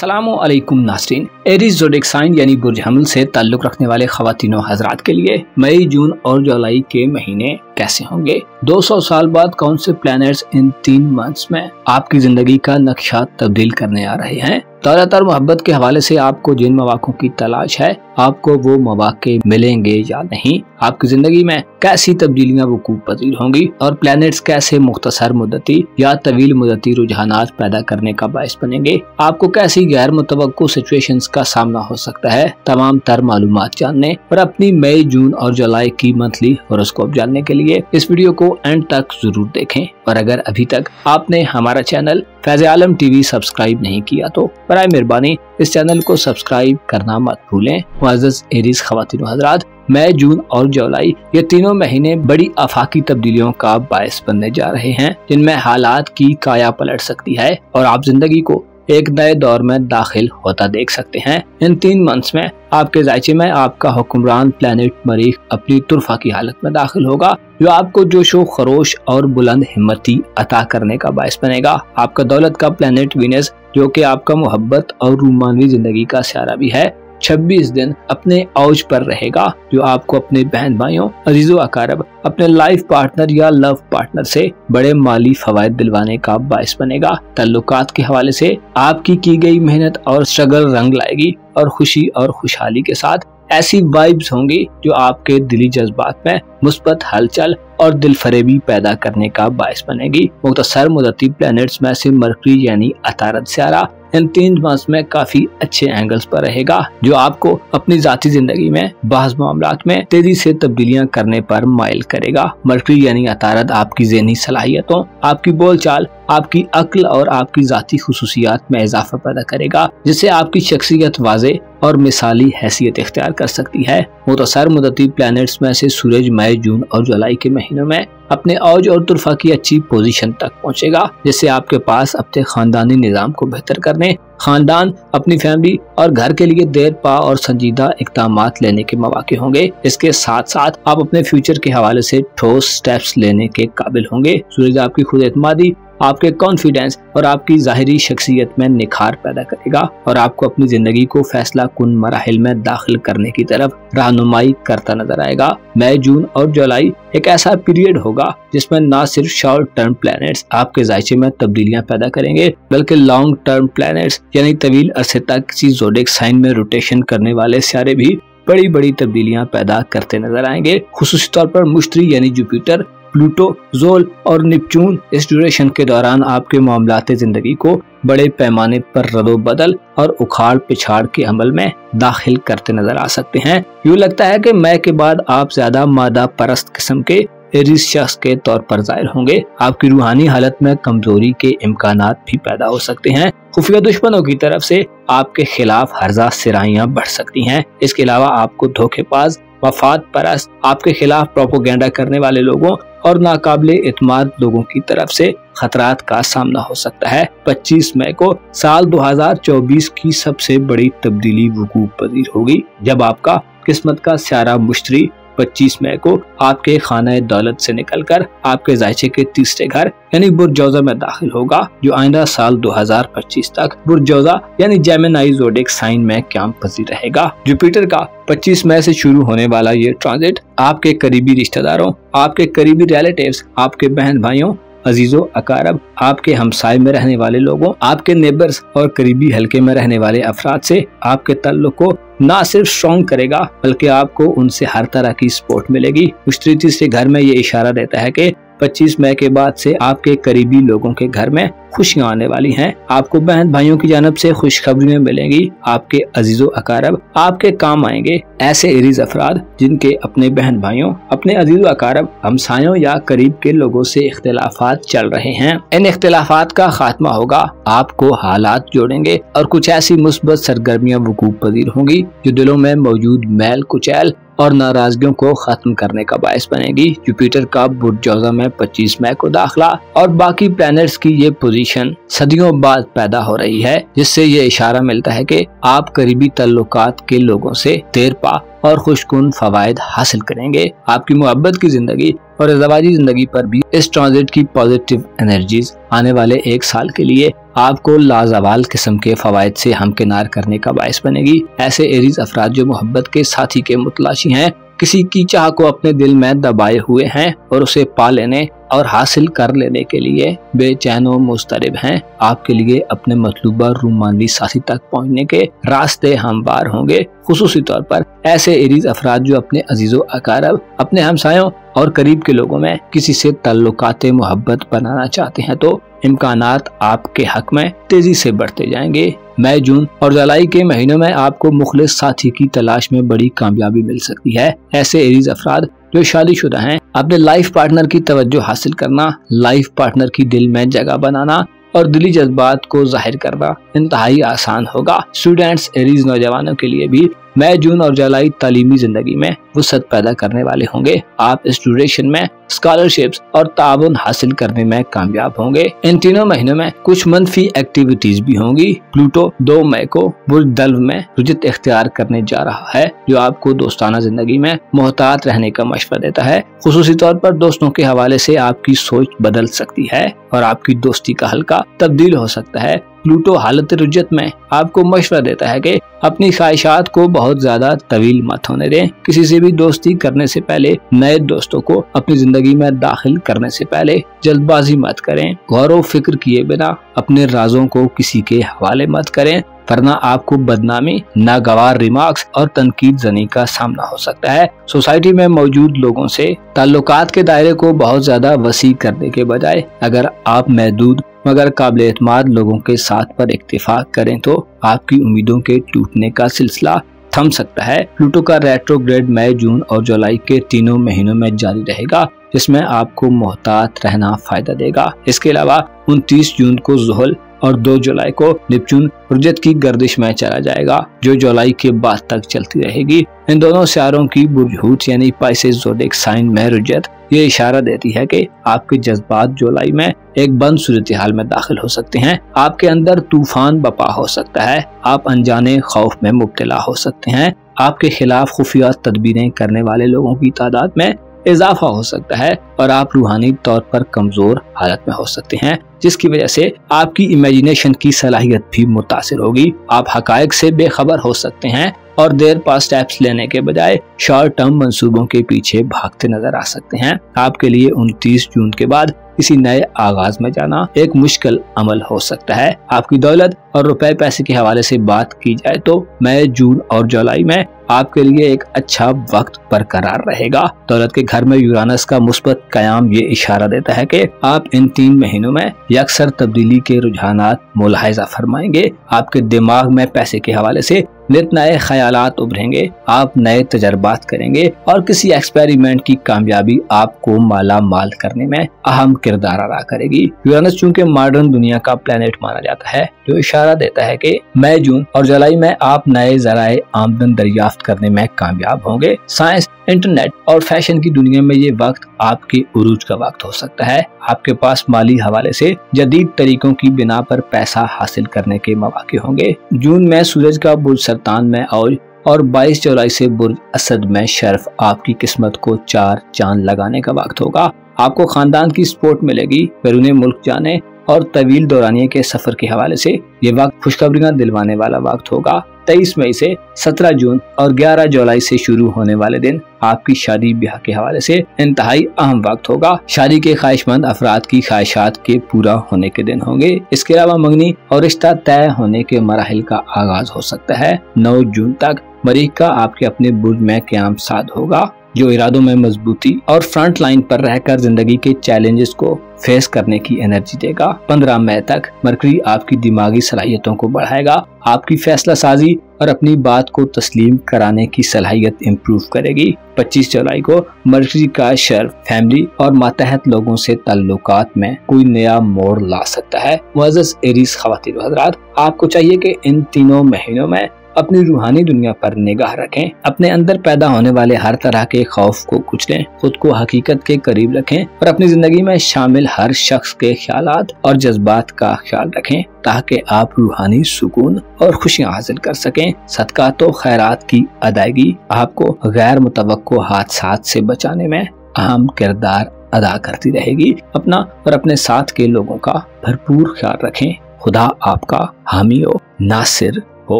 अस्सलामुअलैकुम नाज़रीन। Aries zodiac sign यानी बुर्ज हमल से ताल्लुक़ रखने वाले ख़वातीन व हज़रात के लिए मई, जून और जुलाई के महीने कैसे होंगे। 200 साल बाद कौन से प्लैनेट्स इन 3 मंथ्स में आपकी जिंदगी का नक्शा तब्दील करने आ रहे हैं। दौलत और मोहब्बत के हवाले से आपको जिन मौक़ों की तलाश है, आपको वो मौक़े मिलेंगे या नहीं। आपकी जिंदगी में कैसी तब्दीलियां वकूअ पज़ीर होंगी और प्लैनेट्स कैसे मुख्तसर मुद्दती या तवील मुद्दती रुझानात पैदा करने का बाइस बनेंगे। आपको कैसी गैर मुतवक्को सिचुएशंस का सामना हो सकता है। तमाम तर मालूमात जानने और अपनी मई, जून और जुलाई की मंथली होरोस्कोप जानने के लिए इस वीडियो को एंड तक जरूर देखें। और अगर अभी तक आपने हमारा चैनल फैज़ आलम टीवी सब्सक्राइब नहीं किया तो बराए मेहरबानी इस चैनल को सब्सक्राइब करना मत भूलें। मुअज़्ज़ज़ एरीज ख़वातीन व हज़रात, मई, जून और जुलाई ये तीनों महीने बड़ी आफाकी तब्दीलियों का बायस बनने जा रहे हैं, जिनमें हालात की काया पलट सकती है और आप जिंदगी को एक नए दौर में दाखिल होता देख सकते हैं। इन 3 मंथ्स में आपके ज़ायचे में आपका हुक्मरान प्लैनेट मरीख अपनी तुरफा की हालत में दाखिल होगा, जो आपको जोशो खरोश और बुलंद हिम्मती अता करने का बायस बनेगा। आपका दौलत का प्लैनेट वीनस, जो कि आपका मोहब्बत और रूमानवी जिंदगी का सहारा भी है, 26 दिन अपने औज पर रहेगा, जो आपको अपने बहन भाइयों, अजीजों अकारब, अपने लाइफ पार्टनर या लव पार्टनर से बड़े माली फवायद दिलवाने का बायस बनेगा। तल्लुकात के हवाले से आपकी की गई मेहनत और स्ट्रगल रंग लाएगी और खुशी और खुशहाली के साथ ऐसी वाइब्स होंगी जो आपके दिली जज्बात में मुस्बत हलचल और दिलफरेबी पैदा करने का बायस बनेगी। मुख्तसर मुद्दती प्लैनेट्स में से मरकरी यानी अतारद सियारा इन 3 मास में काफी अच्छे एंगल्स पर रहेगा, जो आपको अपनी जाती जिंदगी में बाज़ मामलात में तेजी से तब्दीलियां करने पर माइल करेगा। मरकरी यानी अतारद आपकी ज़हनी सलाहियतों, आपकी बोलचाल, आपकी अक्ल और आपकी जाती खुसूसियात में इजाफा पैदा करेगा, जिससे आपकी शख्सियत वाज़े और मिसाली हैसियत इख्तियार कर सकती है। मुख्तसर मुद्दती प्लैनेट्स में से सूरज मई, जून और जुलाई के महीनों में अपने औज और तुरफा की अच्छी पोजीशन तक पहुंचेगा, जिससे आपके पास अपने खानदानी निज़ाम को बेहतर करने, खानदान, अपनी फैमिली और घर के लिए देर पा और संजीदा इक़दामात लेने के मौके होंगे। इसके साथ साथ आप अपने फ्यूचर के हवाले से ठोस स्टेप्स लेने के काबिल होंगे। सूरज आपकी खुद एतमादी, आपके कॉन्फिडेंस और आपकी ज़ाहिरी शख्सियत में निखार पैदा करेगा और आपको अपनी जिंदगी को फैसला कुन मराहिल में दाखिल करने की तरफ रहनुमाई करता नजर आएगा। मई, जून और जुलाई एक ऐसा पीरियड होगा जिसमें न सिर्फ शॉर्ट टर्म प्लैनेट्स आपके ज़ायचे में तब्दीलियां पैदा करेंगे, बल्कि लॉन्ग टर्म प्लैनेट्स यानी तवील अरसे तक किसी ज़ोडिएक साइन में रोटेशन करने वाले सितारे भी बड़ी बड़ी तब्दीलियां पैदा करते नजर आएंगे। खुसूसी तौर पर मुश्तरी यानी जुपिटर, प्लूटो, जोल और नेपच्यून इस ड्यूरेशन के दौरान आपके मामलाते जिंदगी को बड़े पैमाने पर रदो बदल और उखाड़ पिछाड़ के अमल में दाखिल करते नजर आ सकते हैं। यूँ लगता है कि मई के बाद आप ज्यादा मादा परस्त किस्म के एरीज शख्स के तौर पर जाहिर होंगे। आपकी रूहानी हालत में कमजोरी के इम्कानात भी पैदा हो सकते हैं। खुफिया दुश्मनों की तरफ से आपके खिलाफ हर्जा सिराइयां बढ़ सकती हैं। इसके अलावा आपको धोखेबाज, वफाद परस्त, आपके खिलाफ प्रोपोगेंडा करने वाले लोगों और नाकाबिले इत्माद लोगों की तरफ से खतरात का सामना हो सकता है। 25 मई को साल 2024 की सबसे बड़ी तब्दीली वकूअ पज़ीर होगी, जब आपका किस्मत का सियारा मुश्तरी 25 मई को आपके खाना दौलत से निकलकर आपके ज़ायचे के तीसरे घर यानी बुर्ज जौज़ा में दाखिल होगा, जो आइंदा साल 2025 तक बुर्ज जौज़ा यानी जेमिनी ज़ोडिएक साइन में क़याम पज़ीर रहेगा। जुपिटर का 25 मई से शुरू होने वाला ये ट्रांजिट आपके करीबी रिश्तेदारों, आपके करीबी रिलेटिव्स, आपके बहन भाइयों, अजीजों अकारब, आपके हमसाय में रहने वाले लोगों, आपके नेबर्स और करीबी हलके में रहने वाले अफराद से आपके ताल्लुक को न सिर्फ स्ट्रॉन्ग करेगा, बल्कि आपको उनसे हर तरह की सपोर्ट मिलेगी। मुश्तरी तीसरे घर में ये इशारा देता है कि 25 मई के बाद से आपके करीबी लोगों के घर में खुशियां आने वाली हैं। आपको बहन भाइयों की जानब से खुशखबरियां मिलेंगी। आपके अजीजों अकारब आपके काम आएंगे। ऐसे एरीज अफराद जिनके अपने बहन भाइयों, अपने अजीजों अकारब, हमसायों या करीब के लोगों से इख्तिलाफात चल रहे हैं, इन इख्तिलाफात का खात्मा होगा। आपको हालात जोड़ेंगे और कुछ ऐसी मुस्बत सरगर्मियां वकूअ पज़ीर होंगी जो दिलों में मौजूद मैल कुचैल और नाराजगियों को खत्म करने का बायस बनेगी। जुपिटर का बुर्ज जौज़ा में 25 मई को दाखिला और बाकी प्लैनेट्स की ये पोजीशन सदियों बाद पैदा हो रही है, जिससे ये इशारा मिलता है कि आप करीबी तल्लुकात के लोगों से देर पा और खुशकुन फवायद हासिल करेंगे। आपकी मोहब्बत की जिंदगी और ज़वाजी जिंदगी पर भी इस ट्रांजिट की पॉजिटिव एनर्जीज आने वाले 1 साल के लिए आपको लाजवाल किस्म के फवायद से हमकिनार करने का बायस बनेगी। ऐसे एरीज अफराद जो मोहब्बत के साथी के मुतलाशी हैं, किसी की चाह को अपने दिल में दबाए हुए हैं और उसे पा लेने और हासिल कर लेने के लिए बेचैन और मुस्तरब हैं, आपके लिए अपने मतलूबा रूमानी साथी तक पहुंचने के रास्ते हमवार होंगे। खुसूसी तौर पर ऐसे एरीज अफराद जो अपने अजीजों अकारब, अपने हमसायों और करीब के लोगों में किसी से ताल्लुकात मोहब्बत बनाना चाहते हैं तो इम्कानात आपके हक में तेजी से बढ़ते जाएंगे। मई, जून और जुलाई के महीनों में आपको मुखलिस साथी की तलाश में बड़ी कामयाबी मिल सकती है। ऐसे एरीज अफराद जो शादीशुदा हैं, अपने लाइफ पार्टनर की तवज्जो हासिल करना, लाइफ पार्टनर की दिल में जगह बनाना और दिली जज्बात को जाहिर करना इंतहाई आसान होगा। स्टूडेंट्स एरीज नौजवानों के लिए भी मई, जून और जुलाई तालीमी जिंदगी में वुसअत पैदा करने वाले होंगे। आप इस ड्यूरेशन में स्कॉलरशिप्स और ताउन हासिल करने में कामयाब होंगे। इन तीनों महीनों में कुछ मनफी एक्टिविटीज भी होंगी। प्लूटो 2 मई को बुर्ज दल्व में रुजत इख्तियार करने जा रहा है, जो आपको दोस्ताना जिंदगी में मोहतात रहने का मशवरा देता है। खुसूसी तौर पर दोस्तों के हवाले से आपकी सोच बदल सकती है और आपकी दोस्ती का हल्का तब्दील हो सकता है। प्लूटो हालत रुजत में आपको मशवरा देता है कि अपनी ख्वाहिशात को बहुत ज्यादा तवील मत होने दें। किसी से भी दोस्ती करने से पहले, नए दोस्तों को अपनी जिंदगी में दाखिल करने से पहले जल्दबाजी मत करें। गौर व फिक्र किए बिना अपने राजों को किसी के हवाले मत करें, वरना आपको बदनामी, नागवार रिमार्क्स और तनकीद जनी का सामना हो सकता है। सोसाइटी में मौजूद लोगों से ताल्लुकात के दायरे को बहुत ज्यादा वसी करने के बजाय अगर आप महदूद मगर काबिल एतमाद लोगों के साथ पर इत्तेफाक करें तो आपकी उम्मीदों के टूटने का सिलसिला थम सकता है। प्लूटो का रेट्रोग्रेड मई, जून और जुलाई के तीनों महीनों में जारी रहेगा, जिसमें आपको मोहतात रहना फायदा देगा। इसके अलावा 29 जून को ज़ुहल और 2 जुलाई को नेपच्यून रुजत की गर्दिश में चला जाएगा, जो जुलाई के बाद तक चलती रहेगी। इन दोनों सियारों की बुर्ज हूत यानी पाइसेस ज़ोडिएक साइन में रुजत ये इशारा देती है कि आपके जज्बात जुलाई में एक बंद सूरत हाल में दाखिल हो सकते हैं। आपके अंदर तूफान बपा हो सकता है, आप अनजाने खौफ में मुब्तला हो सकते हैं, आपके खिलाफ खुफिया तदबीरें करने वाले लोगों की तादाद में इजाफा हो सकता है और आप रूहानी तौर पर कमजोर हालत में हो सकते हैं, जिसकी वजह से आपकी इमेजिनेशन की सलाहियत भी मुतासिर होगी। आप हकायक से बेखबर हो सकते हैं और देर पास स्टेप्स लेने के बजाय शॉर्ट टर्म मंसूबों के पीछे भागते नजर आ सकते हैं। आपके लिए 29 जून के बाद किसी नए आगाज में जाना एक मुश्किल अमल हो सकता है। आपकी दौलत और रुपए पैसे के हवाले से बात की जाए तो मई, जून और जुलाई में आपके लिए एक अच्छा वक्त बरकरार रहेगा। दौलत के घर में यूरानस का मुस्बत कयाम ये इशारा देता है कि आप इन 3 महीनों में यकसर तब्दीली के रुझानात मुलाहिजा फरमाएंगे। आपके दिमाग में पैसे के हवाले से नित नए ख्यालात उभरेंगे, आप नए तजर्बात करेंगे और किसी एक्सपेरिमेंट की कामयाबी आपको माला माल करने में अहम किरदार अदा करेगी। यूरानस चूंकि मॉडर्न दुनिया का प्लेनेट माना जाता है, जो इशारा देता है कि मई, जून और जुलाई में आप नए जराए आमदन दरियाफ्त करने में कामयाब होंगे। साइंस, इंटरनेट और फैशन की दुनिया में ये वक्त आपके उरूज का वक्त हो सकता है। आपके पास माली हवाले से जदीद तरीकों की बिना पर पैसा हासिल करने के मौके होंगे। जून में सूरज का बुर्ज सरतान में और 22 जुलाई से बुर्ज असद में शर्फ आपकी किस्मत को 4 चांद लगाने का वक्त होगा। आपको खानदान की सपोर्ट मिलेगी। बैरून मुल्क जाने और तवील दौरानिये के सफर के हवाले से ये वक्त खुशखबरियां दिलवाने वाला वक्त होगा। 23 मई से 17 जून और 11 जुलाई से शुरू होने वाले दिन आपकी शादी ब्याह के हवाले से इंतहाई अहम वक्त होगा। शादी के ख्वाहिशमंद अफराद की ख्वाहिशात के पूरा होने के दिन होंगे। इसके अलावा मंगनी और रिश्ता तय होने के मराहिल का आगाज हो सकता है। 9 जून तक मरीख का आपके अपने बुर्ज में क़याम साध होगा, जो इरादों में मजबूती और फ्रंट लाइन पर रहकर जिंदगी के चैलेंजेस को फेस करने की एनर्जी देगा। 15 मई तक मरकरी आपकी दिमागी सलाहियतों को बढ़ाएगा, आपकी फैसला साजी और अपनी बात को तस्लीम कराने की सलाहियत इम्प्रूव करेगी। 25 जुलाई को मरकरी का शर्फ फैमिली और मातहत लोगों से ताल्लुकात में कोई नया मोड़ ला सकता है। मुअज़्ज़ज़ एरीज ख़वातीन व हज़रात, आपको चाहिए कि इन तीनों महीनों में अपनी रूहानी दुनिया पर निगाह रखें, अपने अंदर पैदा होने वाले हर तरह के खौफ को कुचलें, खुद को हकीकत के करीब रखें और अपनी जिंदगी में शामिल हर शख्स के ख्यालात और जज्बात का ख्याल रखें, ताकि आप रूहानी सुकून और खुशियां हासिल कर सकें। सदकात व खैरात की अदायगी आपको गैर मुतवक्को हादसात से बचाने में अहम किरदार अदा करती रहेगी। अपना और अपने साथ के लोगों का भरपूर ख्याल रखें। खुदा आपका हामी हो, नासिर हो।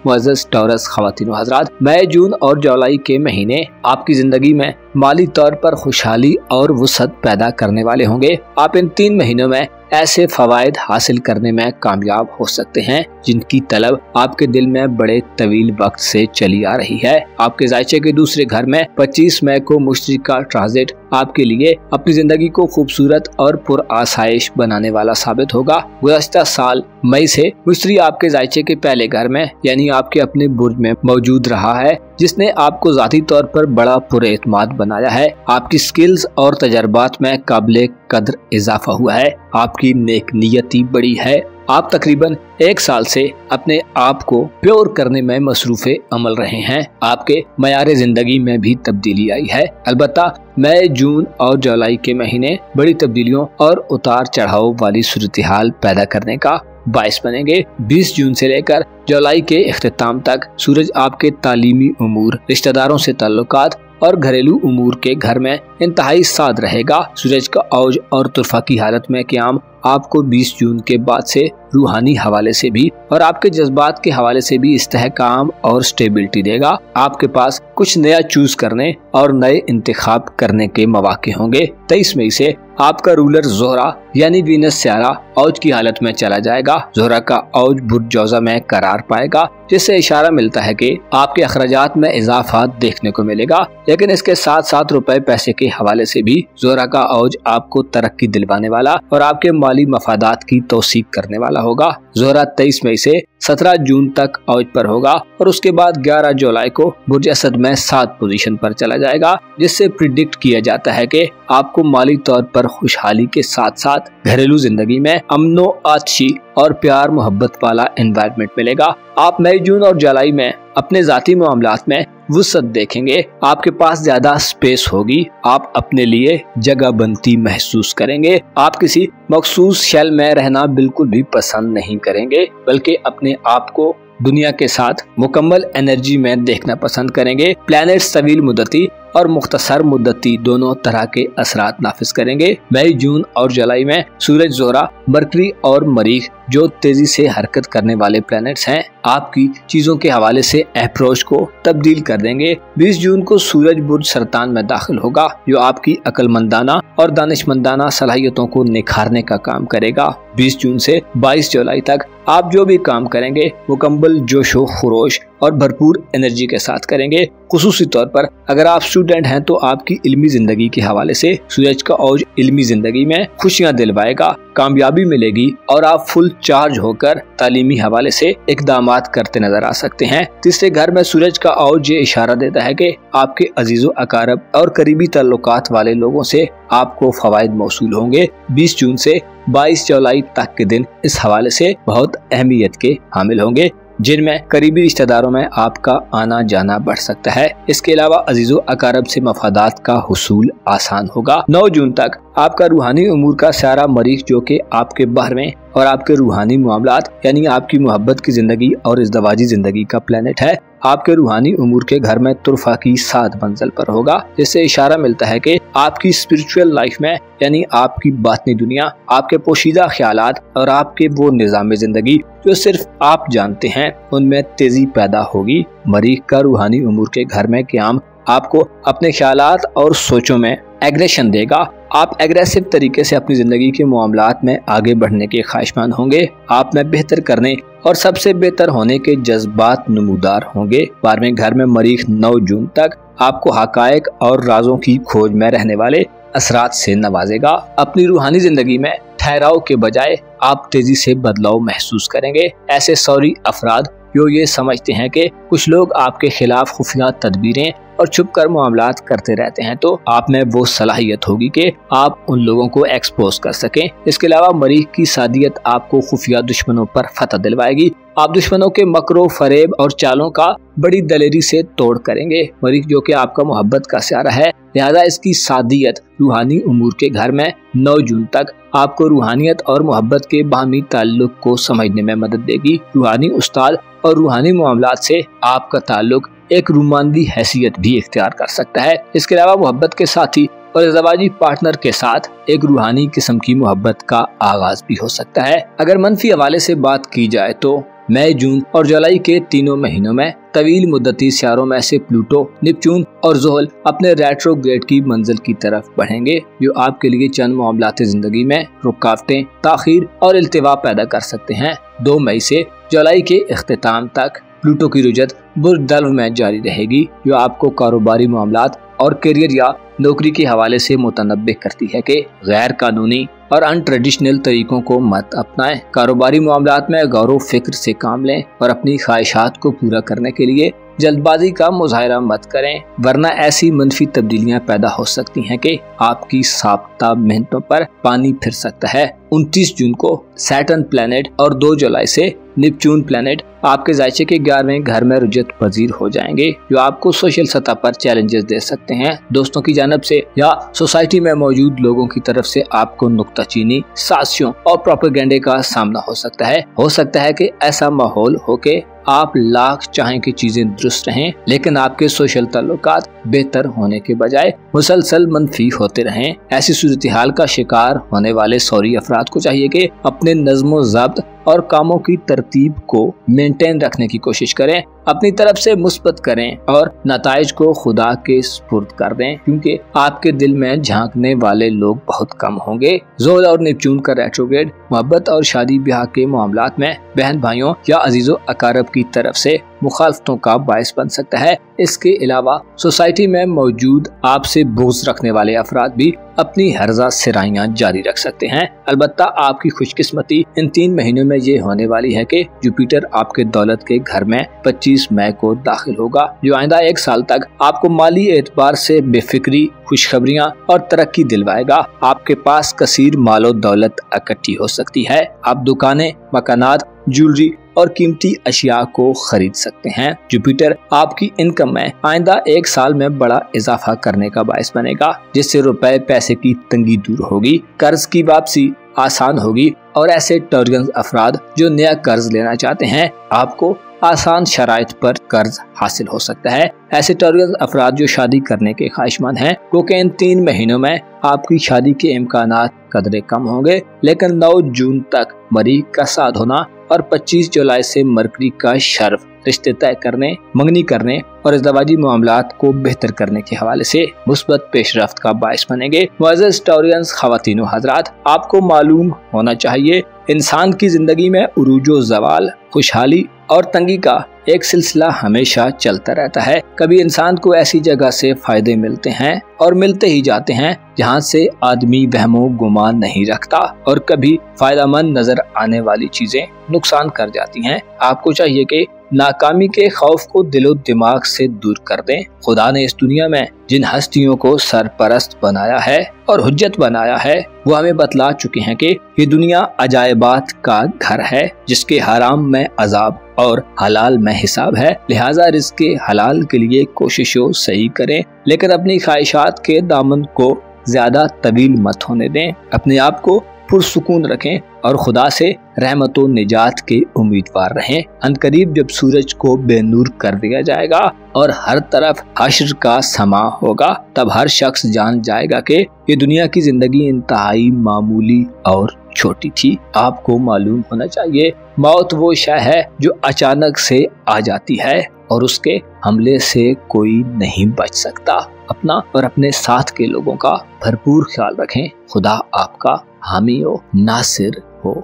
मुअज़्ज़ज़ टॉरस ख़वातीन व हज़रात, मई, जून और जुलाई के महीने आपकी जिंदगी में माली तौर पर खुशहाली और वुसअत पैदा करने वाले होंगे। आप इन 3 महीनों में ऐसे फवायद हासिल करने में कामयाब हो सकते हैं जिनकी तलब आपके दिल में बड़े तवील वक्त से चली आ रही है। आपके ज़ायचे के दूसरे घर में 25 मई को मुश्तरी का ट्रांजिट आपके लिए अपनी जिंदगी को खूबसूरत और पुरआसाइश बनाने वाला साबित होगा। गुज़श्ता साल मई से मुश्तरी आपके ज़ायचे के पहले घर में यानी आपके अपने बुर्ज में मौजूद रहा है, जिसने आपको ज़ाती तौर पर बड़ा पुरएतमाद बनाया है। आपकी स्किल्स और तजर्बात में काबिल कदर इजाफा हुआ है। आपकी नेक नियति बड़ी है। आप तकरीबन 1 साल से अपने आप को प्योर करने में मसरूफ़े अमल रहे हैं। आपके मयारे जिंदगी में भी तब्दीली आई है। अलबत्ता मई, जून और जुलाई के महीने बड़ी तब्दीलियों और उतार चढ़ाव वाली सूरत-ए-हाल पैदा करने का बाइस बनेंगे। 20 जून से लेकर जुलाई के इख्तिताम तक सूरज आपके तालीमी उमूर, रिश्तेदारों से ताल्लुकात और घरेलू उमूर के घर में इंतहाई साद रहेगा। सूरज का औज और तुरफा की हालत में क़याम आपको 20 जून के बाद से रूहानी हवाले से भी और आपके जज्बात के हवाले से भी इस्तेहकाम और स्टेबिलिटी देगा। आपके पास कुछ नया चूज करने और नए इंतखाब करने के मौके होंगे। 23 मई से आपका रूलर ज़ोहरा यानी वीनस सियारा औज की हालत में चला जाएगा। ज़ोहरा का औज बुर्ज जौज़ा में करार पाएगा, जिससे इशारा मिलता है कि आपके अखराजात में इजाफा देखने को मिलेगा। लेकिन इसके साथ साथ रुपए पैसे के हवाले से भी ज़ोहरा का औज आपको तरक्की दिलवाने वाला और आपके माली मफादात की तौसीक करने वाला होगा। ज़ोहरा 23 मई से 17 जून तक औज पर होगा और उसके बाद 11 जुलाई को बुर्ज असद में 7 पोजीशन पर चला जाएगा, जिससे प्रिडिक्ट किया जाता है कि आपको माली तौर पर खुशहाली के साथ साथ घरेलू जिंदगी में अमनो आतशी और प्यार मोहब्बत वाला एनवायरनमेंट मिलेगा। आप मई, जून और जुलाई में अपने जाती मामलात में वुसअत देखेंगे। आपके पास ज्यादा स्पेस होगी। आप अपने लिए जगह बनती महसूस करेंगे। आप किसी मखसूस शेल में रहना बिल्कुल भी पसंद नहीं करेंगे, बल्कि अपने आप को दुनिया के साथ मुकम्मल एनर्जी में देखना पसंद करेंगे। प्लैनेट्स तवील मुद्दती और मुख्तसर मुद्दती दोनों तरह के असरात नाफिज करेंगे। मई, जून और जुलाई में सूरज, ज़ोहरा, मरकरी और मरीख जो तेजी से हरकत करने वाले प्लैनेट्स हैं, आपकी चीजों के हवाले से अप्रोच को तब्दील कर देंगे। 20 जून को सूरज बुर्ज सरतान में दाखिल होगा, जो आपकी अक्लमंदाना और दानिशमंदाना सलाहियतों को निखारने का काम करेगा। 20 जून से 22 जुलाई तक आप जो भी काम करेंगे मुकम्मल जोशो खरोश और भरपूर एनर्जी के साथ करेंगे। खुसूसी तौर पर अगर आप स्टूडेंट हैं तो आपकी इल्मी जिंदगी के हवाले से सूरज का औज इल्मी जिंदगी में खुशियां दिलवाएगा, कामयाबी मिलेगी और आप फुल चार्ज होकर तालीमी हवाले से इकदामात करते नजर आ सकते हैं। तीसरे घर में सूरज का औज ये इशारा देता है कि आपके अजीजो अकारब और करीबी ताल्लुकात वाले लोगों से आपको फवायद मौसूल होंगे। 20 जून से 22 जुलाई तक के दिन इस हवाले से बहुत अहमियत के हामिल होंगे, जिनमें करीबी रिश्तेदारों में आपका आना जाना बढ़ सकता है। इसके अलावा अजीजो अकारब से मफादात का हुसूल आसान होगा। 9 जून तक आपका रूहानी उमूर का सारा मरीख, जो कि आपके बहर में और आपके रूहानी मामलात यानी आपकी मोहब्बत की जिंदगी और इज़दवाजी जिंदगी का प्लेनेट है, आपके रूहानी उमूर के घर में तुरफा की 7 मंजिल पर होगा, जिससे इशारा मिलता है कि आपकी स्पिरिचुअल लाइफ में यानी आपकी बातनी दुनिया, आपके पोशीदा ख्यालात और आपके वो निज़ाम जिंदगी जो सिर्फ आप जानते हैं, उनमें तेजी पैदा होगी। मरीख का रूहानी उमूर के घर में क़याम आपको अपने ख्यालात और सोचों में एग्रेशन देगा। आप एग्रेसिव तरीके से अपनी जिंदगी के मामलात में आगे बढ़ने के ख्वाहिशमंद होंगे। आप में बेहतर करने और सबसे बेहतर होने के जज्बात नमूदार होंगे। 12वें घर में मरीख 9 जून तक आपको हकायक और राजों की खोज में रहने वाले असरात से नवाजेगा। अपनी रूहानी जिंदगी में ठहराव के बजाय आप तेजी से बदलाव महसूस करेंगे। ऐसे सौरी अफराद जो ये समझते हैं कि कुछ लोग आपके खिलाफ खुफिया तदबीरें और छुप कर मामलात करते रहते हैं, तो आप में वो सलाहियत होगी कि आप उन लोगों को एक्सपोज कर सकें। इसके अलावा मरीख की सादियत आपको खुफिया दुश्मनों पर फतह दिलवाएगी। आप दुश्मनों के मकरो फरेब और चालों का बड़ी दलेरी से तोड़ करेंगे। मरीख जो कि आपका मोहब्बत का स्यारा है, लिहाजा इसकी सादियत रूहानी उमूर के घर में 9 जून तक आपको रूहानियत और मोहब्बत के बाहमी ताल्लुक को समझने में मदद देगी। रूहानी उस्ताद और रूहानी मामलात से आपका ताल्लुक एक रूमानवी हैसियत भी इख्तियार कर सकता है। इसके अलावा मोहब्बत के साथ ही और इज़दवाजी पार्टनर के साथ एक रूहानी किस्म की मोहब्बत का आगाज भी हो सकता है। अगर मनफी हवाले से बात की जाए तो मई, जून और जुलाई के तीनों महीनों में तवील मुद्दती सियारों में से प्लूटो, नेपच्यून और ज़ुहल अपने रेट्रोग्रेड की मंजिल की तरफ बढ़ेंगे, जो आपके लिए चंद मामलात जिंदगी में रुकावटें, ताखीर और इल्तिवा पैदा कर सकते हैं। 2 मई से जुलाई के इख्तिताम तक प्लूटो की रुजत बुर्ज दल्व में जारी रहेगी, जो आपको कारोबारी मामलात और करियर या नौकरी के हवाले से मुतनब्बे करती है कि गैर कानूनी और अनट्रेडिशनल तरीकों को मत अपनाएं। कारोबारी मामलात में गौर फिक्र से काम लें और अपनी ख्वाहिशात को पूरा करने के लिए जल्दबाजी का मुजाहरा मत करें, वरना ऐसी मनफी तब्दीलियां पैदा हो सकती हैं कि आपकी साब्ता मेहनतों पर पानी फिर सकता है। 29 जून को सैटर्न प्लैनेट और 2 जुलाई से नेपच्यून प्लैनेट आपके जायचे के 11वें घर में रुजत पजीर हो जाएंगे, जो आपको सोशल सतह पर चैलेंजेस दे सकते हैं। दोस्तों की जानब से या सोसाइटी में मौजूद लोगों की तरफ से आपको नुक्ताचीनी, साजिशों और प्रोपेगेंडे का सामना हो सकता है। हो सकता है कि ऐसा माहौल हो के आप लाख चाहें कि चीजें दुरुस्त रहें, लेकिन आपके सोशल ताल्लुकात बेहतर होने के बजाय मुसलसल मनफी होते रहें। ऐसी सूरत हाल का शिकार होने वाले सौरी अफराद को चाहिए कि अपने नज़्मो ज़ब्त और कामों की तरतीब को मेंटेन रखने की कोशिश करें, अपनी तरफ से मुस्बत करें और नताइज को खुदा के सुपुर्द कर दें, क्योंकि आपके दिल में झांकने वाले लोग बहुत कम होंगे। ज़ुहल और नेपच्यून का रेट्रोग्रेड मोहब्बत और शादी ब्याह के मामलात में बहन भाइयों या अजीजों अकारब की तरफ से मुखालफतों का बायस बन सकता है। इसके अलावा सोसाइटी में मौजूद आपसे बुग़्ज़ रखने वाले अफराद भी अपनी हर्जा सिराइयां जारी रख सकते हैं। अलबत्ता आपकी खुशकिस्मती इन 3 महीनों में ये होने वाली है कि जुपिटर आपके दौलत के घर में 25 मई को दाखिल होगा, जो आइंदा 1 साल तक आपको माली एतबार से बेफिक्री, खुशखबरियां और तरक्की दिलवाएगा। आपके पास कसीर मालो दौलत इकट्ठी हो सकती है। आप दुकानें, मकानात, ज्वेलरी और कीमती अशिया को खरीद सकते हैं। जुपिटर आपकी इनकम में आइंदा 1 साल में बड़ा इजाफा करने का बायस बनेगा, जिससे रुपए पैसे की तंगी दूर होगी, कर्ज की वापसी आसान होगी और ऐसे टर्गन अफराद जो नया कर्ज लेना चाहते हैं, आपको आसान शराइत पर कर्ज हासिल हो सकता है। ऐसे टर्गन अफराद जो शादी करने के ख्वाहिशमंद हैं, क्योंकि इन 3 महीनों में आपकी शादी के इम्कानात कदरे कम होंगे, लेकिन 9 जून तक मरीख का साथ होना और 25 जुलाई से मरकरी का शर्फ रिश्ते तय करने, मंगनी करने और इज़दवाजी मामलात को बेहतर करने के हवाले से मुस्बत पेशरफ्त का बायस बनेंगे। मुअज़्ज़ज़ टॉरियंस ख़वातीन व हज़रात, आपको मालूम होना चाहिए इंसान की जिंदगी में उरूजो ज़वाल, खुशहाली और तंगी का एक सिलसिला हमेशा चलता रहता है। कभी इंसान को ऐसी जगह से फायदे मिलते हैं और मिलते ही जाते हैं जहाँ से आदमी वहमो गुमान नहीं रखता, और कभी फायदेमंद नजर आने वाली चीजें नुकसान कर जाती हैं। आपको चाहिए कि नाकामी के खौफ को दिलो दिमाग से दूर कर दें। खुदा ने इस दुनिया में जिन हस्तियों को सरपरस्त बनाया है और हुज्जत बनाया है, वो हमें बतला चुके हैं कि ये दुनिया अजायबात का घर है, जिसके हराम में अजाब और हलाल में हिसाब है। लिहाजा रिज़्क़े हलाल के लिए कोशिशों सही करें, लेकिन अपनी ख्वाहिशात के दामन को ज्यादा तवील मत होने दें। अपने आप को पुरसुकून रखें और खुदा से रहमत व निजात के उम्मीदवार रहें। अनकरीब जब सूरज को बेनूर कर दिया जाएगा और हर तरफ हश्र का समा होगा, तब हर शख्स जान जाएगा कि ये दुनिया की जिंदगी इंतहाई मामूली और छोटी थी। आपको मालूम होना चाहिए, मौत वो शय है जो अचानक से आ जाती है और उसके हमले से कोई नहीं बच सकता। अपना और अपने साथ के लोगों का भरपूर ख्याल रखें। खुदा आपका हामी हो, नासिर हो।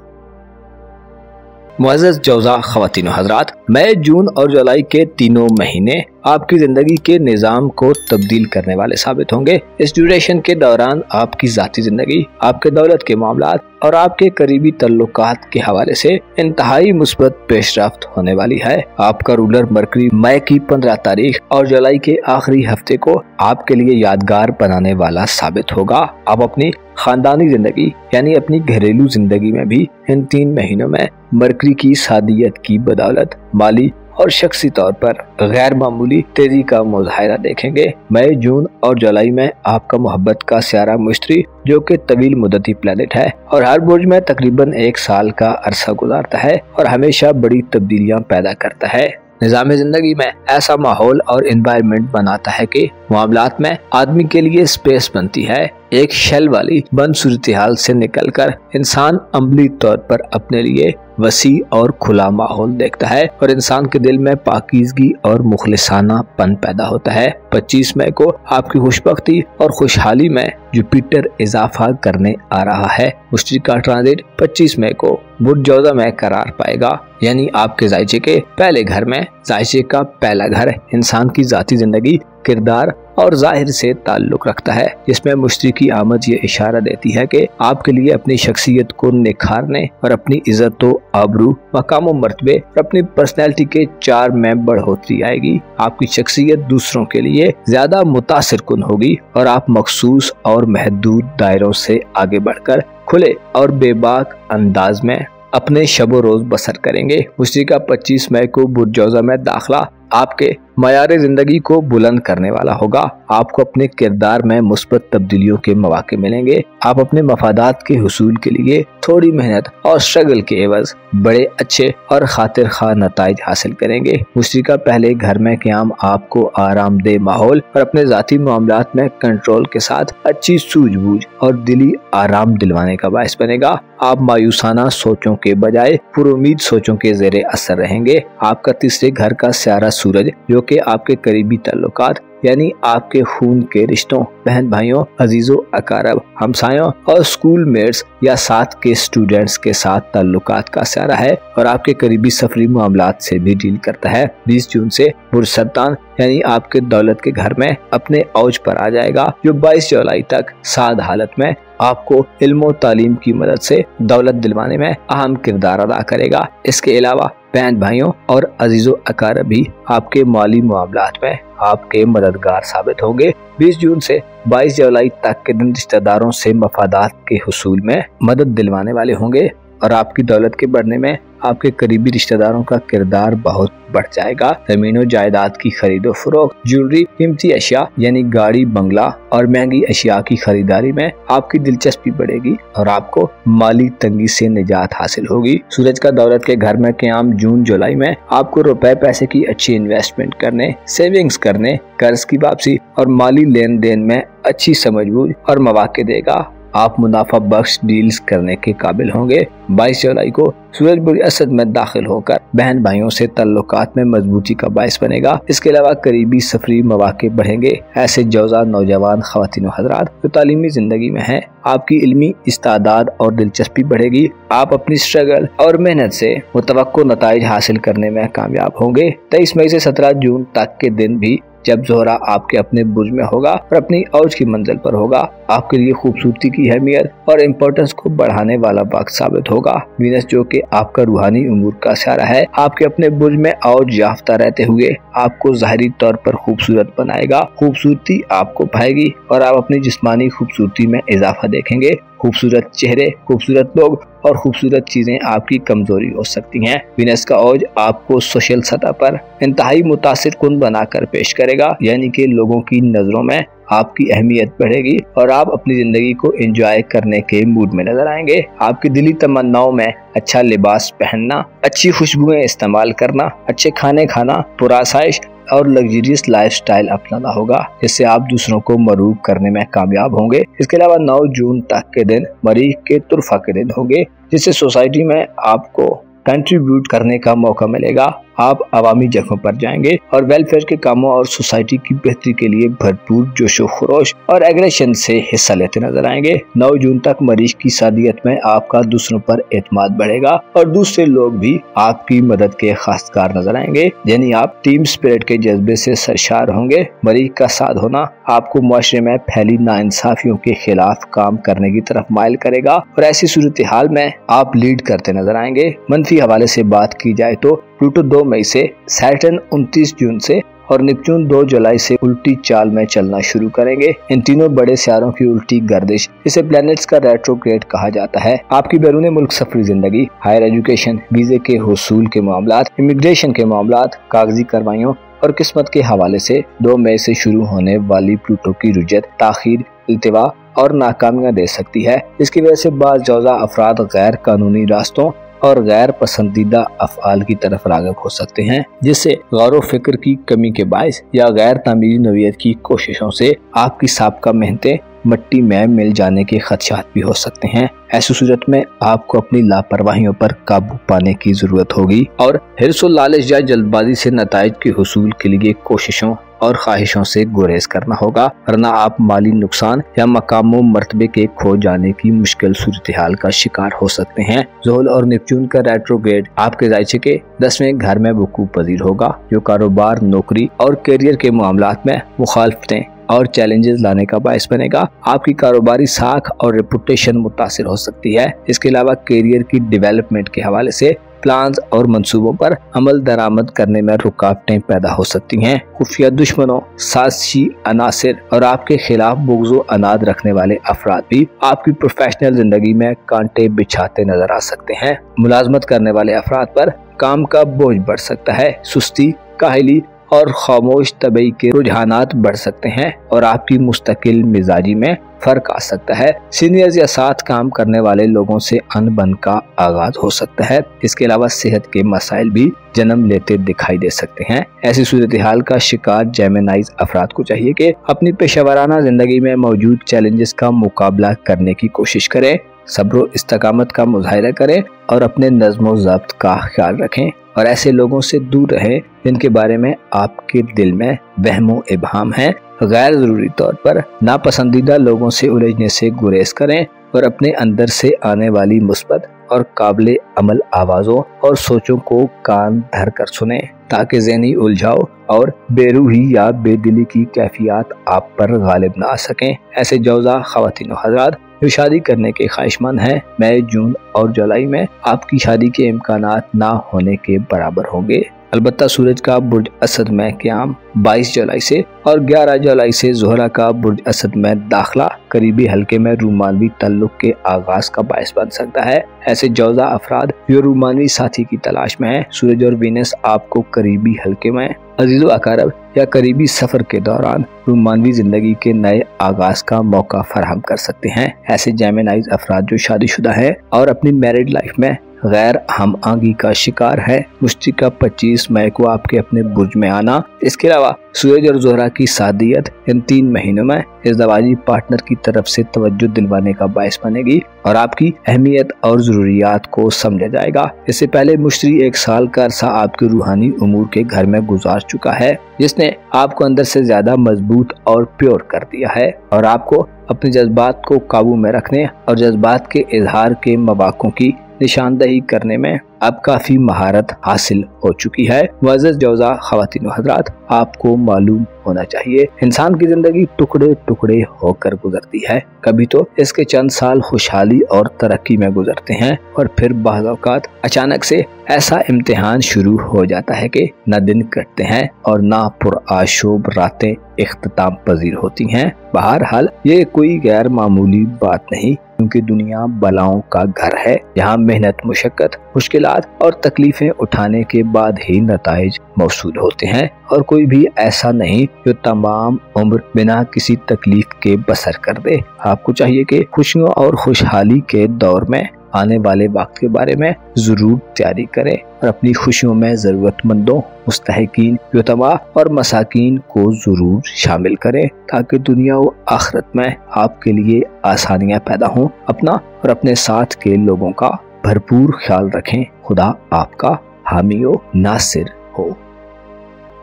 मुअज़्ज़ज़ जौज़ा ख़वातीन व हज़रात, मई, जून और जुलाई के तीनों महीने आपकी जिंदगी के निज़ाम को तब्दील करने वाले साबित होंगे। इस ड्यूरेशन के दौरान आपकी ज़ाती जिंदगी, आपके दौलत के मामलात और आपके करीबी तल्लुकात के हवाले से इंतहाई मुस्बत पेशरफ्त होने वाली है। आपका रूलर मरकरी मई की 15 तारीख और जुलाई के आखिरी हफ्ते को आपके लिए यादगार बनाने वाला साबित होगा। आप अपनी खानदानी जिंदगी यानी अपनी घरेलू जिंदगी में भी इन 3 महीनों में मरकरी की सादियत की बदौलत माली और शख्सी तौर पर गैर मामूली तेजी का मुजाहिरा देखेंगे। मई, जून और जुलाई में आपका मोहब्बत का सियारा मुश्तरी, जो कि तवील मुद्दती प्लेनेट है और हर बुर्ज में तकरीबन 1 साल का अरसा गुजारता है और हमेशा बड़ी तब्दीलियां पैदा करता है। निज़ाम ज़िंदगी में ऐसा माहौल और एनवायरनमेंट बनाता है कि मामलात में आदमी के लिए स्पेस बनती है। एक शेल वाली बंद सूरत-ए-हाल से निकलकर इंसान अमली तौर पर अपने लिए वसी और खुला माहौल देखता है और इंसान के दिल में पाकीज़गी और मुखलिसानापन पैदा होता है। 25 मई को आपकी खुशबख्ती और खुशहाली में जुपिटर इजाफा करने आ रहा है। मुश्तरी का ट्रांजिट 25 मई को बुर्ज जौज़ा में करार पाएगा, यानी आपके जायचे के पहले घर में। जायचे का पहला घर इंसान की जाती जिंदगी, किरदार और जाहिर से ताल्लुक रखता है, जिसमें मुश्तरी की आमद ये इशारा देती है कि आपके लिए अपनी शख्सियत को निखारने और अपनी इज्जत व आबरू, मकाम मर्तबे और अपनी पर्सनैलिटी के चार में बढ़ोतरी आएगी। आपकी शख्सियत दूसरों के लिए ज्यादा मुतासिर कुन होगी और आप मखसूस और महदूद दायरों से आगे बढ़कर खुले और बेबाक अंदाज में अपने शबो रोज बसर करेंगे। मुश्तरी का 25 मई को बुर्ज जौज़ा में दाखिला आपके मयारे जिंदगी को बुलंद करने वाला होगा। आपको अपने किरदार में मुस्बत तब्दीलियों के मौके मिलेंगे। आप अपने मफादात के हुसूल के लिए थोड़ी मेहनत और स्ट्रगल के एवज बड़े अच्छे और खातिर खा नताइज हासिल करेंगे। मुश्तरी का पहले घर में क़याम आपको आरामदेह माहौल और अपने जाती मामलात में कंट्रोल के साथ अच्छी सूझबूझ और दिली आराम दिलवाने का बायस बनेगा। आप मायूसाना सोचों के बजाय पुरुमीद सोचों के ज़ेरे असर रहेंगे। आपका तीसरे घर का स्यारा सूरज, जो कि आपके करीबी ताल्लुकात यानी आपके खून के रिश्तों, बहन भाइयों, अजीजों, अकारब, हमसायों और स्कूल मेट्स या साथ के स्टूडेंट्स के साथ ताल्लुकात का स्यारा है और आपके करीबी सफरी मामलात से भी डील करता है। 20 जून से बुर्ज सरतान यानी आपके दौलत के घर में अपने औज पर आ जाएगा, जो 22 जुलाई तक साद हालत में आपको इल्म तालीम की मदद से दौलत दिलवाने में अहम किरदार अदा करेगा। इसके अलावा बहन भाइयों और अजीजों अकारब भी आपके माली मामलात में आपके मददगार साबित होंगे। 20 जून से 22 जुलाई तक के दिन रिश्तेदारों से मफादात के हुसूल में मदद दिलवाने वाले होंगे और आपकी दौलत के बढ़ने में आपके करीबी रिश्तेदारों का किरदार बहुत बढ़ जाएगा। जमीनों जायदाद की खरीदो फरोख्त, ज्वेलरी, कीमती अशिया यानी गाड़ी, बंगला और महंगी अशिया की खरीदारी में आपकी दिलचस्पी बढ़ेगी और आपको माली तंगी से निजात हासिल होगी। सूरज का दौलत के घर में क़याम जून जुलाई में आपको रुपए पैसे की अच्छी इन्वेस्टमेंट करने, सेविंग्स करने, कर्ज की वापसी और माली लेन देन में अच्छी समझबूझ और मौके देगा। आप मुनाफा बख्श डील्स करने के काबिल होंगे। 22 जुलाई को सूरज बुर्ज असद में दाखिल होकर बहन भाइयों से ताल्लुकात में मजबूती का बायस बनेगा। इसके अलावा करीबी सफरी मौके बढ़ेंगे। ऐसे जौजा नौजवान ख्वातीन हजरात जो तालीमी जिंदगी में हैं, आपकी इल्मी इस्तादाद और दिलचस्पी बढ़ेगी। आप अपनी स्ट्रगल और मेहनत से मुतवक्को नताइज हासिल करने में कामयाब होंगे। 23 मई से 17 जून तक के दिन भी जब ज़ोहरा आपके अपने बुर्ज में होगा और अपनी औज की मंजिल पर होगा, आपके लिए खूबसूरती की अहमियत और इम्पोर्टेंस को बढ़ाने वाला वक्त साबित होगा। वीनस, जो कि आपका रूहानी उमूर का इशारा है, आपके अपने बुर्ज में औज याफ्ता रहते हुए आपको ज़ाहिरी तौर पर खूबसूरत बनाएगा। खूबसूरती आपको भाएगी और आप अपनी जिस्मानी खूबसूरती में इजाफा देखेंगे। खूबसूरत चेहरे, खूबसूरत लोग और खूबसूरत चीजें आपकी कमजोरी हो सकती हैं। वीनस का औज आपको सोशल सतह पर इंतहाई मुतासिर कुन बनाकर पेश करेगा, यानी कि लोगों की नजरों में आपकी अहमियत बढ़ेगी और आप अपनी जिंदगी को एंजॉय करने के मूड में नजर आएंगे। आपकी दिली तमन्नाओं में अच्छा लिबास पहनना, अच्छी खुशबुएं इस्तेमाल करना, अच्छे खाने खाना, पुरासाइश और लग्जरियस लाइफस्टाइल अपनाना होगा, जिससे आप दूसरों को मरूब करने में कामयाब होंगे। इसके अलावा 9 जून तक के दिन मरीख के तुरफा के दिन होंगे, जिससे सोसाइटी में आपको कंट्रीब्यूट करने का मौका मिलेगा। आप अवामी जगहों पर जाएंगे और वेलफेयर के कामों और सोसाइटी की बेहतरी के लिए भरपूर जोशो खरोश और एग्रेशन से हिस्सा लेते नजर आएंगे। 9 जून तक मरीज की सादियत में आपका दूसरों पर एतमाद बढ़ेगा और दूसरे लोग भी आपकी मदद के खासगार नजर आएंगे, यानी आप टीम स्पिरिट के जज्बे से सरशार होंगे। मरीज का साथ होना आपको मुआशरे में फैली नाइंसाफियों के खिलाफ काम करने की तरफ माइल करेगा और ऐसी सूरत हाल में आप लीड करते नजर आएंगे। मंफी हवाले से बात की जाए तो प्लूटो 2 मई से, सैटर्न 29 जून से और नेपच्यून 2 जुलाई से उल्टी चाल में चलना शुरू करेंगे। इन तीनों बड़े सियारों की उल्टी गर्दिश, जिसे प्लैनेट्स का रेट्रोग्रेड कहा जाता है, आपकी बैरून मुल्क सफरी जिंदगी, हायर एजुकेशन, वीजे के हुसूल के मामलात, इमिग्रेशन के मामलात, कागजी कार्रवाइयों और किस्मत के हवाले से 2 मई से शुरू होने वाली प्लूटो की रुजत, ताखीर, इल्तिवा और नाकामियां दे सकती है। इसकी वजह से बाज़ जौजा अफराद गैर कानूनी रास्तों और गैर पसंदीदा अफ़आल की तरफ राग़िब हो सकते हैं, जिससे गौर व फिक्र की कमी के बायस या गैर तामीरी नौइयत की कोशिशों से आपकी साबिक़ा मेहनतें मिट्टी में मिल जाने के खदशात भी हो सकते हैं। ऐसी सूरत में आपको अपनी लापरवाहियों पर काबू पाने की जरूरत होगी और हिर्सो लालच या जल्दबाजी से नताइज के हुसूल के लिए कोशिशों और ख्वाहिशों से गुरेज करना होगा, वरना आप माली नुकसान या मकामों मर्तबे के खो जाने की मुश्किल सूरत हाल का शिकार हो सकते हैं। ज़ोहल और नेपच्यून का रेट्रोग्रेड आपके ज़ायचे के 10वें घर में वकूफ़ पजीर होगा, जो कारोबार, नौकरी और करियर के मामलात में मुखालफतें और चैलेंजेस लाने का बायस बनेगा। आपकी कारोबारी साख और रेपुटेशन मुतासिर हो सकती है। इसके अलावा करियर की डेवलपमेंट के हवाले से प्लान्स और मंसूबों पर अमल दरामद करने में रुकावटें पैदा हो सकती हैं। खुफिया दुश्मनों, साजिशी अनासिर और आपके खिलाफ बुग़्ज़ो अनाद रखने वाले अफराद भी आपकी प्रोफेशनल जिंदगी में कांटे बिछाते नजर आ सकते हैं। मुलाजमत करने वाले अफराद पर काम का बोझ बढ़ सकता है। सुस्ती, काहली और खामोश तबई के रुझानात बढ़ सकते हैं और आपकी मुस्तकिल मिजाजी में फर्क आ सकता है। सीनियर्स या साथ काम करने वाले लोगों से अनबन का आगाज हो सकता है। इसके अलावा सेहत के मसाइल भी जन्म लेते दिखाई दे सकते हैं। ऐसी सूरत हाल का शिकार जेमिनाइज अफराद को चाहिए कि अपनी पेशेवराना जिंदगी में मौजूद चैलेंजेस का मुकाबला करने की कोशिश करें, सब्र इस्तकामत का मुजाहिरा करें और अपने नज़्म व ज़ब्त का ख्याल रखें और ऐसे लोगों से दूर रहें जिनके बारे में आपके दिल में वहमो इबहाम है। गैर जरूरी तौर पर नापसंदीदा लोगों से उलझने से गुरेज करें और अपने अंदर से आने वाली मुस्बत और काबिल अमल आवाज़ों और सोचों को कान धर कर सुने, ताकि ज़हनी उलझाव और बेरूही या बेदिली की कैफियत आप पर गालिब न आ सकें। ऐसे जौज़ा ख़वातीन व हज़रात जो शादी करने के ख्वाहिशमंद हैं, मई, जून और जुलाई में आपकी शादी के इम्कानात ना होने के बराबर होंगे। अलबत्ता सूरज का बुर्ज असद में क़याम 22 जुलाई से और 11 जुलाई से ज़ोहरा का बुर्ज असद में दाखिला करीबी हल्के में रूमानवी तल्लुक के आगाज का बायस बन सकता है। ऐसे जौज़ा अफराद जो रूमानवी साथी की तलाश में हैं, सूरज और वीनस आपको करीबी हल्के में अजीज़ो अकारब या करीबी सफर के दौरान रूमानवी जिंदगी के नए आगाज का मौका फराहम कर सकते हैं। ऐसे जेमिनाइज अफराद जो शादीशुदा हैं और अपनी मैरिड लाइफ में गैर हम आंगी का शिकार है, मुश्तरी का 25 मई को आपके अपने बुर्ज में आना, इसके अलावा सूरज और ज़ोहरा की सादियत इन 3 महीनों में इज़दवाजी पार्टनर की तरफ से तवज्जो दिलवाने का बायस बनेगी और आपकी अहमियत और ज़रूरियात को समझा जाएगा। इससे पहले मुश्तरी 1 साल का अरसा आपके रूहानी उमूर के घर में गुजार चुका है, जिसने आपको अंदर से ज्यादा मजबूत और प्योर कर दिया है और आपको अपने जज्बात को काबू में रखने और जज्बात के इजहार के मौक़ों की निशानदही करने में अब काफी महारत हासिल हो चुकी है। मुअज़्ज़ज़ जौज़ा ख़वातीन व हज़रात, आपको मालूम होना चाहिए इंसान की जिंदगी टुकड़े टुकड़े होकर गुजरती है। कभी तो इसके चंद साल खुशहाली और तरक्की में गुजरते हैं और फिर बाज़ औक़ात अचानक से ऐसा इम्तिहान शुरू हो जाता है कि न दिन कटते हैं और ना पुरआशूब रातें इख्तिताम पजीर होती हैं। बहरहाल ये कोई गैर मामूली बात नहीं, क्योंकि दुनिया बलाओं का घर है, यहाँ मेहनत, मुशक्कत, मुश्किलात और तकलीफें उठाने के बाद ही नताइज मौसूल होते हैं और कोई भी ऐसा नहीं जो तमाम उम्र बिना किसी तकलीफ के बसर कर दे। आपको चाहिए कि खुशियों और खुशहाली के दौर में आने वाले वक्त के बारे में जरूर तैयारी करें और अपनी खुशियों में जरूरतमंदों, मुस्तहिकीन, युतमा और मसाकीन को जरूर शामिल करें, ताकि दुनिया व आखिरत में आपके लिए आसानियां पैदा हों। अपना और अपने साथ के लोगों का भरपूर ख्याल रखें। खुदा आपका हामी व नासिर हो।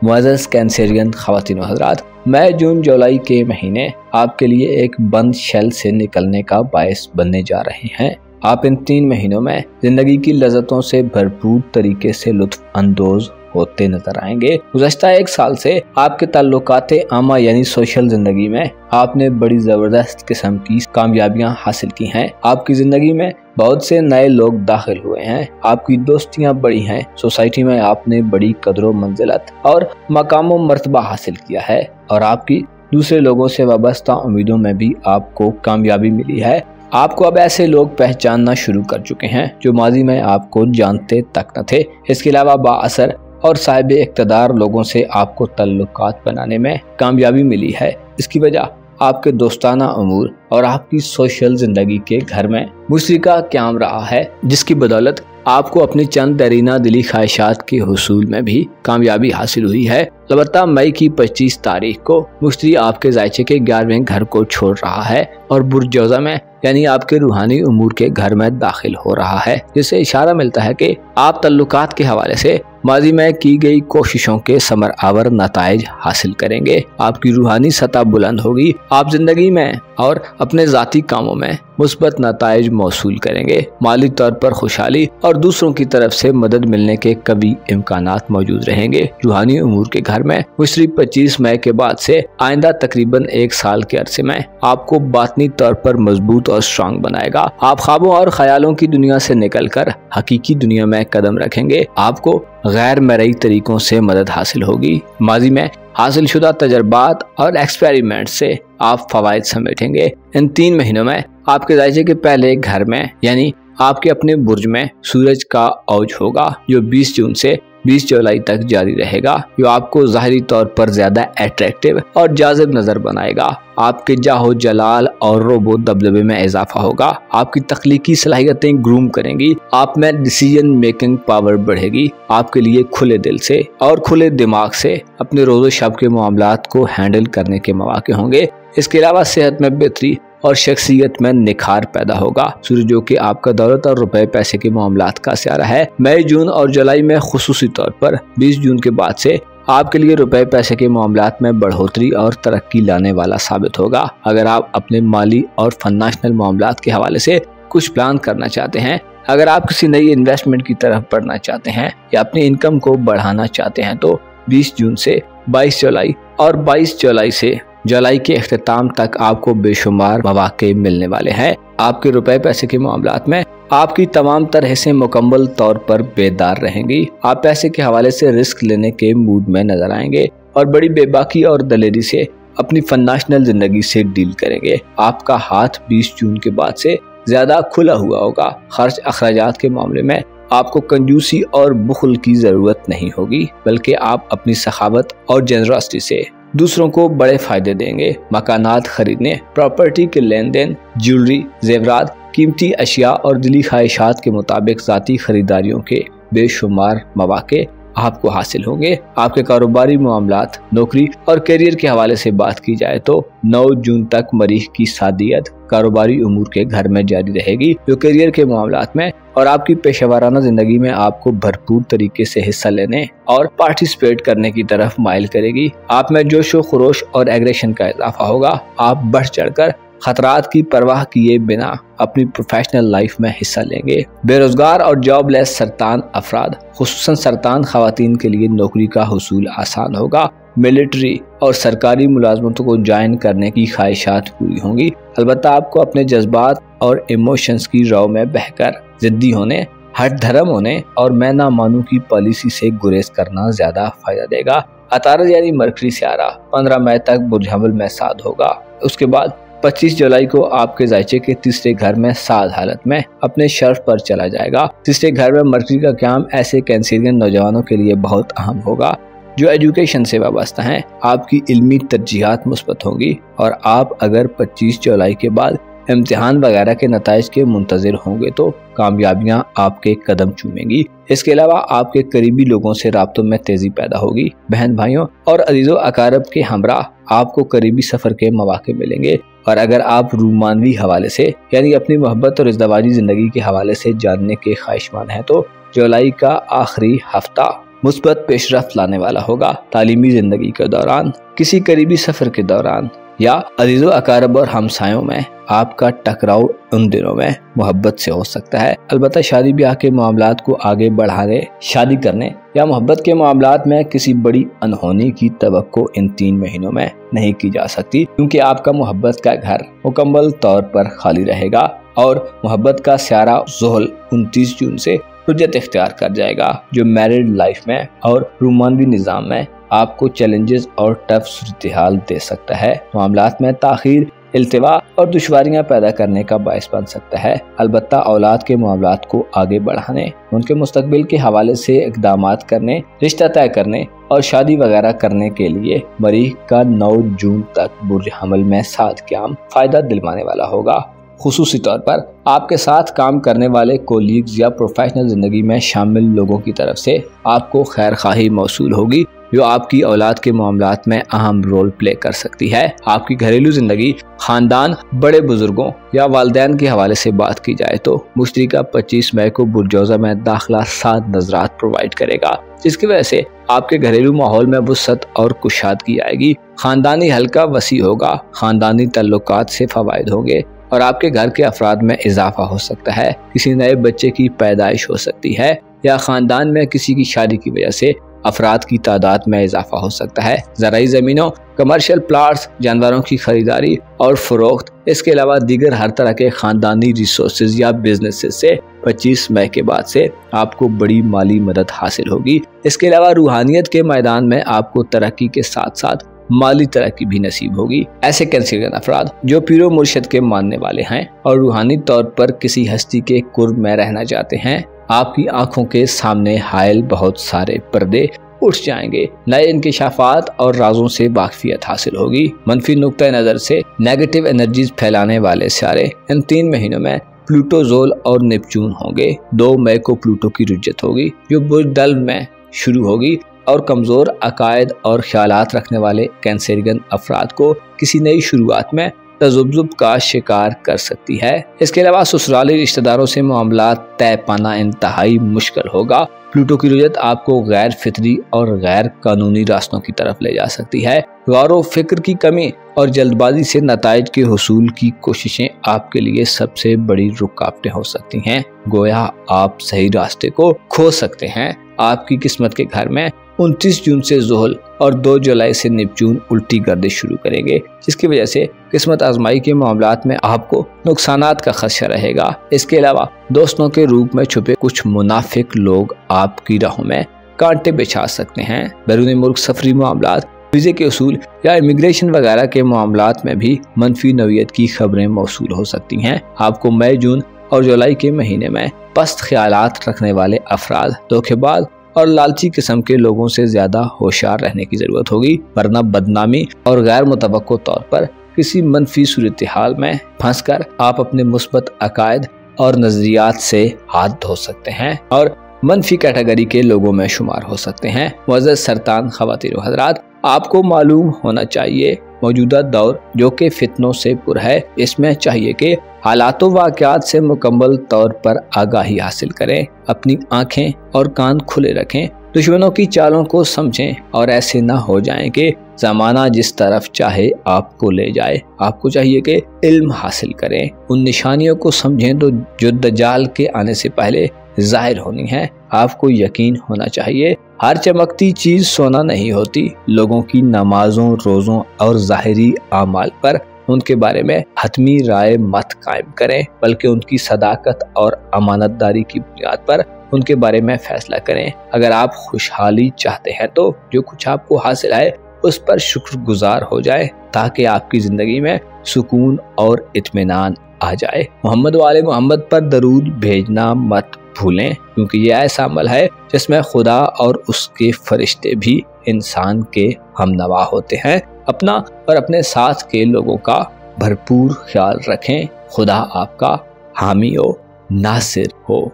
मुअज़्ज़ज़ कैंसेरियन ख़वातीन व हज़रात, मई, जून, जुलाई के महीने आपके लिए एक बंद शेल से निकलने का बायस बनने जा रहे हैं। आप इन 3 महीनों में जिंदगी की लज़्ज़तों से भरपूर तरीके से लुत्फ़ अंदोज होते नजर आएंगे। गुज़श्ता 1 साल से आपके ताल्लुकाते आमा यानी सोशल जिंदगी में आपने बड़ी जबरदस्त किस्म की कामयाबियां हासिल की हैं। आपकी जिंदगी में बहुत से नए लोग दाखिल हुए हैं, आपकी दोस्तियां बढ़ी हैं, सोसाइटी में आपने बड़ी कदरों मंजिलत और मकामों मर्तबा हासिल किया है और आपकी दूसरे लोगों से वाबस्ता उम्मीदों में भी आपको कामयाबी मिली है। आपको अब ऐसे लोग पहचानना शुरू कर चुके हैं जो माजी में आपको जानते तक न थे। इसके अलावा बाअसर और साहिब इक़्तिदार लोगों से आपको तल्लुकात बनाने में कामयाबी मिली है। इसकी वजह आपके दोस्ताना उमूर और आपकी सोशल जिंदगी के घर में मुश्तरका क़याम रहा है, जिसकी बदौलत आपको अपनी चंद दरीना दिली ख्वाहिशात के हुसूल में भी कामयाबी हासिल हुई है। अलबत्ता मई की 25 तारीख को मुश्तरी आपके जायचे के 11वें घर को छोड़ रहा है और बुर्ज जौज़ा में यानी आपके रूहानी उमूर के घर में दाखिल हो रहा है, जिससे इशारा मिलता है कि आप तल्लुकात के हवाले से माजी में की गई कोशिशों के समर आवर नताइज हासिल करेंगे। आपकी रूहानी सतह बुलंद होगी। आप जिंदगी में और अपने जाती कामों में मुस्बत नताइज मौसूल करेंगे। माली तौर पर खुशहाली और दूसरों की तरफ से मदद मिलने के कभी इम्कानात मौजूद रहेंगे। रूहानी उमूर के घर में मुश्तरी 25 मई के बाद से आइंदा तकरीबन 1 साल के अरसे में आपको बातनी तौर पर मजबूत और स्ट्रांग बनाएगा। आप ख्वाबों और ख्यालों की दुनिया से निकलकर हकीकी दुनिया में कदम रखेंगे। आपको गैर मरई तरीकों से मदद हासिल होगी। माजी में हासिल शुदा तजर्बात और एक्सपेरिमेंट से आप फवायद समेटेंगे। इन 3 महीनों में आपके जायचे के पहले घर में यानी आपके अपने बुर्ज में सूरज का औज होगा, जो 20 जून से 20 जुलाई तक जारी रहेगा, जो आपको ज़ाहिरी तौर पर ज्यादा अट्रैक्टिव और जाज़िब नजर बनाएगा। आपके जाहो जलाल और रोबो दबदबे में इजाफा होगा। आपकी तख्लीकी सलाहियतें ग्रूम करेंगी। आप में डिसीजन मेकिंग पावर बढ़ेगी। आपके लिए खुले दिल से और खुले दिमाग से अपने रोज़ो शब के मामलात को हैंडल करने के मौके होंगे। इसके अलावा सेहत में बेहतरी और शख्सियत में निखार पैदा होगा। सूरज जो कि आपका दौलत और रुपए पैसे के मामलात का सियारा है, मई, जून और जुलाई में खुसूसी तौर पर 20 जून के बाद से आपके लिए रुपए पैसे के मामलात में बढ़ोतरी और तरक्की लाने वाला साबित होगा। अगर आप अपने माली और फाइनेंशियल मामलात के हवाले से कुछ प्लान करना चाहते हैं, अगर आप किसी नई इन्वेस्टमेंट की तरफ बढ़ना चाहते हैं या अपनी इनकम को बढ़ाना चाहते हैं, तो 20 जून से 22 जुलाई और 22 जुलाई से जुलाई के इख्तिताम तक आपको बेशुमार मौके मिलने वाले हैं। आपके रुपए पैसे के मामलात में आपकी तमाम तरह से मुकम्मल तौर पर बेदार रहेंगी। आप पैसे के हवाले से रिस्क लेने के मूड में नजर आएंगे और बड़ी बेबाकी और दलेरी से अपनी फाइनेंशियल जिंदगी से डील करेंगे। आपका हाथ 20 जून के बाद से ज्यादा खुला हुआ होगा। खर्च अखराजात के मामले में आपको कंजूसी और बुखल की जरूरत नहीं होगी, बल्कि आप अपनी सखावत और जनरसिटी से दूसरों को बड़े फायदे देंगे। मकानात खरीदने, प्रॉपर्टी के लेन देन, ज्वेलरी, जेवरात, कीमती अशिया और दिली ख्वाहिशात के मुताबिक जाती खरीदारियों के बेशुमार मौके आपको हासिल होंगे। आपके कारोबारी मामलात, नौकरी और करियर के हवाले से बात की जाए तो 9 जून तक मरीख की सादियत कारोबारी उमूर के घर में जारी रहेगी, जो करियर के मामलात में और आपकी पेशेवराना जिंदगी में आपको भरपूर तरीके से हिस्सा लेने और पार्टिसिपेट करने की तरफ माइल करेगी। आप में जोशो खरोश और एग्रेशन का इजाफा होगा। आप बढ़ चढ़कर खतरात की परवाह किए बिना अपनी प्रोफेशनल लाइफ में हिस्सा लेंगे। बेरोजगार और जॉबलेस सरतान अफराद, खुसूसन सरतान खवातीन के लिए नौकरी का हुसूल आसान होगा। मिलिट्री और सरकारी मुलाजमतों को ज्वाइन करने की ख्वाहिशात पूरी होंगी। अलबत्ता आपको अपने जज्बात और इमोशंस की राव में बहकर जिद्दी होने, हट धर्म होने और मैं ना मानू की पॉलिसी से गुरेज करना ज्यादा फायदा देगा। अतारद यानी मरकरी सियारा 15 मई तक बुर्ज हमल में साद होगा। उसके बाद 25 जुलाई को आपके जायचे के तीसरे घर में साद हालत में अपने शर्फ पर चला जाएगा। तीसरे घर में मरकरी का काम ऐसे कैंसरियन नौजवानों के लिए बहुत अहम होगा जो एजुकेशन से वाबस्ता हैं। आपकी इल्मी तरजीहात मुस्बत होंगी और आप अगर 25 जुलाई के बाद इम्तिहान वगैरह के नताइज के मुंतजिर होंगे तो कामयाबियां आपके कदम चूमेंगी। इसके अलावा आपके करीबी लोगों से राब्तों में तेजी पैदा होगी। बहन भाइयों और अजीजों अकारब के हमरा आपको करीबी सफर के मौके मिलेंगे। और अगर आप रूमानवी हवाले से यानी अपनी मोहब्बत और इज़्दवाजी जिंदगी के हवाले से जानने के ख्वाहिशमंद हैं, तो जुलाई का आखिरी हफ्ता मुस्बत पेशरफ्त लाने वाला होगा। तालीमी जिंदगी के दौरान, किसी करीबी सफर के दौरान या अजीजों अकारब और हमसायों में आपका टकराव उन दिनों में मोहब्बत से हो सकता है। अलबत्ता शादी ब्याह के मामलात को आगे बढ़ाने, शादी करने या मोहब्बत के मामलात में किसी बड़ी अनहोनी की तवक्को इन 3 महीनों में नहीं की जा सकती, क्योंकि आपका मोहब्बत का घर मुकम्मल तौर पर खाली रहेगा और मोहब्बत का स्यारा ज़ुहल 29 जून से रुजत इख्तियार कर जाएगा, जो मैरिड लाइफ में और रूमानवी निज़ाम में आपको चैलेंजेस और टफ सूरत-ए-हाल दे सकता है। मामलात में ताखीर, इल्तिवा और दुश्वारियां पैदा करने का बायस बन सकता है। अलबत्ता औलाद के मामलात को आगे बढ़ाने, उनके मुस्तकबिल के हवाले से इक़दामात करने, रिश्ता तय करने और शादी वगैरह करने के लिए मरीख का 9 जून तक बुर्ज हमल में साद क़याम फायदा दिलवाने वाला होगा। खुसूसी तौर पर आपके साथ काम करने वाले कोलीग्स या प्रोफेशनल जिंदगी में शामिल लोगों की तरफ से आपको खैर खाही मौसूल होगी, जो आपकी औलाद के मामलात में अहम रोल प्ले कर सकती है। आपकी घरेलू जिंदगी, खानदान, बड़े बुजुर्गों या वालिदैन के हवाले से बात की जाए तो मुश्तरका 25 मई को बुरजौजा में दाखिला 7 नजरात प्रोवाइड करेगा, जिसकी वजह से आपके घरेलू माहौल में वुसअत और कुशादगी आएगी। खानदानी हल्का वसी होगा, खानदानी तल्लुकात से फवायद होंगे और आपके घर के अफराद में इजाफा हो सकता है। किसी नए बच्चे की पैदाइश हो सकती है या खानदान में किसी की शादी की वजह से अफराद की तादाद में इजाफा हो सकता है। ज़राई ज़मीनों, कमर्शियल प्लाट्स, जानवरों की खरीदारी और फरोख्त, इसके अलावा दीगर हर तरह के खानदानी रिसोर्सेज या बिजनेसेस से 25 मई के बाद से आपको बड़ी माली मदद हासिल होगी। इसके अलावा रूहानियत के मैदान में आपको तरक्की के साथ साथ माली तरक्की भी नसीब होगी। ऐसे कैंसरियन अफराद जो पीरो मुर्शिद के मानने वाले हैं और रूहानी तौर पर किसी हस्ती के कुर्ब में रहना चाहते हैं, आपकी आंखों के सामने हायल बहुत सारे पर्दे उठ जाएंगे। नए इंकिशाफात और राजों से वाकफियत हासिल होगी। मनफी नुक्ता नजर से नेगेटिव एनर्जीज फैलाने वाले सारे इन 3 महीनों में प्लूटो, जोल और नेपच्यून होंगे। 2 मई को प्लूटो की रुज्जत होगी जो बुर्ज दल्व में शुरू होगी और कमजोर अकायद और ख्यालात रखने वाले कैंसरियन अफराद को किसी नई शुरुआत में तजुब्जुब का शिकार कर सकती है। इसके अलावा ससुराली रिश्तेदारों से मामलात तय पाना इंतहाई मुश्किल होगा। प्लूटो की रुजत आपको गैर फितरी और गैर कानूनी रास्तों की तरफ ले जा सकती है। गौर फिक्र की कमी और जल्दबाजी से नताइज के हुसूल की कोशिशें आपके लिए सबसे बड़ी रुकावटें हो सकती हैं। गोया आप सही रास्ते को खो सकते हैं। आपकी किस्मत के घर में 29 जून से ज़ोहल और 2 जुलाई से नेपच्यून उल्टी गर्दिश शुरू करेंगे, जिसकी वजह से किस्मत आजमाई के मामलात में आपको नुकसानात का खदशा रहेगा। इसके अलावा दोस्तों के रूप में छुपे कुछ मुनाफिक लोग आपकी राहों में कांटे बिछा सकते हैं। बैरून मुल्क सफरी मामलात, वीज़े के उसूल या इमिग्रेशन वगैरह के मामलात में भी मनफी नौयत की खबरें मौसूल हो सकती हैं। आपको मई, जून और जुलाई के महीने में पस्त ख्यालात रखने वाले अफराद, धोखेबाज और लालची किस्म के लोगों से ज्यादा होशियार रहने की जरूरत होगी, वरना बदनामी और गैर मुतवक्को तौर पर किसी मनफी सूरत हाल में फंसकर आप अपने मुस्बत अकायद और नजरियात से हाथ धो सकते हैं और मनफी कैटेगरी के लोगों में शुमार हो सकते हैं। मुअज़्ज़ज़ सरतान, ख़वातीन व हज़रात, आपको मालूम होना चाहिए मौजूदा दौर जो कि फितनों से पुर है, इसमें चाहिए कि हालातों वाक़यात से मुकम्मल तौर पर आगाही हासिल करें, अपनी आंखें और कान खुले रखें, दुश्मनों की चालों को समझें और ऐसे ना हो जाएं कि ज़माना जिस तरफ चाहे आपको ले जाए। आपको चाहिए कि इल्म हासिल करें, उन निशानियों को समझें तो जो दज्जाल के आने से पहले जाहिर होनी है। आपको यकीन होना चाहिए हर चमकती चीज सोना नहीं होती। लोगों की नमाजों, रोज़ों और ज़ाहिरी आमाल पर उनके बारे में हतमी राय मत कायम करें, बल्कि उनकी सदाकत और अमानतदारी की बुनियाद पर उनके बारे में फैसला करें। अगर आप खुशहाली चाहते हैं तो जो कुछ आपको हासिल है उस पर शुक्रगुजार हो जाए, ताकि आपकी जिंदगी में सुकून और इत्मीनान आ जाए। मोहम्मद वाले मोहम्मद पर दरूद भेजना मत भूलें, क्योंकि यह ऐसा अमल है जिसमें खुदा और उसके फरिश्ते भी इंसान के हमनवा होते हैं। अपना और अपने साथ के लोगों का भरपूर ख्याल रखें। खुदा आपका हामी हो, नासिर हो।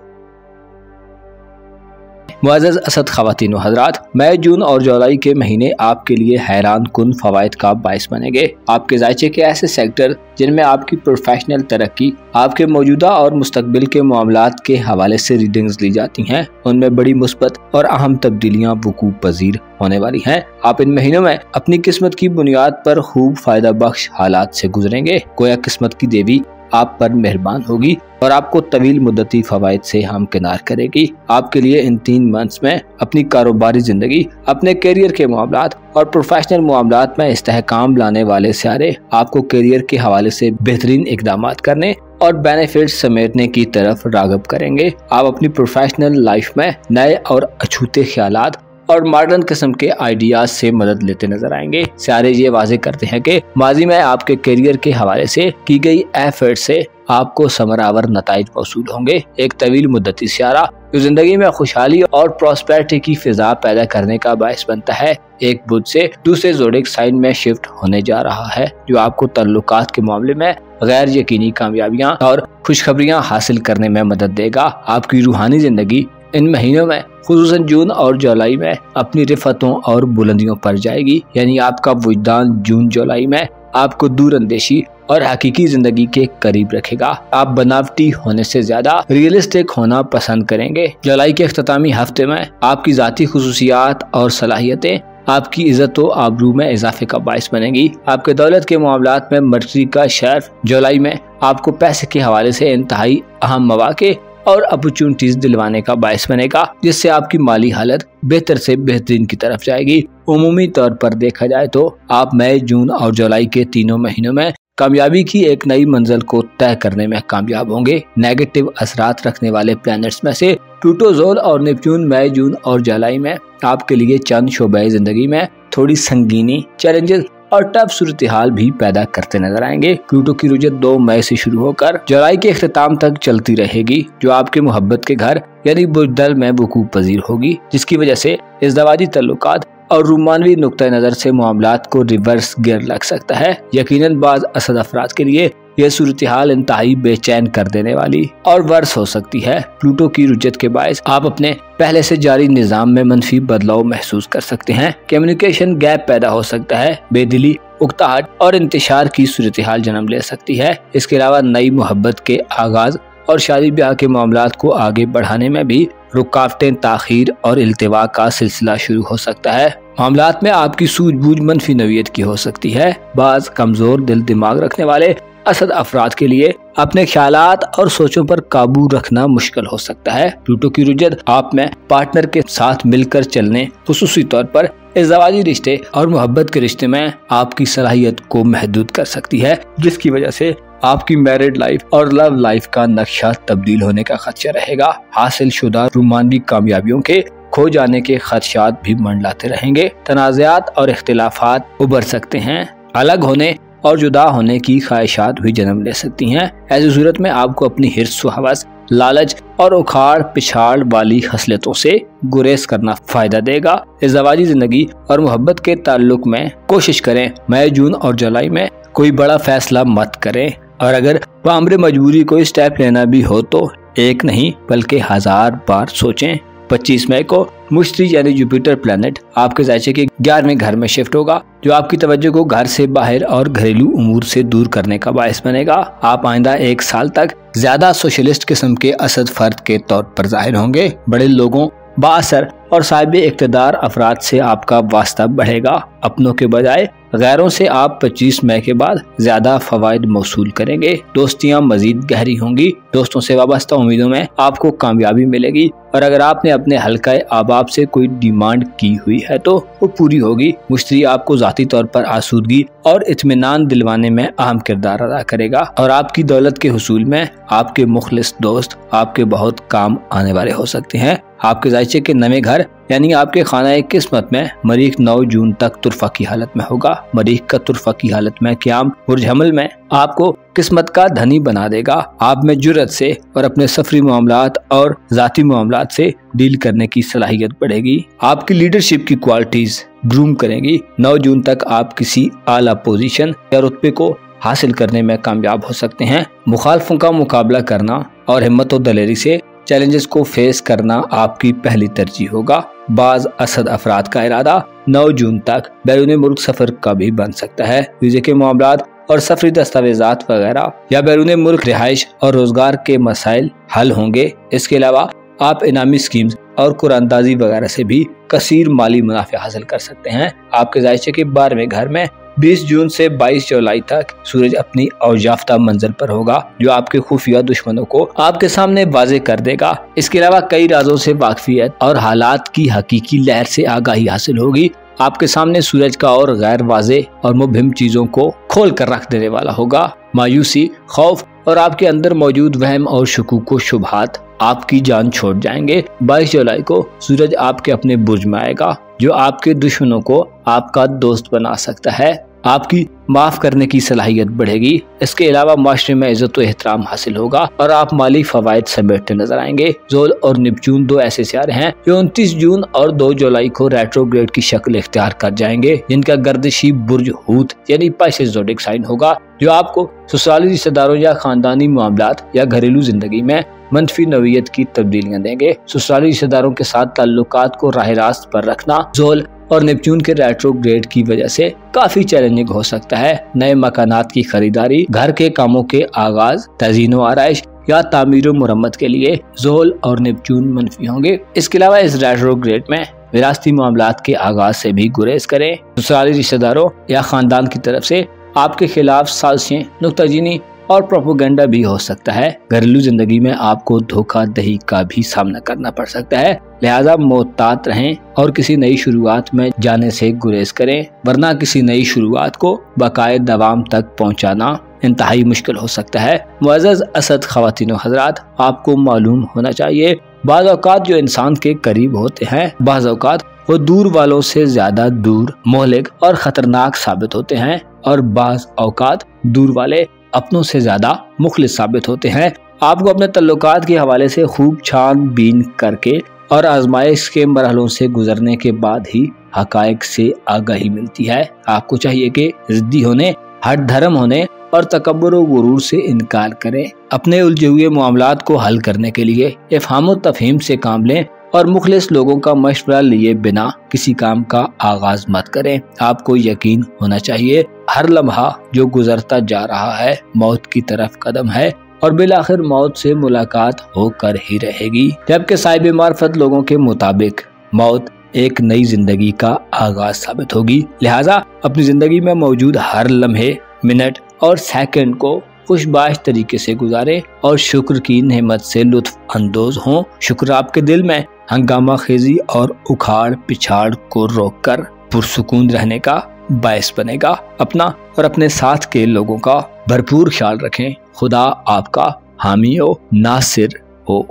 मुअज़्ज़ज़ असद, ख़वातीन व हज़रात, मई, जून और जुलाई के महीने आपके लिए हैरान कुन फ़वाइद का बाइस बनेंगे। आपके ज़ायचे के ऐसे सेक्टर जिनमें आपकी प्रोफेशनल तरक्की, आपके मौजूदा और मुस्तकबिल के मामलात के हवाले से रीडिंग्स ली जाती हैं, उनमें बड़ी मुस्बत और अहम तब्दीलियाँ वकूअ पज़ीर होने वाली हैं। आप इन महीनों में अपनी किस्मत की बुनियाद पर खूब फायदा बख्श हालात से गुजरेंगे। गोया किस्मत की देवी आप पर मेहरबान होगी और आपको तवील मुद्दती फवाइद से हमकिनार करेगी। आपके लिए इन 3 मंथ्स में अपनी कारोबारी जिंदगी, अपने करियर के मामलात और प्रोफेशनल मामलात में इस्तेहकाम लाने वाले सारे आपको करियर के हवाले से बेहतरीन इकदामात करने और बेनिफिट्स समेटने की तरफ राग़िब करेंगे। आप अपनी प्रोफेशनल लाइफ में नए और अछूते ख्यालात और मॉडर्न किस्म के आइडियाज से मदद लेते नजर आएंगे। सितारे ये वाजे करते हैं कि माजी में आपके करियर के हवाले से की गई एफर्ट से आपको समरावर नताइज मौसूल होंगे। एक तवील मुद्दती सियारा जो जिंदगी में खुशहाली और प्रॉस्पेरिटी की फिजा पैदा करने का बायस बनता है, एक बुध से दूसरे ज़ोडिक साइन में शिफ्ट होने जा रहा है, जो आपको तल्लुकात के मामले में गैर यकीनी कामयाबियां और खुशखबरियां हासिल करने में मदद देगा। आपकी रूहानी जिंदगी इन महीनों में खुसूसन जून और जुलाई में अपनी रिफतों और बुलंदियों पर जाएगी। यानी आपका वजदान जून जुलाई में आपको दूर अंदेशी और हकीकी जिंदगी के करीब रखेगा। आप बनावटी होने से ज्यादा रियलिस्टिक होना पसंद करेंगे। जुलाई के इख्तितामी हफ्ते में आपकी जाती खुसूसियात और सलाहियतें आपकी इज्जत व आबरू में इजाफे का बायस बनेगी। आपके दौलत के मामलात में मर्कजी का शर्फ जुलाई में आपको पैसे के हवाले से इंतहाई अहम मौके और अपॉर्चुनिटीज दिलवाने का बायस बनेगा, जिससे आपकी माली हालत बेहतर से बेहतरीन की तरफ जाएगी। उमूमी तौर पर देखा जाए तो आप मई, जून और जुलाई के तीनों महीनों में कामयाबी की एक नई मंजिल को तय करने में कामयाब होंगे। नेगेटिव असरात रखने वाले प्लैनेट्स में से प्लूटो, ज़ोल और नेपच्यून मई, जून और जुलाई में आपके लिए चंद शोबे जिंदगी में थोड़ी संगीनी, चैलेंजेस और टफ सूरत हाल भी पैदा करते नजर आएंगे। प्लूटो की रुजत 2 मई से शुरू होकर जुलाई के इख्तिताम तक चलती रहेगी, जो आपके मोहब्बत के घर यानी बुजदल में वकूफ पजीर होगी, जिसकी वजह से इज़दवाजी तल्लुकात और रूमानवी नुक्ता नजर से मामलात को रिवर्स गियर लग सकता है। यकीनन बाज असद अफराद के लिए यह सूरत हाल इंतहाई बेचैन कर देने वाली और वर्स हो सकती है। प्लूटो की रुजत के बायस आप अपने पहले से जारी निजाम में मनफी बदलाव महसूस कर सकते हैं। कम्युनिकेशन गैप पैदा हो सकता है, बेदिली, उकताहट और इंतशार की सूरत हाल जन्म ले सकती है। इसके अलावा नई मोहब्बत के आगाज और शादी ब्याह के मामलात को आगे बढ़ाने में भी रुकावटें, ताखीर और इल्तिवा का सिलसिला शुरू हो सकता है। मामलात में आपकी सूझबूझ मनफी नौयत की हो सकती है। बाज कमजोर दिल दिमाग रखने वाले असद अफराद के लिए अपने ख्यालात और सोचों पर काबू रखना मुश्किल हो सकता है। प्लूटो की रुजत आप में पार्टनर के साथ मिलकर चलने, खुसूसी तौर पर इज़्ज़वाजी रिश्ते और मोहब्बत के रिश्ते में आपकी सलाहियत को महदूद कर सकती है, जिसकी वजह से आपकी मैरिड लाइफ और लव लाइफ का नक्शा तब्दील होने का खदशा रहेगा। हासिल शुदा रोमानवी कामयाबियों के खो जाने के खदशात भी मंडलाते रहेंगे। तनाज़ात और इख्तिलाफात उभर सकते हैं। अलग होने और जुदा होने की ख्वाहिशात भी जन्म ले सकती हैं। ऐसी सूरत में आपको अपनी हिर्स व हवस, लालच और उखाड़ पिछाड़ वाली खसलतों से गुरेज करना फायदा देगा। इज़्ज़वाजी जिंदगी और मोहब्बत के ताल्लुक में कोशिश करें मई, जून और जुलाई में कोई बड़ा फैसला मत करें, और अगर बामरे मजबूरी कोई स्टेप लेना भी हो तो एक नहीं बल्कि 1000 बार सोचें। 25 मई को मुश्तरी यानी जुपिटर प्लैनेट आपके ज़ायचे के 11वें घर में शिफ्ट होगा, जो आपकी तवज्जो को घर से बाहर और घरेलू उमूर से दूर करने का बायस बनेगा। आप आइंदा 1 साल तक ज्यादा सोशलिस्ट किस्म के असद फर्द के तौर पर जाहिर होंगे। बड़े लोगों, बाअसर और साहिब इक़्तिदार अफराद से आपका वास्ता बढ़ेगा। अपनों के बजाय गैरों से आप 25 मई के बाद ज्यादा फवायद मौसूल करेंगे। दोस्तियां मजीद गहरी होंगी। दोस्तों से वाबस्ता उम्मीदों में आपको कामयाबी मिलेगी, और अगर आपने अपने हल्का अहबाब से कोई डिमांड की हुई है तो वो पूरी होगी। मुश्तरी आपको जाती तौर पर आसूदगी और इत्मीनान दिलवाने में अहम किरदार अदा करेगा, और आपकी दौलत के हुसूल में आपके मुखलिस दोस्त आपके बहुत काम आने वाले हो सकते हैं। आपके ज़ायचे के नवे घर यानी आपके खाना किस्मत में मरीख 9 जून तक तुरफा की हालत में होगा। मरीख का तुरफा की हालत में क़याम बुर्ज हमल में आपको किस्मत का धनी बना देगा। आप में जुर्रत से और अपने सफरी मामलात और जाती मामलात से डील करने की सलाहियत बढ़ेगी। आपकी लीडरशिप की क्वालिटीज ग्रूम करेंगी। 9 जून तक आप किसी आला पोजीशन या रुतबे को हासिल करने में कामयाब हो सकते हैं। मुखालफों का मुकाबला करना और हिम्मत और दलेरी से चैलेंजेस को फेस करना आपकी पहली तरजीह होगा। बाज असद अफराद का इरादा 9 जून तक बैरून मुल्क सफर का भी बन सकता है। वीज़े के मामलात और सफरी दस्तावेजात वगैरह या बैरून मुल्क रिहाइश और रोजगार के मसाइल हल होंगे। इसके अलावा आप इनामी स्कीम्स और कुरानदाजी वगैरह से भी कसीर माली मुनाफे हासिल कर सकते हैं। आपके ज़ायचे के 12वें घर में 20 जून से 22 जुलाई तक सूरज अपनी औजाफ्ता मंजिल पर होगा, जो आपके खुफिया दुश्मनों को आपके सामने वाजे कर देगा। इसके अलावा कई राजों से वाकफियत और हालात की हकीकी लहर से आगाही हासिल होगी। आपके सामने सूरज का और गैर वाजे और मुबहिम चीजों को खोल कर रख देने वाला होगा। मायूसी, खौफ और आपके अंदर मौजूद वहम और शकूक व शुबहात आपकी जान छोड़ जाएंगे। 22 जुलाई को सूरज आपके अपने बुर्ज में आएगा, जो आपके दुश्मनों को आपका दोस्त बना सकता है। आपकी माफ करने की सलाहियत बढ़ेगी। इसके अलावा माशरे में इज्जत व एहतराम हासिल होगा और आप माली फवायद समेटते नजर आएंगे। जोल और नेपच्यून दो ऐसे सितारे हैं जो 29 जून और 2 जुलाई को रेट्रोग्रेड की शक्ल इख्तियार कर जाएंगे, जिनका गर्दिशी बुर्ज हूत यानी पाइसेस ज़ोडिक साइन होगा, जो आपको ससुराली रिश्तेदारों या खानदानी मामलात या घरेलू जिंदगी में मनफी नवीयत की तब्दीलियां देंगे। ससुराली रिश्तेदारों के साथ ताल्लुकात को राह रास्त पर रखना जोल और नेपच्यून के रेट्रोग्रेड की वजह से काफी चैलेंजिंग हो सकता है। नए मकानात की खरीदारी, घर के कामों के आगाज, तज़ीनो आराइश या तामीर व मुरम्मत के लिए जोल और नेपच्यून मनफी होंगे। इसके अलावा इस रेट्रोग्रेड में विरासती मामलात के आगाज से भी गुरेज करें। ससुराली रिश्तेदारों या खानदान की तरफ से आपके खिलाफ साजिशें, नुक्ताचीनी और प्रोपोगंडा भी हो सकता है। घरेलू जिंदगी में आपको धोखाधड़ी का भी सामना करना पड़ सकता है, लिहाजा मोहतात रहें और किसी नई शुरुआत में जाने से गुरेज करें, वरना किसी नई शुरुआत को बाकायदा दवाम तक पहुंचाना इंतहाई मुश्किल हो सकता है। मुअज़्ज़ज़ असद ख़वातीन व हज़रात, आपको मालूम होना चाहिए बाज़ औक़ात जो इंसान के करीब होते हैं, बाज़ औक़ात वो दूर वालों से ज्यादा दूर, मोहलिक और खतरनाक साबित होते हैं, और बाज़ औक़ात दूर वाले अपनों से ज्यादा मुखलिस साबित होते हैं। आपको अपने तल्लुकात के हवाले से खूब छानबीन करके और आजमाइश के मरहलों से गुजरने के बाद ही हकायक से आगाही मिलती है। आपको चाहिए कि ज़िद्दी होने, हट धर्म होने और तकब्बुर व गुरूर से इनकार करें। अपने उलझे हुए मामलात को हल करने के लिए इफ़हाम व तफ़हीम से काम लें और मुखलिस लोगों का मशवरा लिए बिना किसी काम का आगाज मत करें। आपको यकीन होना चाहिए हर लम्हा जो गुजरता जा रहा है मौत की तरफ कदम है और बिलाखिर मौत से मुलाकात होकर ही रहेगी। जबकि साहिब मार्फत लोगों के मुताबिक मौत एक नई जिंदगी का आगाज साबित होगी। लिहाजा अपनी जिंदगी में मौजूद हर लम्हे, मिनट और सेकंड को खुशबाश तरीके से गुजारें और शुक्र की नेमत से लुत्फ अंदोज हों। शुक्र आपके दिल में हंगामा खेजी और उखाड़ पिछाड़ को रोककर पुरसुकून रहने का बायस बनेगा। अपना और अपने साथ के लोगों का भरपूर ख्याल रखें। खुदा आपका हामी हो, नासिर हो।